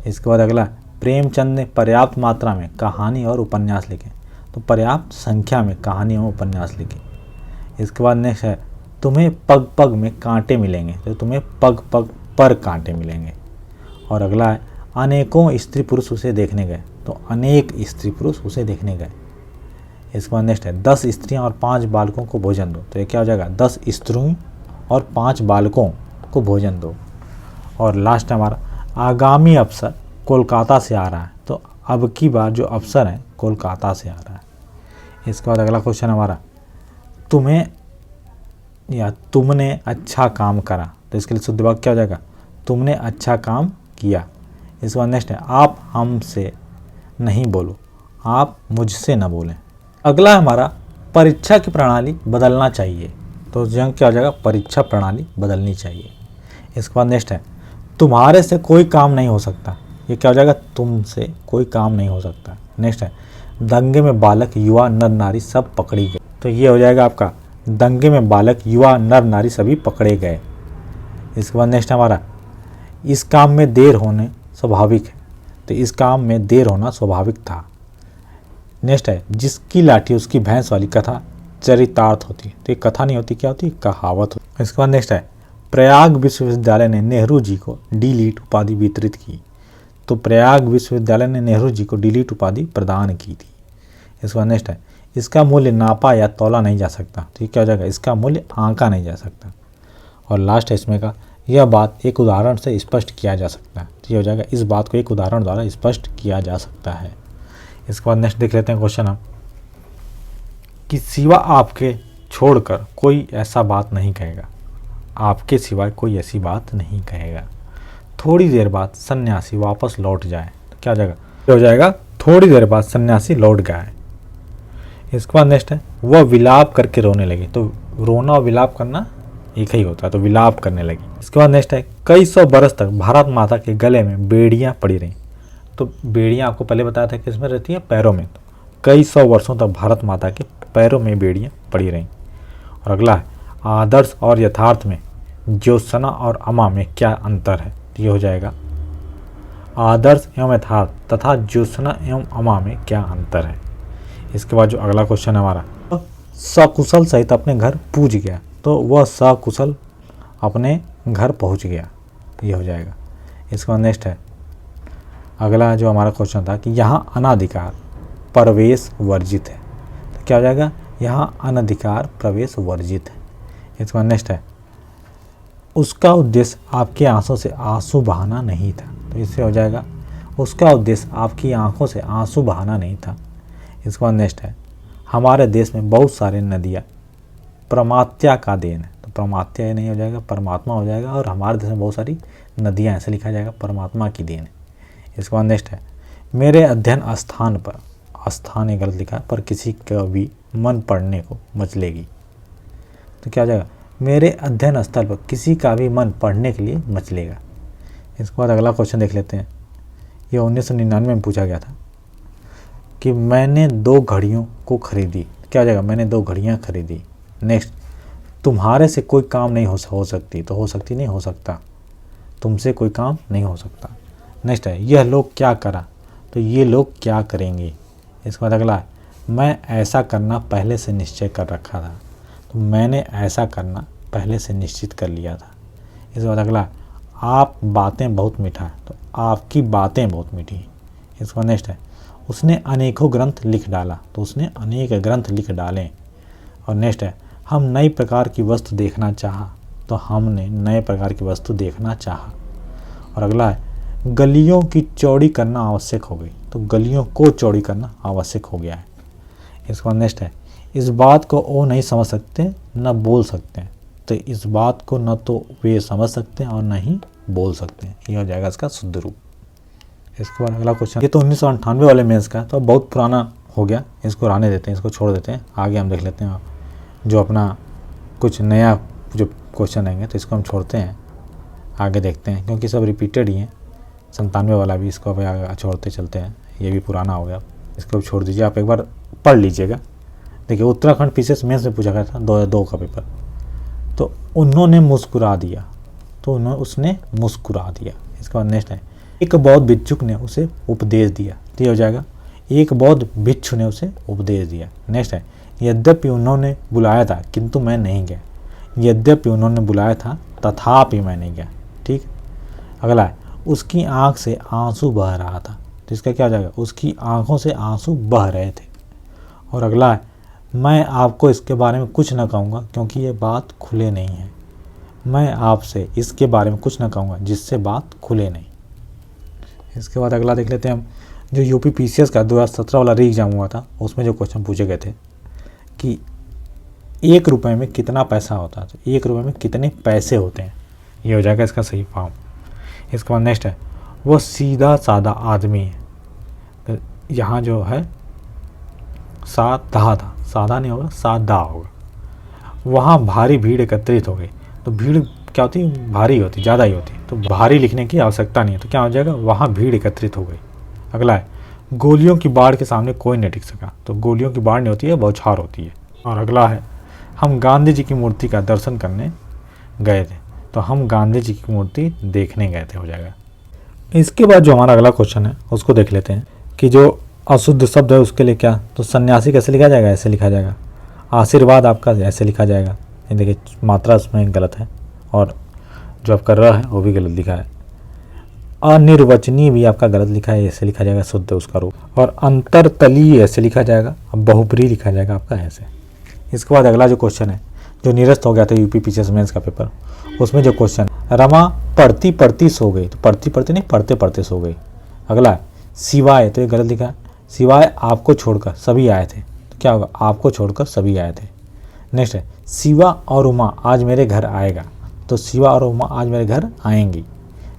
इसके बाद अगला, प्रेमचंद ने पर्याप्त मात्रा में कहानी और उपन्यास लिखे। तो पर्याप्त संख्या में कहानी और उपन्यास लिखे। इसके बाद नेक्स्ट है, तुम्हें पग पग में कांटे मिलेंगे। तो तुम्हें पग पग पर कांटे मिलेंगे। और अगला है, अनेकों स्त्री पुरुष उसे देखने गए। तो अनेक स्त्री पुरुष उसे देखने गए। इसके बाद नेक्स्ट है, 10 स्त्रियां और 5 बालकों को भोजन दो। तो ये क्या हो जाएगा, 10 स्त्रियों और 5 बालकों को भोजन दो। और लास्ट हमारा, आगामी अफसर कोलकाता से आ रहा है। तो अब की बार जो अफसर है कोलकाता से आ रहा है। इसके बाद अगला क्वेश्चन हमारा, तुम्हें या तुमने अच्छा काम करा। तो इसके लिए शुद्ध वाक्य क्या हो जाएगा, तुमने अच्छा काम किया। इसके बाद नेक्स्ट है, आप हमसे नहीं बोलो, आप मुझसे न बोलें। अगला हमारा, परीक्षा की प्रणाली बदलना चाहिए। तो जंग क्या हो जाएगा, परीक्षा प्रणाली बदलनी चाहिए। इसके बाद नेक्स्ट है तुम्हारे से कोई काम नहीं हो सकता। ये क्या हो जाएगा, तुमसे कोई काम नहीं हो सकता। नेक्स्ट है दंगे में बालक युवा नर नारी सब पकड़ी गए। तो ये हो जाएगा आपका दंगे में बालक युवा नर नारी सभी पकड़े गए। इसके बाद नेक्स्ट हमारा इस काम में देर होने स्वाभाविक है। तो इस काम में देर होना स्वाभाविक था। नेक्स्ट है जिसकी लाठी उसकी भैंस वाली कथा चरितार्थ होती है। तो ये कथा नहीं होती, क्या होती है, कहावत होती। इसके बाद नेक्स्ट है प्रयाग विश्वविद्यालय ने नेहरू जी को डी.लिट उपाधि वितरित की। तो प्रयाग विश्वविद्यालय ने नेहरू जी को डी.लिट उपाधि प्रदान की थी। इसके बाद नेक्स्ट है इसका मूल्य नापा या तौला नहीं जा सकता। तो ये क्या हो जाएगा, इसका मूल्य आंका नहीं जा सकता। और लास्ट है इसमें का यह बात एक उदाहरण से स्पष्ट किया जा सकता है। तो ये हो जाएगा इस बात को एक उदाहरण द्वारा स्पष्ट किया जा सकता है। इसके बाद नेक्स्ट देख लेते हैं क्वेश्चन हम कि सिवा आपके छोड़कर कोई ऐसा बात नहीं कहेगा। आपके सिवाय कोई ऐसी बात नहीं कहेगा। थोड़ी देर बाद सन्यासी वापस लौट जाए। तो क्या हो जाएगा, हो जाएगा थोड़ी देर बाद सन्यासी लौट गया। इसके बाद नेक्स्ट है वह विलाप करके रोने लगे। तो रोना और विलाप करना एक ही होता है, तो विलाप करने लगी। इसके बाद नेक्स्ट है कई सौ बरस तक भारत माता के गले में बेड़ियां पड़ी रहीं। तो बेड़ियां आपको पहले बताया था किसमें रहती है, पैरों में। तो कई सौ वर्षों तक भारत माता के पैरों में बेड़ियां पड़ी रहीं। और अगला है आदर्श और यथार्थ में ज्योत्सना और अमा में क्या अंतर है। तो ये हो जाएगा आदर्श एवं यथार्थ तथा ज्योत्सना एवं अमा में क्या अंतर है। इसके बाद जो अगला क्वेश्चन है हमारा सकुशल सहित अपने घर पूज गया। तो वह सकुशल अपने घर पहुंच गया। ये हो जाएगा। इसके बाद नेक्स्ट है अगला जो हमारा क्वेश्चन था कि यहाँ अनाधिकार प्रवेश वर्जित है। तो क्या हो जाएगा, यहाँ अनधिकार प्रवेश वर्जित है। इसके बाद नेक्स्ट है उसका उद्देश्य आपकी आंखों से आंसू बहाना नहीं था। तो इससे हो जाएगा उसका उद्देश्य आपकी आंखों से आंसू बहाना नहीं था। इसके बाद नेक्स्ट है हमारे देश में बहुत सारे नदियाँ परमात्या का देन है। तो परमात्या ये नहीं हो जाएगा, परमात्मा हो जाएगा। और हमारे देश में बहुत सारी नदियाँ ऐसे लिखा जाएगा परमात्मा की देन है। इसके बाद नेक्स्ट है मेरे अध्ययन स्थान पर, स्थान ये गलत लिखा है, पर किसी का भी मन पढ़ने को मचलेगी। तो क्या हो जाएगा मेरे अध्ययन स्थल पर किसी का भी मन पढ़ने के लिए मचलेगा। इसके बाद अगला क्वेश्चन देख लेते हैं। ये 1999 में पूछा गया था कि मैंने 2 घड़ियों को खरीदी। क्या हो जाएगा, मैंने 2 घड़ियाँ खरीदी। नेक्स्ट तुम्हारे से कोई काम नहीं हो सकती। तो हो सकती नहीं, हो सकता। तुमसे कोई काम नहीं हो सकता। नेक्स्ट है यह लोग क्या करा। तो ये लोग क्या करेंगे। इसके बाद अगला है मैं ऐसा करना पहले से निश्चय कर रखा था। तो मैंने ऐसा करना पहले से निश्चित कर लिया था। इसके बाद अगला आप बातें बहुत मीठा है। तो आपकी बातें बहुत मीठी हैं। इसके बाद नेक्स्ट है उसने अनेकों ग्रंथ लिख डाला। तो उसने अनेक ग्रंथ लिख डाले। और नेक्स्ट है हम नई प्रकार की वस्तु देखना चाहा। तो हमने नए प्रकार की वस्तु देखना चाहा। और अगला है गलियों की चौड़ी करना आवश्यक हो गई। तो गलियों को चौड़ी करना आवश्यक हो गया है। इसके बाद नेक्स्ट है इस बात को वो नहीं समझ सकते न बोल सकते हैं। तो इस बात को न तो वे समझ सकते हैं और न ही बोल सकते हैं। ये हो जाएगा इसका शुद्ध रूप। इसके बाद अगला क्वेश्चन, ये तो 1998 वाले मेंस का, तो बहुत पुराना हो गया, इसको रहने देते हैं, इसको छोड़ देते हैं। आगे हम देख लेते हैं जो अपना कुछ नया जो क्वेश्चन आएंगे, तो इसको हम छोड़ते हैं, आगे देखते हैं, क्योंकि सब रिपीटेड ही हैं। 97 वाला भी, इसको अभी आगे छोड़ते चलते हैं, ये भी पुराना हो गया, इसको भी छोड़ दीजिए। आप एक बार पढ़ लीजिएगा। देखिए उत्तराखंड पीसीएस मेंस में पूछा गया था 2002 का पेपर। तो उन्होंने मुस्कुरा दिया, तो उसने मुस्कुरा दिया। इसके बाद नेक्स्ट है एक बौद्ध भिक्षुक ने उसे उपदेश दिया। तो ये हो जाएगा एक बौद्ध भिक्षु ने उसे उपदेश दिया। नेक्स्ट है यद्यपि उन्होंने बुलाया था किंतु मैं नहीं गया। यद्यपि उन्होंने बुलाया था तथापि मैं नहीं गया। ठीक। अगला है उसकी आंख से आंसू बह रहा था। तो इसका क्या हो जाएगा, उसकी आंखों से आंसू बह रहे थे। और अगला है मैं आपको इसके बारे में कुछ न कहूँगा क्योंकि ये बात खुले नहीं है। मैं आपसे इसके बारे में कुछ न कहूँगा जिससे बात खुले नहीं। इसके बाद अगला देख लेते हैं हम, जो यूपी पीसीएस का 2017 वाला री एग्जाम हुआ था, उसमें जो क्वेश्चन पूछे गए थे कि 1 रुपये में कितना पैसा होता है, तो 1 रुपये में कितने पैसे होते हैं। ये हो जाएगा इसका सही फॉर्म। इसके बाद नेक्स्ट है वो सीधा साधा आदमी है। तो यहाँ जो है साधा था, साधा नहीं होगा, साधा होगा। वहाँ भारी भीड़ एकत्रित हो गई। तो भीड़ क्या होती है, भारी होती, ज़्यादा ही होती। तो भारी लिखने की आवश्यकता नहीं है, तो क्या हो जाएगा, वहाँ भीड़ एकत्रित हो गई। अगला है, गोलियों की बाढ़ के सामने कोई नहीं टिक सका। तो गोलियों की बाढ़ नहीं होती है, बौछार होती है। और अगला है, हम गांधी जी की मूर्ति का दर्शन करने गए थे। तो हम गांधी जी की मूर्ति देखने गए थे हो जाएगा। इसके बाद जो हमारा अगला क्वेश्चन है उसको देख लेते हैं कि जो अशुद्ध शब्द है उसके लिए क्या, तो सन्यासी कैसे लिखा जाएगा, ऐसे लिखा जाएगा। आशीर्वाद आपका ऐसे लिखा जाएगा। ये देखिए मात्रा उसमें गलत है और जो आपका र है वो भी गलत लिखा है। अनिर्वचनीय भी आपका गलत लिखा है, ऐसे लिखा जाएगा शुद्ध उसका रूप। और अंतरतलीय ऐसे लिखा जाएगा, अब बहुब्री लिखा जाएगा आपका ऐसे। इसके बाद अगला जो क्वेश्चन है जो निरस्त हो गया था यूपी पीसीएस मेंस का पेपर, उसमें जो क्वेश्चन रमा पढ़ती पढ़ती सो गई, तो पढ़ती पढ़ती नहीं, पढ़ते पढ़ते सो गई। अगला है सिवाय, तो ये गलत लिखा है, सिवाय आपको छोड़कर सभी आए थे। तो क्या होगा, आपको छोड़कर सभी आए थे। नेक्स्ट है शिवा और उमा आज मेरे घर आएगा। तो शिवा और उमा आज मेरे घर आएंगी।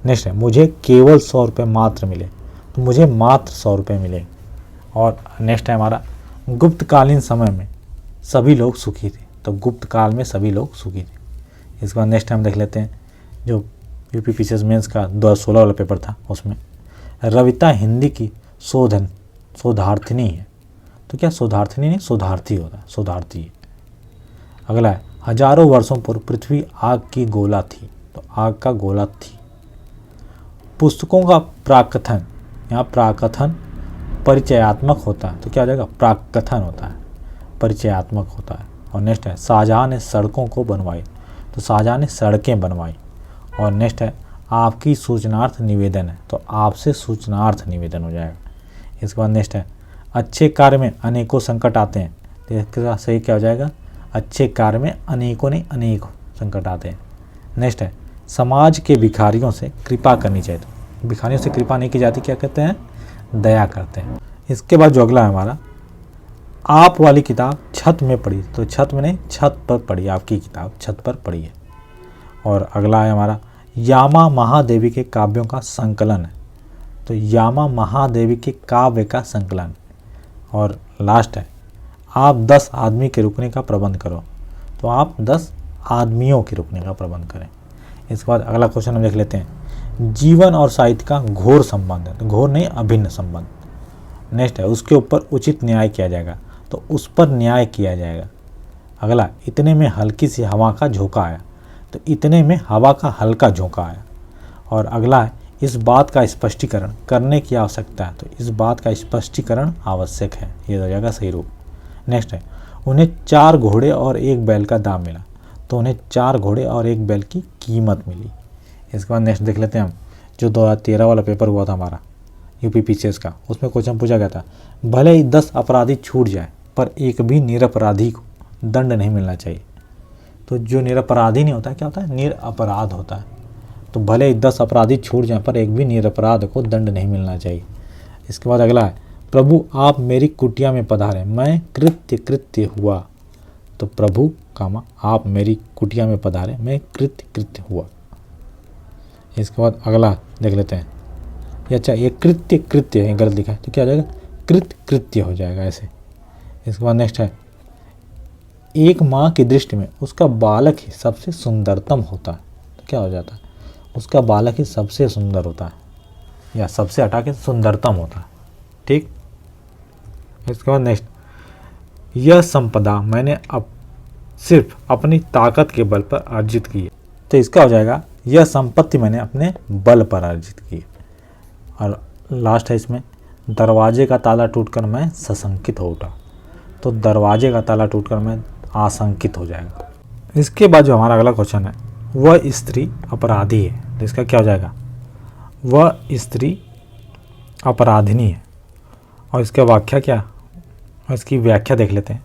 नेक्स्ट है मुझे केवल 100 रुपये मात्र मिले। तो मुझे मात्र 100 रुपये मिले। और नेक्स्ट है हमारा गुप्तकालीन समय में सभी लोग सुखी थे। तो गुप्त काल में सभी लोग सुखी थे। इसके बाद नेक्स्ट टाइम देख लेते हैं जो यूपी पीसीएस मेंस का 2016 वाला पेपर था, उसमें रविता हिंदी की शोधार्थिनी है। तो क्या शोधार्थिनी नहीं, शोधार्थी होता है, शोधार्थी है। अगला है हजारों वर्षों पूर्व पृथ्वी आग की गोला थी। तो आग का गोला थी। पुस्तकों का प्राकथन, यहाँ प्राकथन परिचयात्मक होता है। तो क्या हो जाएगा, प्राकथन होता है, परिचयात्मक होता है। और नेक्स्ट है शाहजहां ने सड़कों को बनवाई। तो शाहजहां ने सड़कें बनवाई। और नेक्स्ट है आपकी सूचनार्थ निवेदन है। तो आपसे सूचनार्थ निवेदन हो जाएगा। इसके बाद नेक्स्ट है अच्छे कार्य में अनेकों संकट आते हैं। तो इसका सही क्या हो जाएगा, अच्छे कार्य में अनेकों नहीं अनेक संकट आते हैं। नेक्स्ट है समाज के भिखारियों से कृपा करनी चाहिए। तो भिखारियों से कृपा नहीं की जाती, क्या कहते हैं, दया करते हैं। इसके बाद जो अगला है हमारा, आप वाली किताब छत में पड़ी। तो छत में नहीं, छत पर पड़ी, आपकी किताब छत पर पड़ी है। और अगला है हमारा यामा महादेवी के काव्यों का संकलन है। तो यामा महादेवी के काव्य का संकलन। और लास्ट है आप 10 आदमी के रुकने का प्रबंध करो। तो आप 10 आदमियों के रुकने का प्रबंध करें। इसके बाद अगला क्वेश्चन हम देख लेते हैं, जीवन और साहित्य का घोर संबंध है। तो घोर नहीं, अभिन्न संबंध। नेक्स्ट है उसके ऊपर उचित न्याय किया जाएगा। तो उस पर न्याय किया जाएगा। अगला इतने में हल्की सी हवा का झोंका आया। तो इतने में हवा का हल्का झोंका आया। और अगला है इस बात का स्पष्टीकरण करने की आवश्यकता है। तो इस बात का स्पष्टीकरण आवश्यक है, ये हो जाएगा सही रूप। नेक्स्ट है उन्हें 4 घोड़े और 1 बैल का दाम मिला। तो उन्हें 4 घोड़े और 1 बैल की कीमत मिली। इसके बाद नेक्स्ट देख लेते हैं हम जो 2013 वाला पेपर हुआ था हमारा यूपी पीसीएस का, उसमें क्वेश्चन पूछा गया था, भले ही 10 अपराधी छूट जाए पर एक भी निरपराधी को दंड नहीं मिलना चाहिए। तो जो निरपराधी नहीं होता है क्या होता है, निरपराध होता है। तो भले ही 10 अपराधी छूट जाए पर एक भी निरपराध को दंड नहीं मिलना चाहिए। इसके बाद अगला है प्रभु आप मेरी कुटिया में पधारे, मैं कृत्य कृत्य हुआ। तो प्रभु कामा आप मेरी कुटिया में पधारे, मैं कृत्य कृत्य हुआ। इसके बाद अगला देख लेते हैं, अच्छा ये कृत्य कृत्य है, गलत लिखा है। तो क्या हो जाएगा, कृत्य कृत्य हो जाएगा ऐसे। इसके बाद नेक्स्ट है एक माँ की दृष्टि में उसका बालक ही सबसे सुंदरतम होता है। तो क्या हो जाता है, उसका बालक ही सबसे सुंदर होता है या सबसे हटा के सुंदरतम होता है। ठीक। इसके बाद नेक्स्ट, यह संपदा मैंने अब सिर्फ अपनी ताकत के बल पर अर्जित की है। तो इसका हो जाएगा यह संपत्ति मैंने अपने बल पर अर्जित की है। और लास्ट है इसमें, दरवाजे का ताला टूटकर मैं सशंकित हो उठा। तो दरवाजे का ताला टूटकर मैं आशंकित हो जाएगा। इसके बाद जो हमारा अगला क्वेश्चन है, वह स्त्री अपराधी है। तो इसका क्या हो जाएगा, वह स्त्री अपराधिनी है। और इसका व्याख्या क्या, और इसकी व्याख्या देख लेते हैं।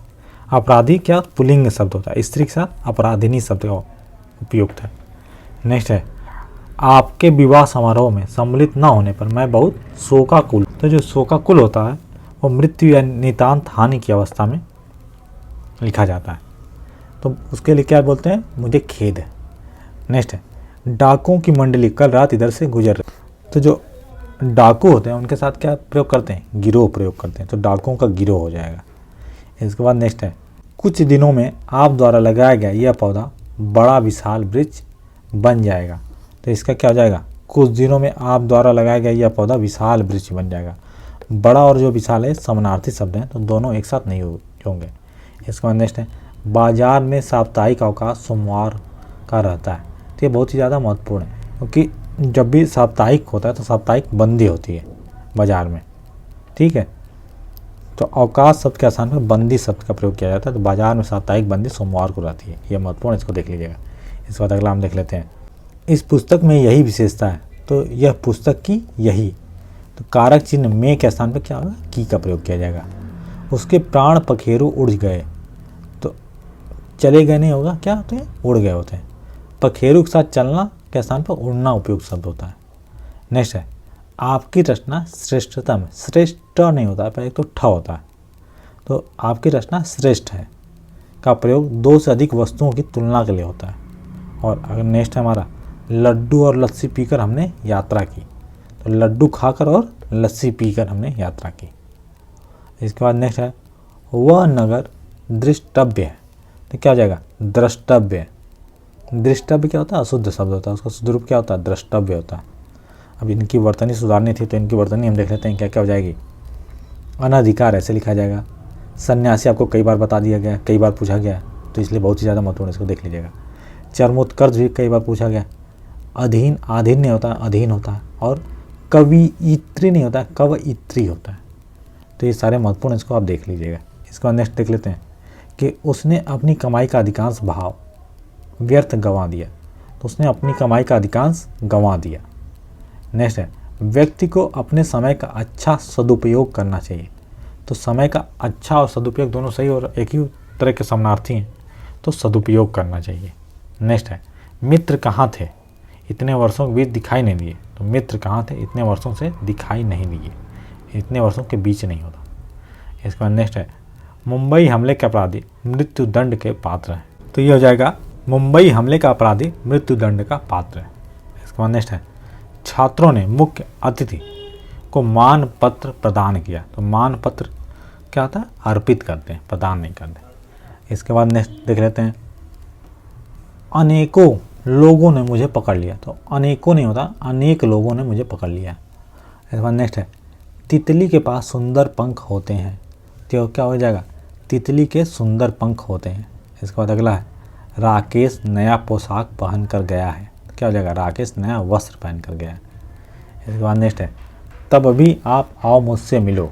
अपराधी क्या पुल्लिंग शब्द होता है, स्त्री के साथ अपराधिनी शब्द का उपयुक्त है। नेक्स्ट है आपके विवाह समारोह में सम्मिलित न होने पर मैं बहुत शोकाकुल। तो जो शोकाकुल होता है वो मृत्यु या नितांत हानि की अवस्था में लिखा जाता है। तो उसके लिए क्या बोलते हैं, मुझे खेद है। नेक्स्ट है डाकुओं की मंडली कल रात इधर से गुजर रही। तो जो डाकू होते हैं उनके साथ क्या प्रयोग करते हैं, गिरोह प्रयोग करते हैं। तो डाकुओं का गिरोह हो जाएगा। इसके बाद नेक्स्ट है कुछ दिनों में आप द्वारा लगाया गया यह पौधा बड़ा विशाल वृक्ष बन जाएगा। तो इसका क्या हो जाएगा, कुछ दिनों में आप द्वारा लगाया गया यह पौधा विशाल वृक्ष बन जाएगा। बड़ा और जो विशाल है समानार्थी शब्द हैं, तो दोनों एक साथ नहीं होंगे। इसके बाद नेक्स्ट है, बाजार में साप्ताहिक अवकाश सोमवार का रहता है। तो ये बहुत ही ज़्यादा महत्वपूर्ण है, क्योंकि जब भी साप्ताहिक होता है तो साप्ताहिक बंदी होती है बाजार में, ठीक है। तो अवकाश शब्द के स्थान पर बंदी शब्द का प्रयोग किया जाता है। तो बाजार में साप्ताहिक बंदी सोमवार को रहती है, ये महत्वपूर्ण, इसको देख लीजिएगा। इसके बाद अगला हम देख लेते हैं, इस पुस्तक में यही विशेषता है। तो यह पुस्तक की यही, तो कारक चिन्ह में के स्थान पर क्या होगा, की का प्रयोग किया जाएगा। उसके प्राण पखेरु उड़ गए, तो चले गए नहीं होगा, क्या होते हैं, उड़ गए होते हैं। पखेरु के साथ चलना के स्थान पर उड़ना उपयुक्त शब्द होता है। नेक्स्ट है, आपकी रचना श्रेष्ठतम, श्रेष्ठ नहीं होता है, पहले तो ठ होता है। तो आपकी रचना श्रेष्ठ है का प्रयोग दो से अधिक वस्तुओं की तुलना के लिए होता है। और अगर नेक्स्ट है हमारा, लड्डू और लस्सी पीकर हमने यात्रा की। तो लड्डू खाकर और लस्सी पीकर हमने यात्रा की। इसके बाद नेक्स्ट है, वह नगर दृष्टव्य है। तो क्या हो जाएगा, द्रष्टव्य। दृष्टव्य क्या होता है, अशुद्ध शब्द होता है, उसका शुद्ध रूप क्या होता है, द्रष्टव्य होता है। अब इनकी वर्तनी सुधारनी थी, तो इनकी वर्तनी हम देख लेते हैं क्या क्या हो जाएगी। अनधिकार ऐसे लिखा जाएगा। सन्यासी आपको कई बार बता दिया गया, कई बार पूछा गया, तो इसलिए बहुत ही ज़्यादा महत्वपूर्ण, इसको देख लीजिएगा। चरमोत्कर्ष भी कई बार पूछा गया। अधीन, आधीन नहीं होता है, अधीन होता है। और कवियित्री नहीं होता है, कवयित्री होता है। तो ये सारे महत्वपूर्ण, इसको आप देख लीजिएगा। इसके बाद नेक्स्ट देख लेते हैं कि उसने अपनी कमाई का अधिकांश भाव व्यर्थ गंवा दिया। तो उसने अपनी कमाई का अधिकांश गंवा दिया। नेक्स्ट है, व्यक्ति को अपने समय का अच्छा सदुपयोग करना चाहिए। तो समय का अच्छा और सदुपयोग दोनों सही और एक ही तरह के समानार्थी हैं, तो सदुपयोग करना चाहिए। नेक्स्ट है, मित्र कहाँ थे, इतने वर्षों के बीच दिखाई नहीं दिए। तो मित्र कहाँ थे, इतने वर्षों से दिखाई नहीं दिए, इतने वर्षों के बीच नहीं होता। इसके बाद नेक्स्ट है, मुंबई हमले के अपराधी मृत्युदंड के पात्र हैं। तो ये हो जाएगा, मुंबई हमले का अपराधी मृत्युदंड का पात्र है। इसके बाद नेक्स्ट है, छात्रों ने मुख्य अतिथि को मान पत्र प्रदान किया। तो मान पत्र क्या होता है, अर्पित करते हैं, प्रदान नहीं करते। इसके बाद नेक्स्ट देख लेते हैं, अनेकों लोगों ने मुझे पकड़ लिया। तो अनेकों नहीं होता, अनेक लोगों ने मुझे पकड़ लिया। इसके बाद नेक्स्ट है, तितली के पास सुंदर पंख होते हैं। तो क्या हो जाएगा, तितली के सुंदर पंख होते हैं। इसके बाद अगला है, राकेश नया पोशाक पहन कर गया है। तो क्या हो जाएगा, राकेश नया वस्त्र पहन कर गया है। इसके बाद नेक्स्ट है, तब अभी आप आओ मुझसे मिलो।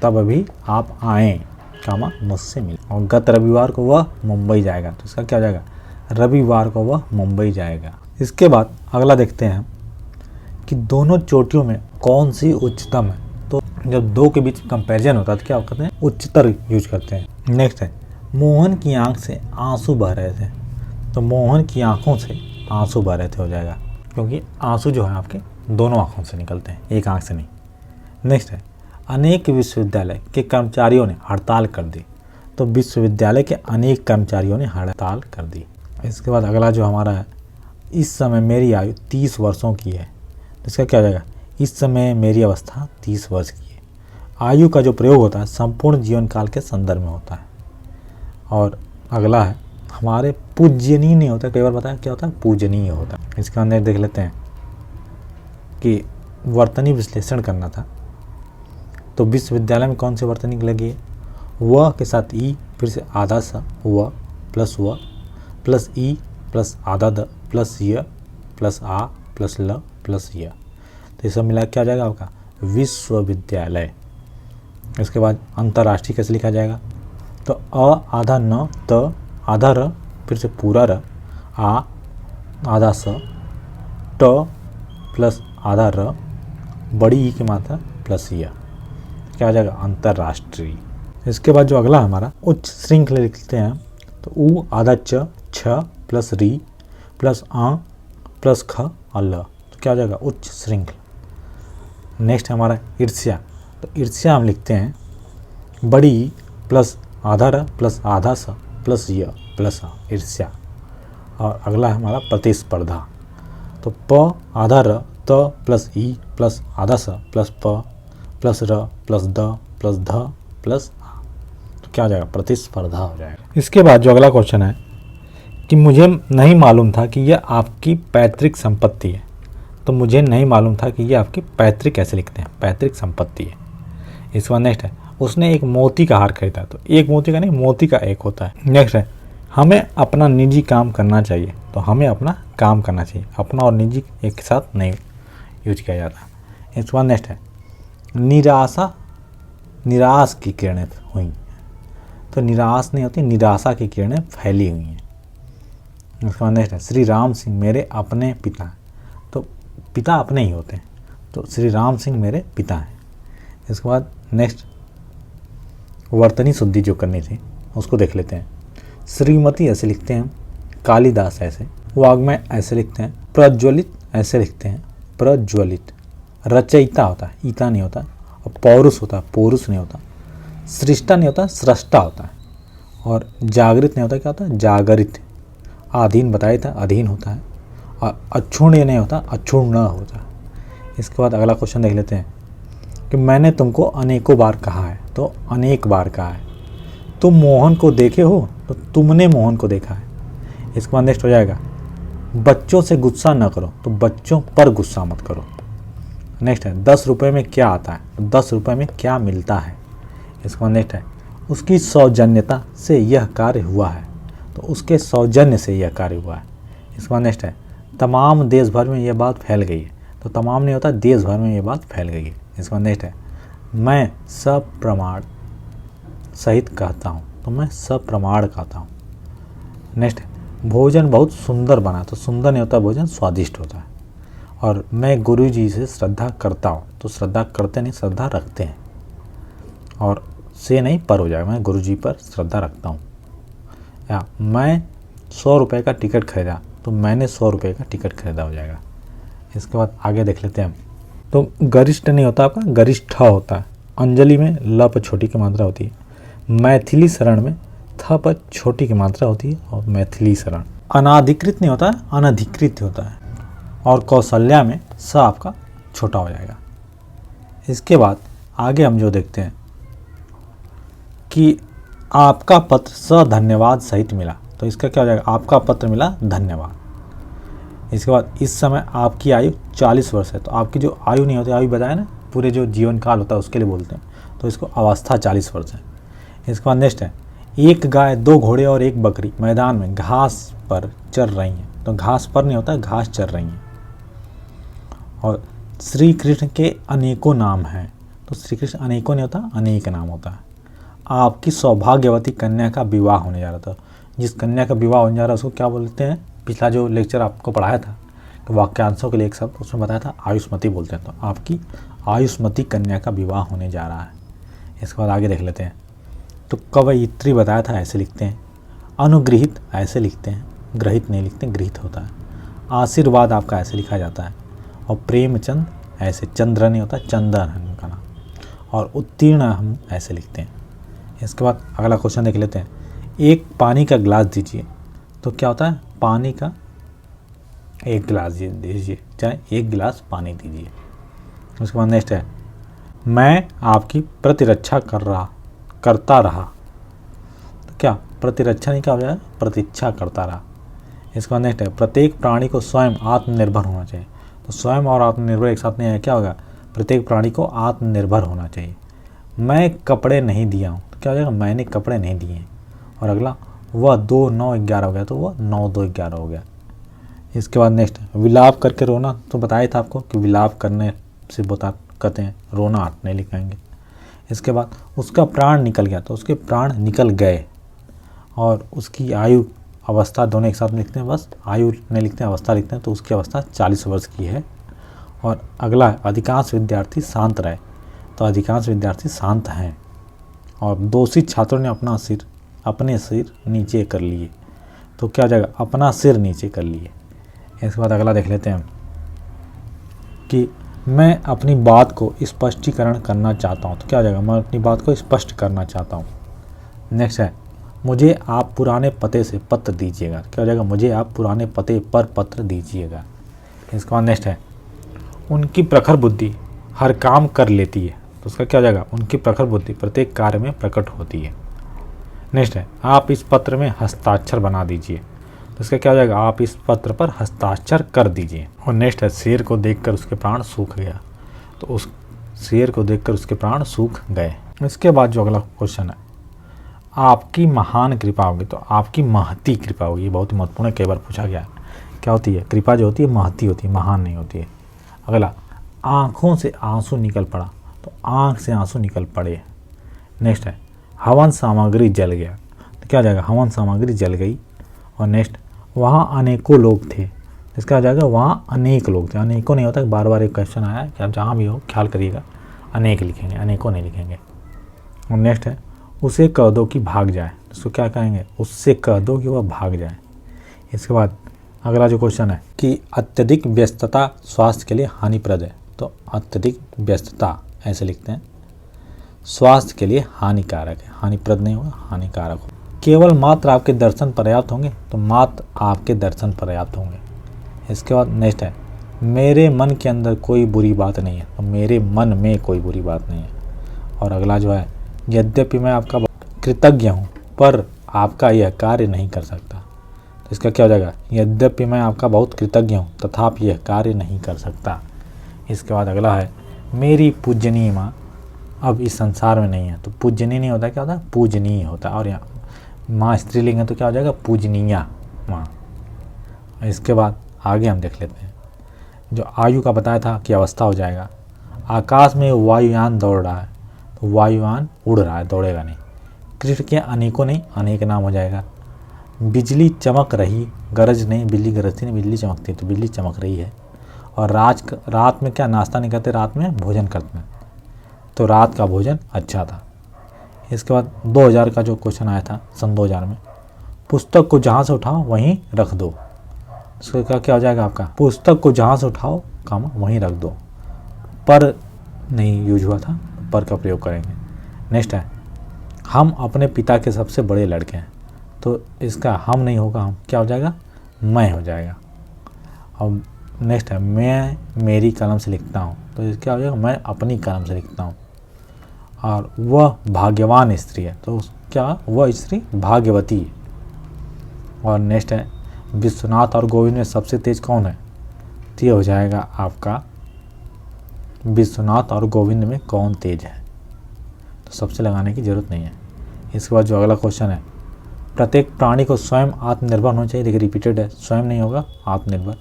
तब अभी आप आएँ कामा मुझसे मिलो। और गत रविवार को वह मुंबई जाएगा। तो इसका क्या हो जाएगा, रविवार को वह मुंबई जाएगा। इसके बाद अगला देखते हैं कि दोनों चोटियों में कौन सी उच्चतम है। तो जब दो के बीच कंपैरिजन होता है तो क्या करते हैं, उच्चतर यूज करते हैं। नेक्स्ट है, मोहन की आंख से आंसू बह रहे थे। तो मोहन की आंखों से आंसू बह रहे थे हो जाएगा, क्योंकि आंसू जो है आपके दोनों आंखों से निकलते हैं, एक आंख से नहीं। नेक्स्ट है, अनेक विश्वविद्यालय के कर्मचारियों ने हड़ताल कर दी। तो विश्वविद्यालय के अनेक कर्मचारियों ने हड़ताल कर दी। इसके बाद अगला जो हमारा है, इस समय मेरी आयु 30 वर्षों की है। तो इसका क्या हो जाएगा, इस समय मेरी अवस्था 30 वर्ष की है। आयु का जो प्रयोग होता है संपूर्ण जीवन काल के संदर्भ में होता है। और अगला है, हमारे पूजनीय नहीं होता, कई बार बताया क्या होता है, पूजनीय होता है। इसके अंदर देख लेते हैं कि वर्तनी विश्लेषण करना था। तो विश्वविद्यालय में कौन सी वर्तनी लगी है, वह के साथ ई, फिर से आधा सा वह प्लस ई प्लस आधा द प्लस य प्लस आ प्लस ल प्लस य। तो ये सब मिला क्या आ जाएगा आपका, विश्वविद्यालय। इसके बाद अंतर्राष्ट्रीय कैसे लिखा जाएगा, तो अ आधा न, त आधा र, फिर से पूरा र, आ आधा स, ट प्लस आधा र, बड़ी ई की मात्रा प्लस य, क्या आ जाएगा, अंतर्राष्ट्रीय। इसके बाद जो अगला हमारा उच्च श्रृंखला लिखते हैं, तो उ आधा च, छ प्लस री प्लस आ प्लस ख और ल, तो क्या हो जाएगा, उच्च श्रृंखला। नेक्स्ट हमारा ईर्ष्या। तो ईर्ष्या हम लिखते हैं बड़ी ई प्लस आधा र प्लस आधा स प्लस य प्लस आ, ईर्ष्या। और अगला है हमारा प्रतिस्पर्धा। तो प आधा र, त प्लस ई प्लस आधा स प्लस प प्लस र प्लस द प्लस ध प्लस आ, तो क्या हो जाएगा, प्रतिस्पर्धा हो जाएगा। इसके बाद जो अगला क्वेश्चन है कि मुझे नहीं मालूम था कि यह आपकी पैतृक संपत्ति है। तो मुझे नहीं मालूम था कि यह आपकी पैतृक, ऐसे लिखते हैं, पैतृक संपत्ति है। इसके बाद नेक्स्ट है, उसने एक मोती का हार खरीदा। तो एक मोती का नहीं, मोती का एक होता है। नेक्स्ट है, हमें अपना निजी काम करना चाहिए। तो हमें अपना काम करना चाहिए, अपना और निजी एक साथ नहीं यूज किया जाता। इसके बाद नेक्स्ट है, निराश की किरणें हुई। तो निराश नहीं होती, निराशा की किरणें फैली हुई हैं। उसके बाद नेक्स्ट है, श्री राम सिंह मेरे अपने पिता हैं। तो पिता अपने ही होते हैं, तो श्री राम सिंह मेरे पिता हैं। इसके बाद नेक्स्ट वर्तनी शुद्धि जो करनी थी उसको देख लेते हैं। श्रीमती ऐसे लिखते हैं, कालिदास ऐसे, वाग्मय ऐसे लिखते हैं, प्रज्वलित ऐसे लिखते हैं, प्रज्वलित। रचयिता होता है, ईता नहीं होता, और पौरुष होता है, पौरुष नहीं होता। सृष्टा नहीं होता, सृष्टा होता है। और जागृत नहीं होता, क्या होता है, जागरित। आधीन बताया था, अधीन होता है। और अक्षुण्य नहीं होता, अक्षुण्ण होता है। इसके बाद अगला क्वेश्चन देख लेते हैं कि मैंने तुमको अनेकों बार कहा है। तो अनेक बार कहा है। तुम मोहन को देखे हो, तो तुमने मोहन को देखा है। इसके बाद नेक्स्ट हो जाएगा, बच्चों से गुस्सा न करो। तो बच्चों पर गुस्सा मत करो। नेक्स्ट है, 10 रुपये में क्या आता है। तो 10 रुपये में क्या मिलता है। इसके बाद नेक्स्ट है, उसकी सौजन्यता से यह कार्य हुआ है। तो उसके सौजन्य से यह कार्य हुआ है। इसके बाद नेक्स्ट है, तमाम देश भर में यह बात फैल गई है। तो तमाम नहीं होता, देश भर में यह बात फैल गई है। इसके बाद नेक्स्ट है, मैं सब प्रमाण सहित कहता हूँ। तो मैं सब प्रमाण कहता हूँ। नेक्स्ट है, भोजन बहुत सुंदर बना। तो सुंदर नहीं होता, भोजन स्वादिष्ट होता है। और मैं गुरु जी से श्रद्धा करता हूँ। तो श्रद्धा करते नहीं, श्रद्धा रखते हैं। और से नहीं, पर हो जाएगा, मैं गुरु जी पर श्रद्धा रखता हूँ। या मैं 100 रुपये का टिकट खरीदा। तो मैंने 100 रुपये का टिकट खरीदा हो जाएगा। इसके बाद आगे देख लेते हैं हम। तो गरिष्ठ नहीं होता आपका, गरिष्ठ होता है। अंजलि में ल पर छोटी की मात्रा होती है। मैथिली शरण में थ पर छोटी की मात्रा होती है, और मैथिली शरण। अनाधिकृत नहीं होता है, अनधिकृत होता है। और कौशल्या में स आपका छोटा हो जाएगा। इसके बाद आगे हम जो देखते हैं कि आपका पत्र सधन्यवाद सहित मिला। तो इसका क्या हो जाएगा, आपका पत्र मिला, धन्यवाद। इसके बाद इस समय आपकी आयु 40 वर्ष है। तो आपकी जो आयु नहीं होती, आयु बताया ना, पूरे जो जीवन काल होता है उसके लिए बोलते हैं। तो इसको अवस्था 40 वर्ष है। इसके बाद नेक्स्ट है, एक गाय, 2 घोड़े और 1 बकरी मैदान में घास पर चर रही हैं। तो घास पर नहीं होता, घास चर रही हैं। और श्री कृष्ण के अनेकों नाम हैं। तो श्री कृष्ण अनेकों नहीं होता, अनेक नाम होता है। आपकी सौभाग्यवती कन्या का विवाह होने जा रहा था। जिस कन्या का विवाह होने जा रहा है उसको क्या बोलते हैं, पिछला जो लेक्चर आपको पढ़ाया था कि वाक्यांशों के लिए एक शब्द, उसमें बताया था आयुष्मती बोलते हैं। तो आपकी आयुष्मती कन्या का विवाह होने जा रहा है। इसके बाद आगे देख लेते हैं। तो कवयित्री बताया था, ऐसे लिखते हैं। अनुगृहित ऐसे लिखते हैं, ग्रहित नहीं लिखते, गृहित होता है। आशीर्वाद आपका ऐसे लिखा जाता है। और प्रेमचंद ऐसे, चंद्र नहीं होता, चंदन है उनका नाम। और उत्तीर्ण हम ऐसे लिखते हैं। इसके बाद अगला क्वेश्चन देख लेते हैं। एक पानी का गिलास दीजिए। तो क्या होता है, पानी का 1 गिलास दीजिए, चाहे 1 गिलास पानी दीजिए। उसके बाद नेक्स्ट है, मैं आपकी प्रतिरक्षा करता रहा। तो क्या प्रतिरक्षा नहीं, क्या हो जाएगा, प्रतीक्षा करता रहा। इसके बाद नेक्स्ट है, प्रत्येक प्राणी को स्वयं आत्मनिर्भर होना चाहिए। तो स्वयं और आत्मनिर्भर एक साथ नहीं है, क्या होगा, प्रत्येक प्राणी को आत्मनिर्भर होना चाहिए। मैं कपड़े नहीं दिया हूँ। तो क्या हो जाएगा, मैंने कपड़े नहीं दिए। और अगला, वह 2, 9, 11 हो गया। तो वह 9, 2, 11 हो गया। इसके बाद नेक्स्ट, विलाप करके रोना। तो बताया था आपको कि विलाप करने से कहते हैं रोना, आट नहीं लिखाएंगे। इसके बाद उसका प्राण निकल गया। तो उसके प्राण निकल गए। और उसकी आयु, अवस्था दोनों एक साथ में लिखते हैं, बस आयु नहीं लिखते हैं, अवस्था लिखते हैं। तो उसकी अवस्था 40 वर्ष की है। और अगला, अधिकांश विद्यार्थी शांत रहे। तो अधिकांश विद्यार्थी शांत हैं। और दोषी छात्रों ने अपने सिर नीचे कर लिए। तो क्या हो जाएगा, अपना सिर नीचे कर लिए। इसके बाद अगला देख लेते हैं कि मैं अपनी बात को स्पष्टीकरण करना चाहता हूँ। तो क्या हो जाएगा, मैं अपनी बात को स्पष्ट करना चाहता हूँ। नेक्स्ट है, मुझे आप पुराने पते से पत्र दीजिएगा। क्या हो जाएगा, मुझे आप पुराने पते पर पत्र दीजिएगा। इसके बाद नेक्स्ट है, उनकी प्रखर बुद्धि हर काम कर लेती है। तो उसका क्या हो जाएगा, उनकी प्रखर बुद्धि प्रत्येक कार्य में प्रकट होती है। नेक्स्ट है, आप इस पत्र में हस्ताक्षर बना दीजिए। तो इसका क्या हो जाएगा, आप इस पत्र पर हस्ताक्षर कर दीजिए। और नेक्स्ट है, शेर को देखकर उसके प्राण सूख गया, तो उस शेर को देखकर उसके प्राण सूख गए। इसके बाद जो अगला क्वेश्चन है, आपकी महान कृपा होगी, तो आपकी महती कृपा होगी। ये बहुत ही महत्वपूर्ण है, कई बार पूछा गया है। क्या होती है कृपा, जो होती है महती होती है, महान नहीं होती है। अगला, आँखों से आंसू निकल पड़ा, तो आँख से आंसू निकल पड़े। नेक्स्ट है, हवन सामग्री जल गया, तो क्या हो जाएगा, हवन सामग्री जल गई। और नेक्स्ट, वहाँ अनेकों लोग थे, इसका आ जाएगा वहाँ अनेक लोग थे। अनेकों नहीं होता, बार बार एक क्वेश्चन आया है कि आप जहाँ भी हो ख्याल करिएगा, अनेक लिखेंगे, अनेकों नहीं लिखेंगे। और नेक्स्ट है, उसे कह दो कि भाग जाए, उसको क्या कहेंगे, उससे कह दो कि वह भाग जाए। इसके बाद अगला जो क्वेश्चन है कि अत्यधिक व्यस्तता स्वास्थ्य के लिए हानिप्रद है, तो अत्यधिक व्यस्तता ऐसे लिखते हैं, स्वास्थ्य के लिए हानिकारक है, हानिप्रद नहीं होगा, हानिकारक हो। केवल मात्र आपके दर्शन पर्याप्त होंगे, तो मात्र आपके दर्शन पर्याप्त होंगे। इसके बाद नेक्स्ट है, मेरे मन के अंदर कोई बुरी बात नहीं है, तो मेरे मन में कोई बुरी बात नहीं है। और अगला जो है, यद्यपि मैं आपका कृतज्ञ हूँ पर आपका यह कार्य नहीं कर सकता, तो इसका क्या हो जाएगा, यद्यपि मैं आपका बहुत कृतज्ञ हूँ तथापि यह कार्य नहीं कर सकता। इसके बाद अगला है, मेरी पूजनीय माँ अब इस संसार में नहीं है, तो पूजनीय नहीं होता, क्या होता है, पूजनीय होता है। और यहाँ माँ स्त्रीलिंग है, तो क्या हो जाएगा, पूजनीया माँ। इसके बाद आगे हम देख लेते हैं, जो आयु का बताया था कि अवस्था हो जाएगा। आकाश में वायुयान दौड़ रहा है, तो वायुयान उड़ रहा है, दौड़ेगा नहीं। कृष्ण के अनेकों नहीं, अनेक नाम हो जाएगा। बिजली चमक रही, गरज नहीं, बिजली गरजती नहीं, बिजली चमकती, तो बिजली चमक रही है। और रात में क्या नाश्ता नहीं करते, रात में भोजन करते हैं, तो रात का भोजन अच्छा था। इसके बाद 2000 का जो क्वेश्चन आया था, सन 2000 में, पुस्तक को जहाँ से उठाओ वहीं रख दो, इसका क्या हो जाएगा आपका, पुस्तक को जहाँ से उठाओ कामा वहीं रख दो। पर नहीं यूज हुआ था, पर का प्रयोग करेंगे। नेक्स्ट है, हम अपने पिता के सबसे बड़े लड़के हैं, तो इसका हम नहीं होगा, हम क्या हो जाएगा, मैं हो जाएगा। अब नेक्स्ट है, मैं मेरी कलम से लिखता हूँ, तो ये क्या हो जाएगा, मैं अपनी कलम से लिखता हूँ। और वह भाग्यवान स्त्री है, तो क्या वह स्त्री भाग्यवती है। और नेक्स्ट है, विश्वनाथ और गोविंद में सबसे तेज कौन है, तो ये हो जाएगा आपका, विश्वनाथ और गोविंद में कौन तेज है, तो सबसे लगाने की ज़रूरत नहीं है। इसके बाद जो अगला क्वेश्चन है, प्रत्येक प्राणी को स्वयं आत्मनिर्भर होना चाहिए, देखिए रिपीटेड है, स्वयं नहीं होगा, आत्मनिर्भर।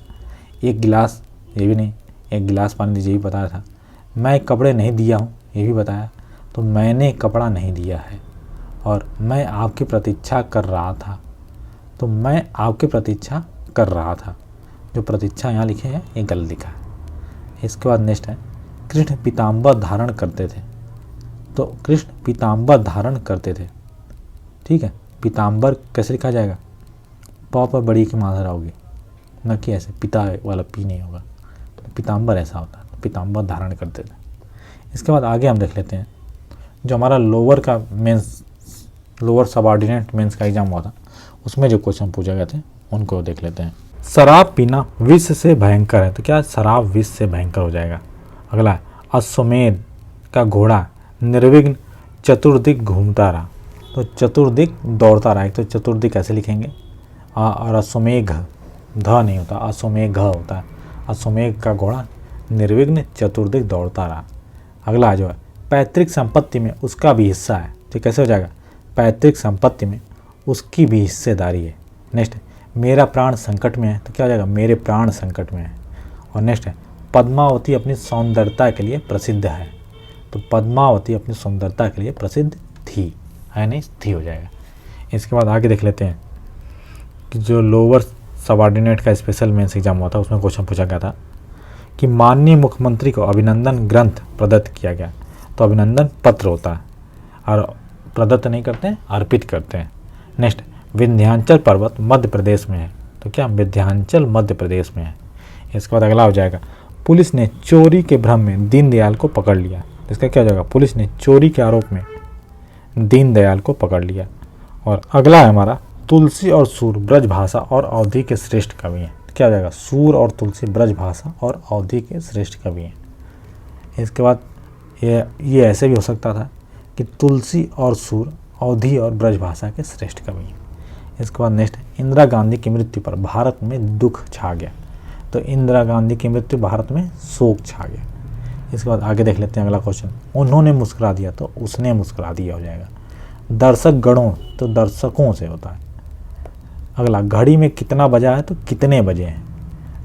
एक गिलास, ये भी नहीं, एक गिलास पानी दीजिए, ये भी बताया था। मैं कपड़े नहीं दिया हूँ, ये भी बताया, तो मैंने कपड़ा नहीं दिया है। और मैं आपकी प्रतीक्षा कर रहा था, तो मैं आपकी प्रतीक्षा कर रहा था, जो प्रतीक्षा यहाँ लिखे हैं ये गलत लिखा है। इसके बाद नेक्स्ट है, कृष्ण पीताम्बर धारण करते थे, तो कृष्ण पीताम्बर धारण करते थे, ठीक है। पीताम्बर कैसे लिखा जाएगा, प पर बड़ी की मात्रा होगी, न कि ऐसे पिता वाला पी नहीं होगा, तो पीताम्बर ऐसा होता है, पीताम्बर धारण करते थे। इसके बाद आगे हम देख लेते हैं, जो हमारा लोअर का मेंस, लोअर सबऑर्डिनेट मेंस का एग्जाम हुआ था, उसमें जो क्वेश्चन पूछे गए थे उनको देख लेते हैं। शराब पीना विष से भयंकर है, तो क्या शराब विष से भयंकर हो जाएगा। अगला है, अश्वमेध का घोड़ा निर्विघ्न चतुर्दिक घूमता रहा, तो चतुर्दिक दौड़ता रहा, एक तो चतुर्दिक कैसे लिखेंगे, और अश्वमेघ, ध नहीं होता, अश्वमेघ होता है। अश्वमेघ का घोड़ा निर्विघ्न चतुर्दिक दौड़ता रहा। अगला जो है, पैतृक संपत्ति में उसका भी हिस्सा है, तो कैसे हो जाएगा, पैतृक संपत्ति में उसकी भी हिस्सेदारी है। नेक्स्ट, मेरा प्राण संकट में है, तो क्या हो जाएगा, मेरे प्राण संकट में है। और नेक्स्ट है, पद्मावती अपनी सौंदर्यता के लिए प्रसिद्ध है, तो पद्मावती अपनी सुंदरता के लिए प्रसिद्ध थी, है नहीं, थी हो जाएगा। इसके बाद आगे देख लेते हैं कि जो लोअर सबऑर्डिनेट का स्पेशल मेंस एग्जाम हुआ था, उसमें क्वेश्चन पूछा गया था कि माननीय मुख्यमंत्री को अभिनंदन ग्रंथ प्रदत्त किया गया, तो अभिनंदन पत्र होता है, और प्रदत्त नहीं करते हैं, अर्पित करते हैं। नेक्स्ट, विंध्याचल पर्वत मध्य प्रदेश में है, तो क्या विंध्याचल मध्य प्रदेश में है। इसके बाद अगला हो जाएगा, पुलिस ने चोरी के भ्रम में दीनदयाल को पकड़ लिया, इसका क्या हो जाएगा, पुलिस ने चोरी के आरोप में दीनदयाल को पकड़ लिया। और अगला है हमारा, तुलसी और सूर ब्रजभाषा और अवधि के श्रेष्ठ कवि हैं, तो क्या हो जाएगा, सूर और तुलसी ब्रजभाषा और अवधि के श्रेष्ठ कवि हैं। इसके बाद ये ऐसे भी हो सकता था कि तुलसी और सूर अवधि और ब्रजभाषा के श्रेष्ठ कवि हैं। इसके बाद नेक्स्ट है इंदिरा गांधी की मृत्यु पर भारत में दुख छा गया। तो इंदिरा गांधी की मृत्यु भारत में शोक छा गया। इसके बाद आगे देख लेते हैं अगला क्वेश्चन। उन्होंने मुस्कुरा दिया तो उसने मुस्कुरा दिया हो जाएगा। दर्शक गणों तो दर्शकों से होता है। अगला घड़ी में कितना बजा है तो कितने बजे हैं।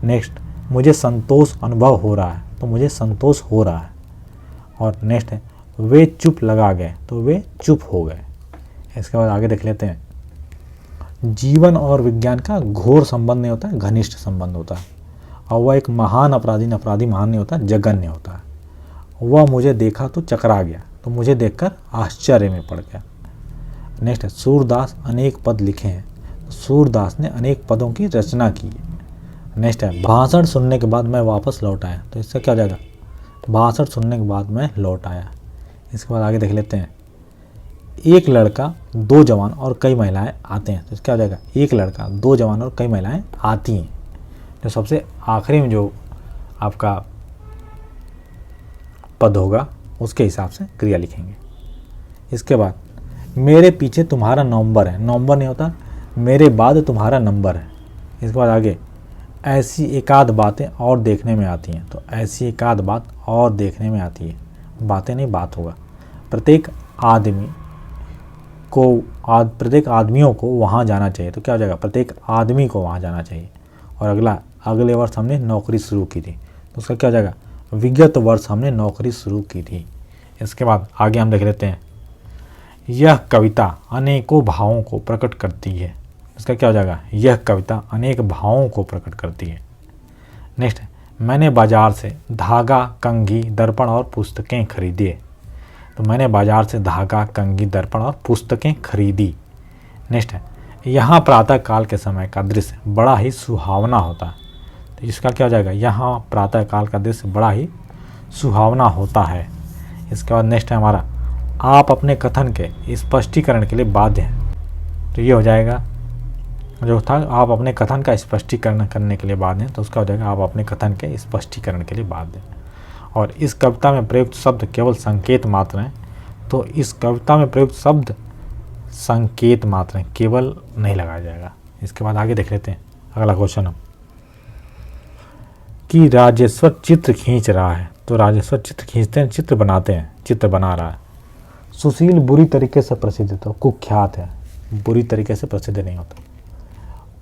नेक्स्ट मुझे संतोष अनुभव हो रहा है तो मुझे संतोष हो रहा है। और नेक्स्ट है वे चुप लगा गए तो वे चुप हो गए। इसके बाद आगे देख लेते हैं। जीवन और विज्ञान का घोर संबंध नहीं होता है, घनिष्ठ संबंध होता है। और वह एक महान अपराधी महान नहीं होता, जघन्य होता है। वह मुझे देखा तो चकरा गया तो मुझे देखकर आश्चर्य में पड़ गया। नेक्स्ट है सूरदास अनेक पद लिखे हैं। सूरदास ने अनेक पदों की रचना की है। नेक्स्ट है भाषण सुनने के बाद मैं वापस लौट आया। तो इससे क्या हो जाएगा, भाषण सुनने के बाद मैं लौट आया। इसके बाद आगे देख लेते हैं। एक लड़का दो जवान और कई महिलाएं आते हैं। तो क्या हो जाएगा, एक लड़का दो जवान और कई महिलाएं आती हैं। जो सबसे आखिरी में जो आपका पद होगा उसके हिसाब से क्रिया लिखेंगे। इसके बाद मेरे पीछे तुम्हारा नंबर है। नंबर नहीं होता, मेरे बाद तुम्हारा नंबर है। इसके बाद आगे ऐसी एकाध बातें और देखने में आती हैं। तो ऐसी एकाध बात और देखने में आती है, बातें नहीं बात होगा। प्रत्येक आदमियों को वहाँ जाना चाहिए। तो क्या हो जाएगा, प्रत्येक आदमी को वहाँ जाना चाहिए। और अगले वर्ष हमने नौकरी शुरू की थी। तो उसका क्या हो जाएगा, विगत वर्ष हमने नौकरी शुरू की थी। इसके बाद आगे हम देख लेते हैं। यह कविता अनेकों भावों को प्रकट करती है। इसका क्या हो जाएगा, यह कविता अनेक भावों को प्रकट करती है। नेक्स्ट है मैंने बाजार से धागा, कंघी, दर्पण और पुस्तकें खरीदे। तो मैंने बाजार से धागा, कंघी, दर्पण और पुस्तकें खरीदी। नेक्स्ट है यहाँ प्रातः काल के समय का दृश्य बड़ा ही सुहावना होता है। तो इसका क्या हो जाएगा, यहाँ प्रातः काल का दृश्य बड़ा ही सुहावना होता है। इसके बाद नेक्स्ट है हमारा आप अपने कथन के स्पष्टीकरण के लिए बाध्य हैं। तो ये हो जाएगा जो था आप अपने कथन का स्पष्टीकरण करने के लिए बाध्य हैं। तो उसका हो जाएगा आप अपने कथन के स्पष्टीकरण के लिए बाध्य हैं। और इस कविता में प्रयुक्त शब्द केवल संकेत मात्र हैं। तो इस कविता में प्रयुक्त शब्द संकेत मात्र हैं, केवल नहीं लगाया जाएगा। इसके बाद आगे देख लेते हैं अगला क्वेश्चन हम कि राजेश्वर चित्र खींच रहा है। तो राजेश्वर चित्र खींचते हैं, चित्र बनाते हैं, चित्र बना रहा है। सुशील बुरी तरीके से प्रसिद्ध, तो कुख्यात है, बुरी तरीके से प्रसिद्ध नहीं होता।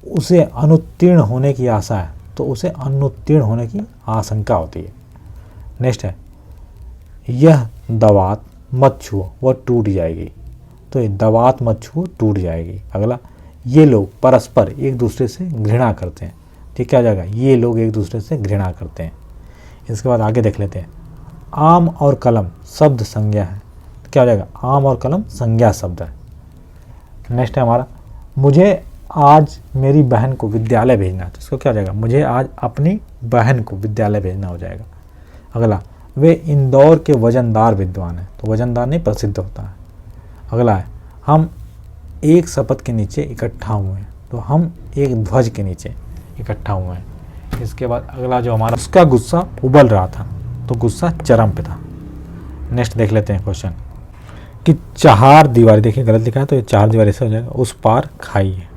उसे अनुत्तीर्ण होने की आशा है। तो उसे अनुत्तीर्ण होने की आशंका होती है। नेक्स्ट है यह दवात मत छुओ वह टूट जाएगी। तो ये दवात मत छुओ टूट जाएगी। अगला ये लोग परस्पर एक दूसरे से घृणा करते हैं। ठीक क्या हो जाएगा, ये लोग एक दूसरे से घृणा करते हैं। इसके बाद आगे देख लेते हैं। आम और कलम शब्द संज्ञा है। क्या हो जाएगा, आम और कलम संज्ञा शब्द है। नेक्स्ट है हमारा मुझे आज मेरी बहन को विद्यालय भेजना है। तो इसको क्या हो जाएगा, मुझे आज अपनी बहन को विद्यालय भेजना हो जाएगा। अगला वे इंदौर के वजनदार विद्वान हैं। तो वजनदार नहीं प्रसिद्ध होता है। अगला है हम एक शपथ के नीचे इकट्ठा हुए हैं। तो हम एक ध्वज के नीचे इकट्ठा हुए हैं। इसके बाद अगला जो हमारा उसका गुस्सा उबल रहा था। तो गुस्सा चरम पे था। नेक्स्ट देख लेते हैं क्वेश्चन कि चार दीवारी, देखिए गलत लिखा है तो ये चार दीवारी से हो जाएगा उस पार खाई है।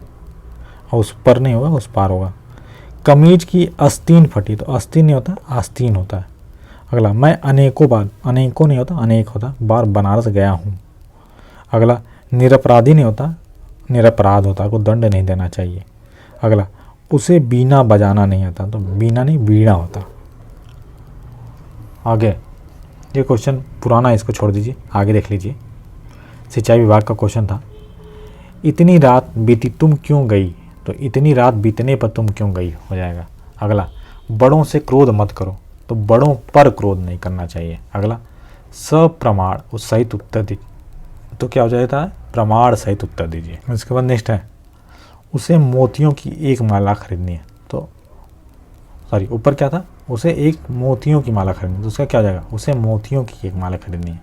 और उस पर नहीं होगा, उस पार होगा। कमीज की आस्तीन फटी। तो आस्तीन नहीं होता, आस्तीन होता है। अगला मैं अनेकों बार, अनेकों नहीं होता, अनेक होता, बार बनारस गया हूँ। अगला निरपराधी नहीं होता, निरपराध होता, को दंड नहीं देना चाहिए। अगला उसे बीना बजाना नहीं आता। तो बीना नहीं वीणा होता। आगे ये क्वेश्चन पुराना, इसको छोड़ दीजिए, आगे देख लीजिए। सिंचाई विभाग का क्वेश्चन था। इतनी रात बीती तुम क्यों गई। तो इतनी रात बीतने पर तुम क्यों गई हो जाएगा। अगला बड़ों से क्रोध मत करो। तो बड़ों पर क्रोध नहीं करना चाहिए। अगला सप्रमाण उस सहित उत्तर दीजिए। तो क्या हो जाता है, प्रमाण सहित उत्तर दीजिए। इसके बाद नेक्स्ट है उसे मोतियों की एक माला खरीदनी है। तो सॉरी ऊपर क्या था, उसे एक मोतियों की माला खरीदनी। तो उसका क्या हो जाएगा, उसे मोतियों की एक माला खरीदनी है।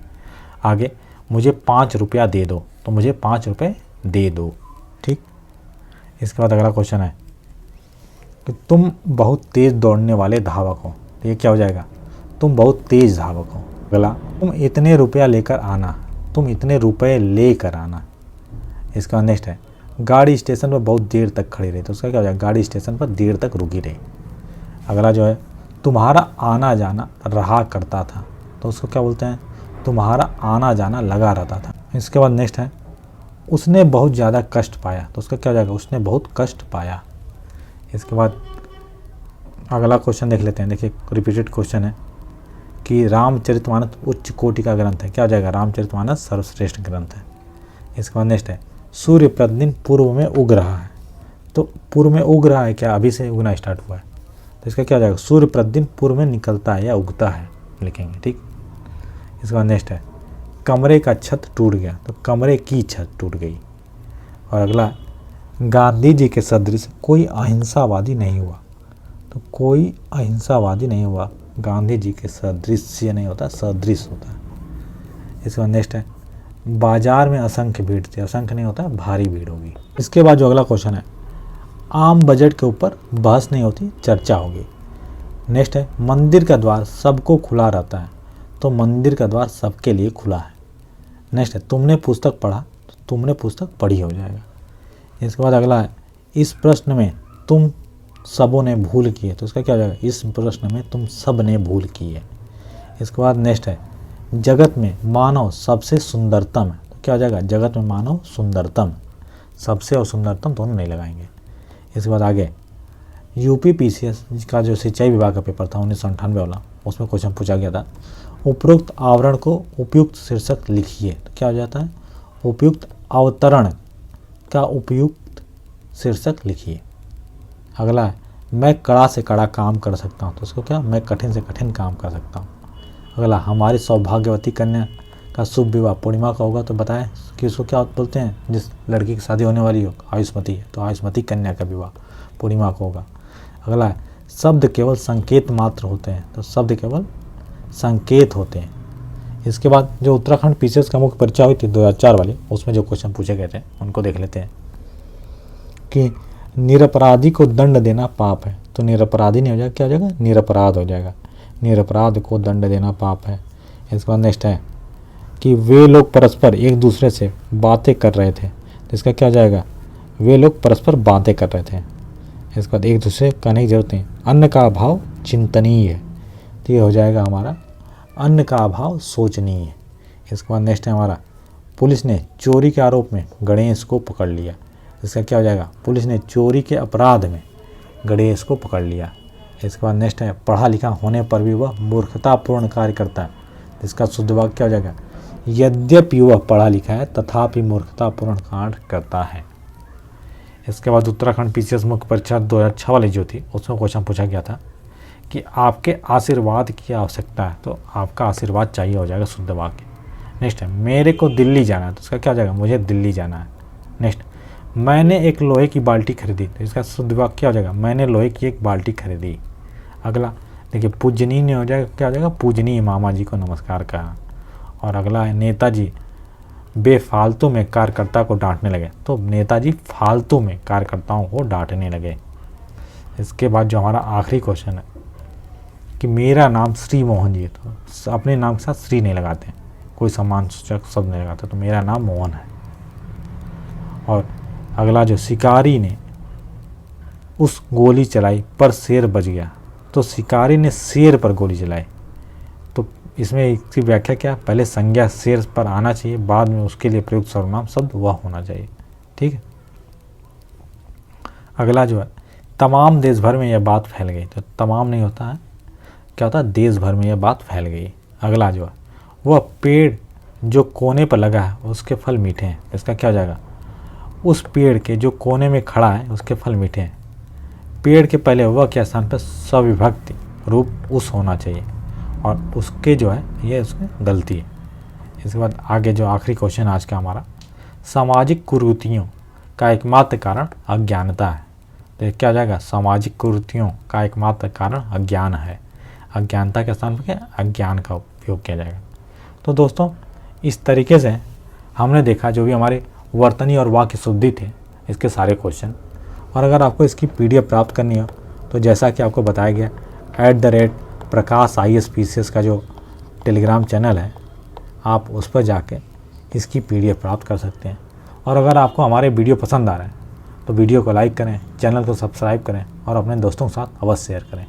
आगे मुझे 5 रुपया दे दो। तो मुझे 5 रुपये दे दो। ठीक। इसके बाद अगला क्वेश्चन है कि तुम बहुत तेज दौड़ने वाले धावक हो। तो ये क्या हो जाएगा, तुम बहुत तेज धावक हो। अगला तुम इतने रुपया लेकर आना। तुम इतने रुपए लेकर आना। इसका नेक्स्ट है गाड़ी स्टेशन पर बहुत देर तक खड़ी रही, तो उसका क्या हो जाएगा, गाड़ी स्टेशन पर देर तक रुकी रही। अगला जो है तुम्हारा आना जाना रहा करता था, तो उसको क्या बोलते हैं, तुम्हारा आना जाना लगा रहता था। इसके बाद नेक्स्ट है उसने बहुत ज़्यादा कष्ट पाया, तो उसका क्या हो जाएगा, उसने बहुत कष्ट पाया। इसके बाद अगला क्वेश्चन देख लेते हैं। देखिए रिपीटेड क्वेश्चन है कि रामचरितमानस उच्च कोटि का ग्रंथ है, क्या हो जाएगा, रामचरितमानस सर्वश्रेष्ठ ग्रंथ है। इसके बाद नेक्स्ट है सूर्य प्रतिदिन पूर्व में उग रहा है, तो पूर्व में उग रहा है क्या, अभी से उगना स्टार्ट हुआ है, तो इसका क्या हो जाएगा, सूर्य प्रतिदिन पूर्व में निकलता है या उगता है लिखेंगे। ठीक। इसके बाद नेक्स्ट है कमरे का छत टूट गया, तो कमरे की छत टूट गई। और अगला गांधी जी के सदृश कोई अहिंसावादी नहीं हुआ, तो कोई अहिंसावादी नहीं हुआ, गांधी जी के सदृश नहीं होता, सदृश होता है। इसके बाद नेक्स्ट है बाजार में असंख्य भीड़ थी, असंख्य नहीं होता, भारी भीड़ होगी। इसके बाद जो अगला क्वेश्चन है आम बजट के ऊपर बहस नहीं होती, चर्चा होगी। नेक्स्ट है मंदिर का द्वार सबको खुला रहता है, तो मंदिर का द्वार सबके लिए खुला है। नेक्स्ट है तुमने पुस्तक पढ़ा, तो तुमने पुस्तक पढ़ी हो जाएगा। इसके बाद अगला है इस प्रश्न में तुम सबों ने भूल की है, तो इसका क्या हो जाएगा, इस प्रश्न में तुम सब ने भूल की है। इसके बाद नेक्स्ट है जगत में मानव सबसे सुंदरतम है, तो क्या हो जाएगा, जगत में मानव सुंदरतम, सबसे और सुंदरतम दोनों नहीं लगाएंगे। इसके बाद आगे यूपी पीसीएस का जो सिंचाई विभाग का पेपर था 1998 वाला, उसमें क्वेश्चन पूछा गया था उपरोक्त आवरण को उपयुक्त शीर्षक लिखिए, तो क्या हो जाता है, उपयुक्त अवतरण का उपयुक्त शीर्षक लिखिए। अगला है मैं कड़ा से कड़ा काम कर सकता हूँ, तो उसको क्या, मैं कठिन से कठिन काम कर सकता हूँ। अगला हमारी सौभाग्यवती कन्या का शुभ विवाह पूर्णिमा का होगा, तो बताएं कि उसको क्या बोलते हैं, जिस लड़की की शादी होने वाली हो आयुष्मती है, तो आयुष्मती कन्या का विवाह पूर्णिमा को होगा। अगला है शब्द केवल संकेत मात्र होते हैं, तो शब्द केवल संकेत होते हैं। इसके बाद जो उत्तराखंड पीसीएस का मुख्य परीक्षा हुई थी 2004 वाली, उसमें जो क्वेश्चन पूछे गए थे उनको देख लेते हैं कि निरपराधी को दंड देना पाप है, तो निरपराधी नहीं हो जाएगा, क्या हो जाएगा, निरपराध हो जाएगा, निरपराध को दंड देना पाप है। इसके बाद नेक्स्ट है कि वे लोग परस्पर एक दूसरे से बातें कर रहे थे, तो इसका क्या हो जाएगा, वे लोग परस्पर बातें कर रहे थे। इसके बाद एक दूसरे कहने की जरूरत नहीं, अन्न का अभाव चिंतनीय है, तो ये हो जाएगा हमारा अन्न का अभाव सोचनीय है। इसके बाद नेक्स्ट है हमारा पुलिस ने चोरी के आरोप में गणेश को पकड़ लिया, इसका क्या हो जाएगा, पुलिस ने चोरी के अपराध में गणेश को पकड़ लिया। इसके बाद नेक्स्ट है पढ़ा लिखा होने पर भी वह मूर्खतापूर्ण कार्य करता है, इसका शुद्ध वाक्य क्या हो जाएगा, यद्यपि वह पढ़ा लिखा है तथापि मूर्खतापूर्ण कार्य करता है। इसके बाद उत्तराखंड पीसीएस मुख्य परीक्षा 2006 वाली जो थी, उसमें क्वेश्चन पूछा गया था कि आपके आशीर्वाद की आवश्यकता है, तो आपका आशीर्वाद चाहिए हो जाएगा शुद्ध वाक्य। नेक्स्ट है मेरे को दिल्ली जाना है, तो इसका क्या हो जाएगा, मुझे दिल्ली जाना है। नेक्स्ट मैंने एक लोहे की बाल्टी खरीदी, तो इसका शुद्ध वाक्य क्या हो जाएगा, मैंने लोहे की एक बाल्टी खरीदी। अगला देखिए पूजनीय नहीं हो जाएगा, क्या हो जाएगा, पूजनीय मामा जी को नमस्कार कहा। और अगला है नेताजी बेफालतू में कार्यकर्ता को डांटने लगे, तो नेताजी फालतू में कार्यकर्ताओं को डांटने लगे। इसके बाद जो हमारा आखिरी क्वेश्चन है कि मेरा नाम श्री मोहन जी है, तो अपने नाम के साथ श्री नहीं लगाते, कोई सम्मान सूचक शब्द नहीं लगाते, तो मेरा नाम मोहन है। और अगला जो शिकारी ने उस गोली चलाई पर शेर बच गया, तो शिकारी ने शेर पर गोली चलाई, तो इसमें इसकी व्याख्या क्या, पहले संज्ञा शेर पर आना चाहिए, बाद में उसके लिए प्रयुक्त सर्वनाम शब्द वह होना चाहिए। ठीक है। अगला जो है तमाम देश भर में यह बात फैल गई, तो तमाम नहीं होता है, क्या होता है, देश भर में यह बात फैल गई। अगला जो है वह पेड़ जो कोने पर लगा है उसके फल मीठे हैं, इसका क्या हो जाएगा, उस पेड़ के जो कोने में खड़ा है उसके फल मीठे हैं। पेड़ के पहले वह के स्थान पर सविभक्ति रूप उस होना चाहिए, और उसके जो है ये उसमें गलती है। इसके बाद आगे जो आखिरी क्वेश्चन आज का हमारा, सामाजिक कुरीतियों का एकमात्र कारण अज्ञानता है, तो ये क्या हो जाएगा, सामाजिक कुरीतियों का एकमात्र कारण अज्ञान है, अज्ञानता के स्थान पर क्या, अज्ञान का उपयोग किया जाएगा। तो दोस्तों इस तरीके से हमने देखा जो भी हमारे वर्तनी और वाक्य शुद्धि थे इसके सारे क्वेश्चन। और अगर आपको इसकी पीडीएफ प्राप्त करनी हो तो जैसा कि आपको बताया गया @प्रकाश IAS PCS का जो टेलीग्राम चैनल है, आप उस पर जाके इसकी पीडीएफ प्राप्त कर सकते हैं। और अगर आपको हमारे वीडियो पसंद आ रहे हैं तो वीडियो को लाइक करें, चैनल को सब्सक्राइब करें और अपने दोस्तों के साथ अवश्य शेयर करें।